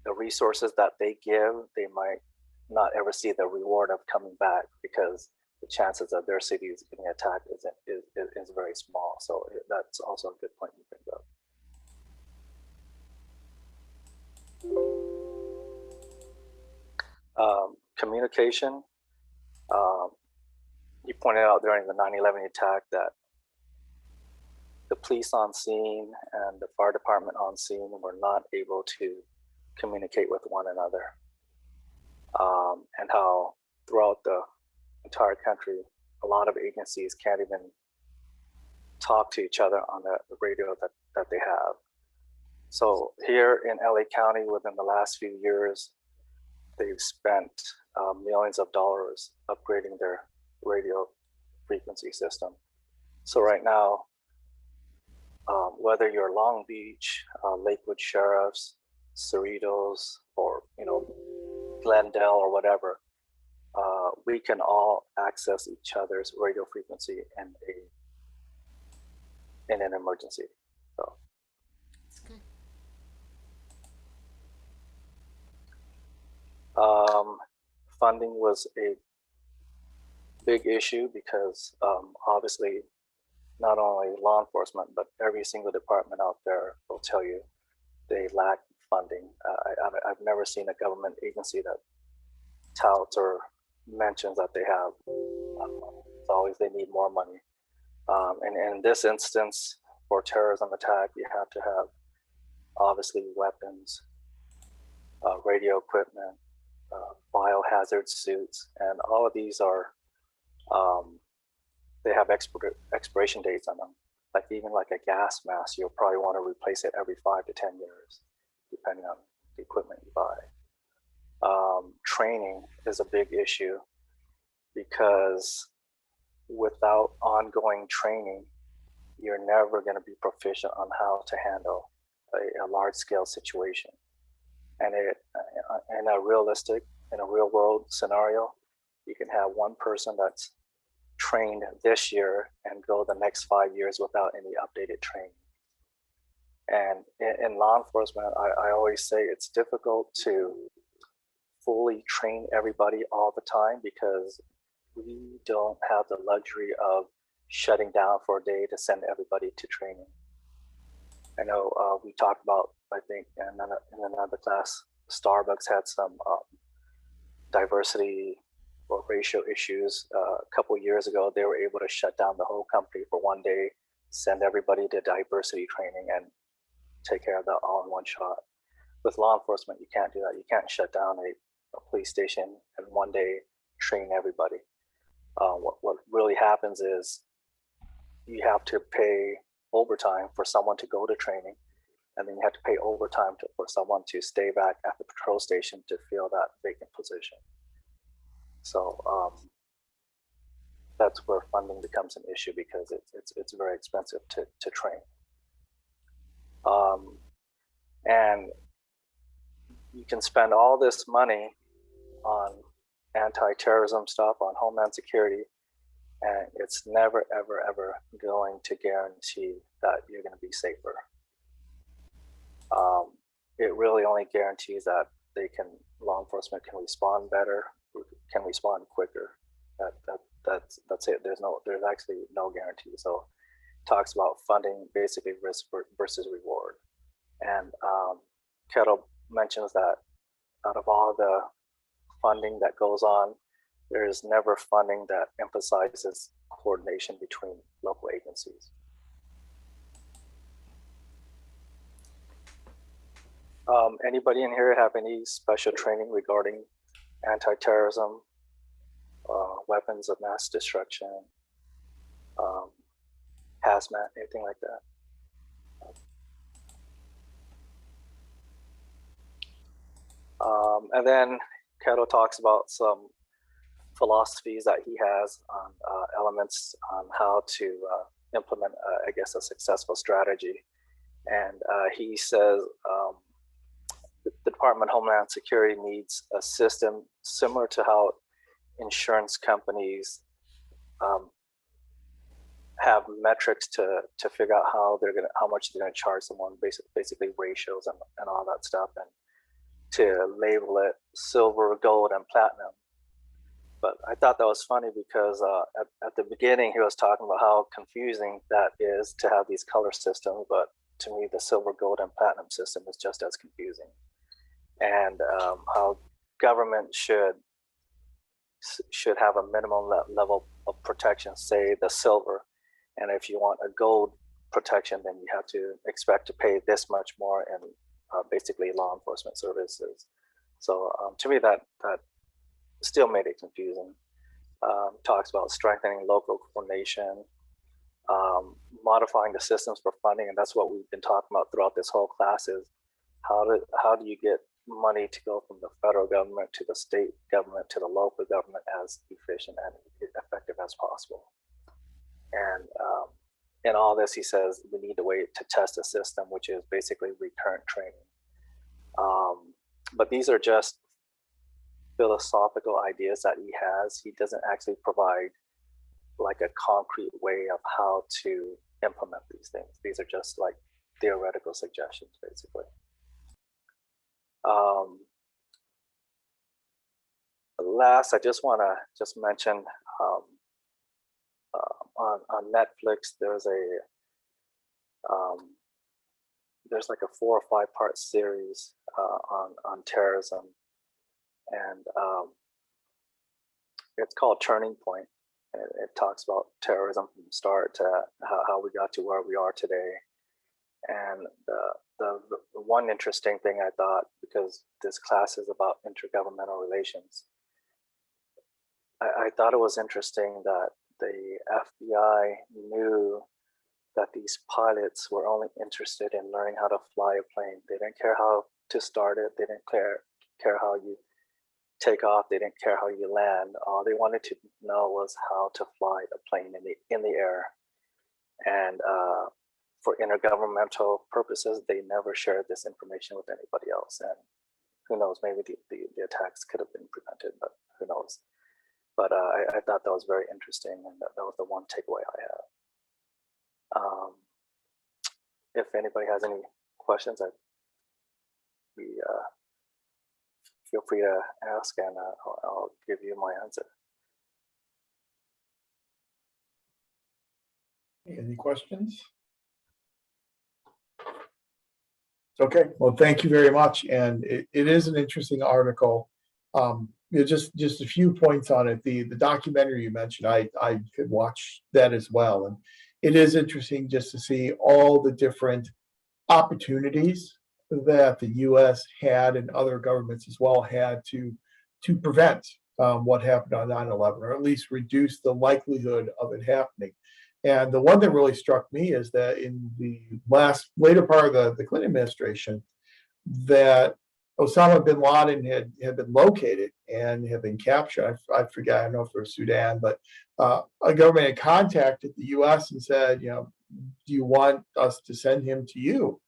the resources that they give, they might not ever see the reward of coming back, because the chances of their cities getting attacked is very small. So that's also a good point you bring up. Communication. You pointed out during the 9/11 attack that the police on scene and the fire department on scene were not able to communicate with one another, and how throughout the entire country, a lot of agencies can't even talk to each other on the radio that they have. So here in LA County, within the last few years, they've spent millions of dollars upgrading their radio frequency system. So right now, whether you're Long Beach, Lakewood Sheriffs, Cerritos, or Glendale or whatever, we can all access each other's radio frequency in an emergency. So That's good. funding was a big issue because obviously not only law enforcement, but every single department out there will tell you they lack funding. I've never seen a government agency that touts or mentions that they have. It's always they need more money. And in this instance, for terrorism attack, you have to have obviously weapons, radio equipment, biohazard suits, and all of these are they have expiration dates on them. Like even like a gas mask, you'll probably want to replace it every 5 to 10 years, depending on the equipment you buy. Training is a big issue because without ongoing training, you're never going to be proficient on how to handle a large-scale situation. And in a real world scenario, you can have one person that's trained this year and go the next 5 years without any updated training. And in law enforcement, I always say it's difficult to fully train everybody all the time because we don't have the luxury of shutting down for a day to send everybody to training. I know we talked about, I think in another class, Starbucks had some diversity or ratio issues. A couple of years ago, they were able to shut down the whole company for one day, send everybody to diversity training and take care of that all in one shot. With law enforcement, you can't do that. You can't shut down a police station and one day train everybody. What really happens is you have to pay overtime for someone to go to training, and then you have to pay overtime for someone to stay back at the patrol station to fill that vacant position. So that's where funding becomes an issue because it's very expensive to train. And you can spend all this money on anti-terrorism stuff, on homeland security, and it's never, ever, ever going to guarantee that you're going to be safer. It really only guarantees that law enforcement can respond better, can respond quicker. That's it. There's actually no guarantee. So it talks about funding, basically risk versus reward. And Kettle mentions that out of all the funding that goes on, there is never funding that emphasizes coordination between local agencies. Anybody in here have any special training regarding anti-terrorism, weapons of mass destruction, hazmat, anything like that? And then Cato talks about some philosophies that he has on elements on how to implement, I guess, a successful strategy. And he says the Department of Homeland Security needs a system similar to how insurance companies have metrics to figure out how much they're gonna charge someone, basically ratios and all that stuff, and to label it silver, gold, and platinum. But I thought that was funny because at the beginning he was talking about how confusing that is to have these color systems, but to me the silver, gold, and platinum system is just as confusing. And how government should have a minimum level of protection, say the silver, and if you want a gold protection, then you have to expect to pay this much more in basically law enforcement services. So to me that still made it confusing. Talks about strengthening local coordination, modifying the systems for funding, and that's what we've been talking about throughout this whole class is how do you get money to go from the federal government to the state government to the local government as efficient and effective as possible. And in all this, he says we need a way to test the system, which is basically recurrent training. But these are just philosophical ideas that he has. He doesn't actually provide like a concrete way of how to implement these things. These are just like theoretical suggestions, basically. Last, I just want to mention on Netflix there's like a 4 or 5 part series on terrorism, and it's called Turning Point. It talks about terrorism from the start to how we got to where we are today. And the one interesting thing I thought, because this class is about intergovernmental relations, I thought it was interesting that the FBI knew that these pilots were only interested in learning how to fly a plane. They didn't care how to start it. They didn't care how you take off. They didn't care how you land. All they wanted to know was how to fly a plane in the air. And for intergovernmental purposes, they never shared this information with anybody else. And who knows, maybe the attacks could have been prevented, but who knows. But I thought that was very interesting, and that was the one takeaway I have. If anybody has any questions, feel free to ask, and I'll give you my answer. Any questions? Okay, well, thank you very much. And it is an interesting article. Just a few points on it. The documentary you mentioned, I could watch that as well. And it is interesting just to see all the different opportunities that the U.S. had and other governments as well had to prevent what happened on 9/11, or at least reduce the likelihood of it happening. And the one that really struck me is that in the later part of the Clinton administration, that Osama bin Laden had been located and had been captured. I forget, I don't know if it was Sudan, but a government had contacted the U.S. and said, do you want us to send him to you?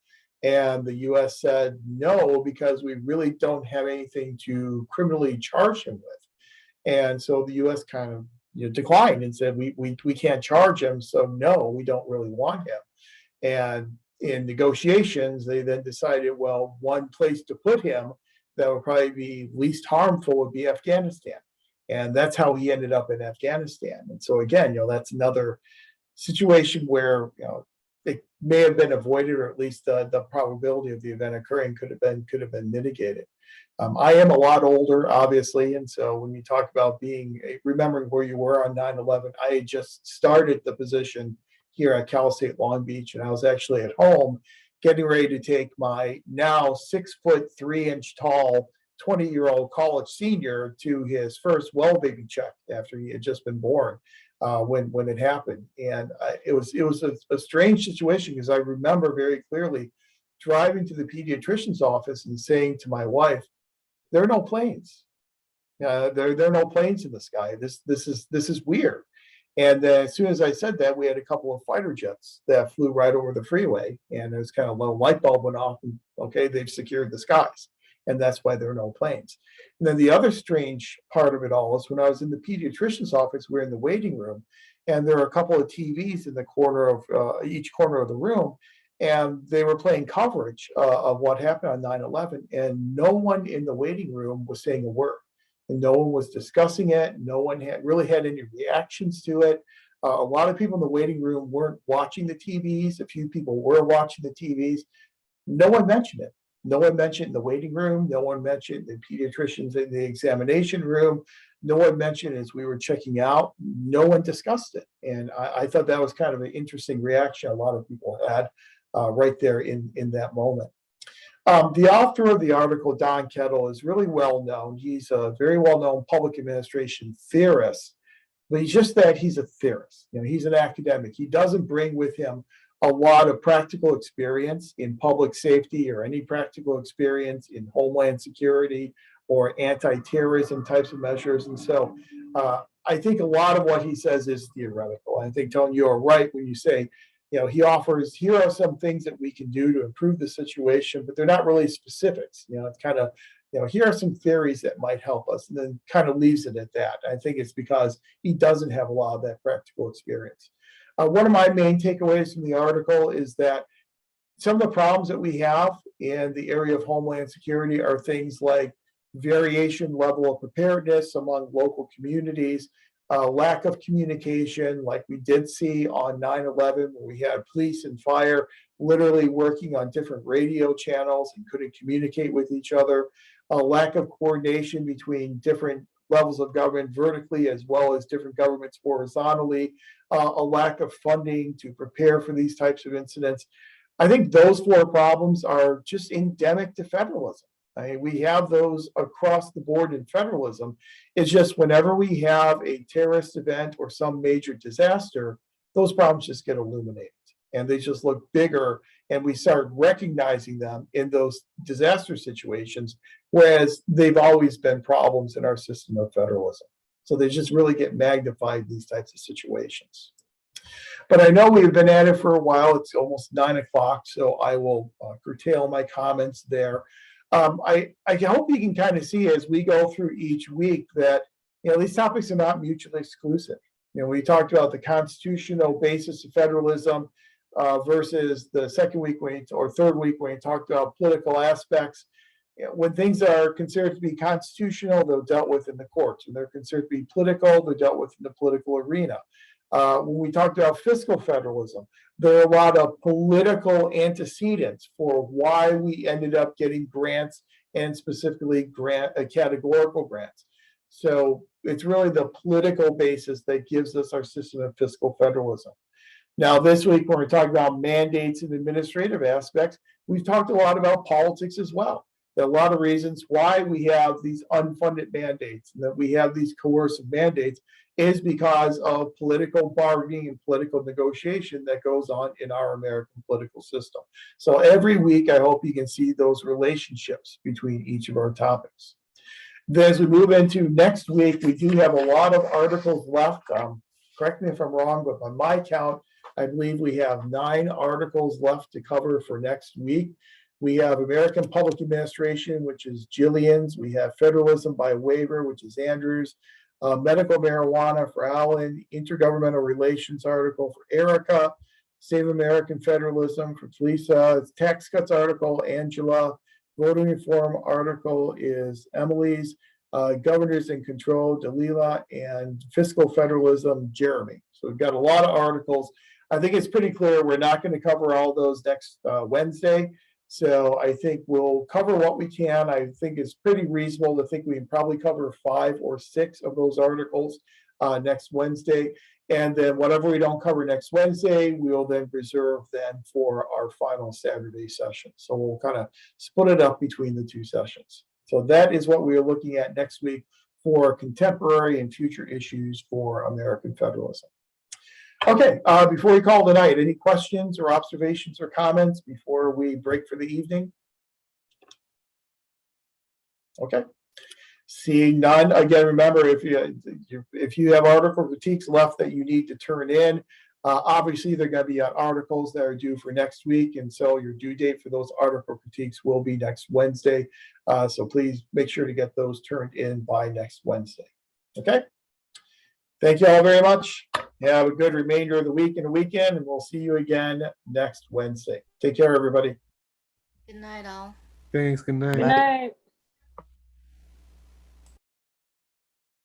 And the U.S. said no, because we really don't have anything to criminally charge him with. And so the U.S. kind of declined and said we can't charge him, so no, we don't really want him. And in negotiations, they then decided, well, one place to put him that would probably be least harmful would be Afghanistan. And that's how he ended up in Afghanistan. And so again, that's another situation where it may have been avoided, or at least the probability of the event occurring could have been mitigated. I am a lot older, obviously, and so when you talk about remembering where you were on 9/11, I had just started the position here at Cal State Long Beach, and I was actually at home getting ready to take my now 6'3" tall 20-year-old college senior to his first well baby check after he had just been born when it happened. And it was a strange situation, because I remember very clearly driving to the pediatrician's office and saying to my wife, there are no planes. There are no planes in the sky. This is weird. And as soon as I said that, we had a couple of fighter jets that flew right over the freeway, and it was kind of a little light bulb went off, and okay, they've secured the skies. and that's why there are no planes. And then the other strange part of it all is when I was in the pediatrician's office, we're in the waiting room, and there are a couple of TVs in the corner of each corner of the room, and they were playing coverage of what happened on 9/11, and no one in the waiting room was saying a word, and no one was discussing it. No one really had any reactions to it. A lot of people in the waiting room weren't watching the TVs. A few people were watching the TVs. No one mentioned it. No one mentioned in the waiting room. No one mentioned the pediatricians in the examination room. No one mentioned as we were checking out. No one discussed it. And I thought that was kind of an interesting reaction a lot of people had right there in that moment. The author of the article, Don Kettle, is really well known. He's a very well known public administration theorist, but he's just that he's a theorist. He's an academic. He doesn't bring with him a lot of practical experience in public safety or any practical experience in homeland security or anti-terrorism types of measures. And so I think a lot of what he says is theoretical. I think, Tony, you're right when you say, he offers, here are some things that we can do to improve the situation, but they're not really specifics. It's kind of, here are some theories that might help us, and then kind of leaves it at that. I think it's because he doesn't have a lot of that practical experience. One of my main takeaways from the article is that some of the problems that we have in the area of homeland security are things like variation level of preparedness among local communities, lack of communication, like we did see on 9/11, where we had police and fire literally working on different radio channels and couldn't communicate with each other, a lack of coordination between different levels of government vertically as well as different governments horizontally, a lack of funding to prepare for these types of incidents. I think those four problems are just endemic to federalism. I mean, we have those across the board in federalism. It's just whenever we have a terrorist event or some major disaster, those problems just get illuminated and they just look bigger, and we start recognizing them in those disaster situations, whereas they've always been problems in our system of federalism. So they just really get magnified in these types of situations. But I know we've been at it for a while. It's almost 9 o'clock, so I will curtail my comments there. I hope you can kind of see as we go through each week that these topics are not mutually exclusive. We talked about the constitutional basis of federalism versus the second week or third week when we talked about political aspects. When things are considered to be constitutional, they're dealt with in the courts. When they're considered to be political, they're dealt with in the political arena. When we talked about fiscal federalism, there are a lot of political antecedents for why we ended up getting grants, and specifically categorical grants. So it's really the political basis that gives us our system of fiscal federalism. Now, this week, when we're talking about mandates and administrative aspects, we've talked a lot about politics as well. There are a lot of reasons why we have these unfunded mandates and that we have these coercive mandates is because of political bargaining and political negotiation that goes on in our American political system. So every week, I hope you can see those relationships between each of our topics. Then as we move into next week, we do have a lot of articles left. Correct me if I'm wrong, but by my count, I believe we have 9 articles left to cover for next week. We have American Public Administration, which is Jillian's. We have Federalism by Waiver, which is Andrew's. Medical Marijuana for Alan. Intergovernmental Relations article for Erica. Save American Federalism for Lisa. Tax Cuts article, Angela. Voting Reform article is Emily's. Governors in Control, Dalila. And Fiscal Federalism, Jeremy. So we've got a lot of articles. I think it's pretty clear we're not going to cover all those next Wednesday. So I think we'll cover what we can. I think it's pretty reasonable to think we can probably cover 5 or 6 of those articles next Wednesday. And then whatever we don't cover next Wednesday, we'll then reserve then for our final Saturday session. So we'll kind of split it up between the 2 sessions. So that is what we are looking at next week for contemporary and future issues for American federalism. Okay, before we call the night, any questions or observations or comments before we break for the evening? Okay, seeing none. Again, remember, if you have article critiques left that you need to turn in, Obviously, they're going to be articles that are due for next week, and so your due date for those article critiques will be next Wednesday. So please make sure to get those turned in by next Wednesday. Okay? Thank you all very much. Have a good remainder of the week and the weekend, and we'll see you again next Wednesday. Take care, everybody. Good night, all. Thanks. Good night. Good night.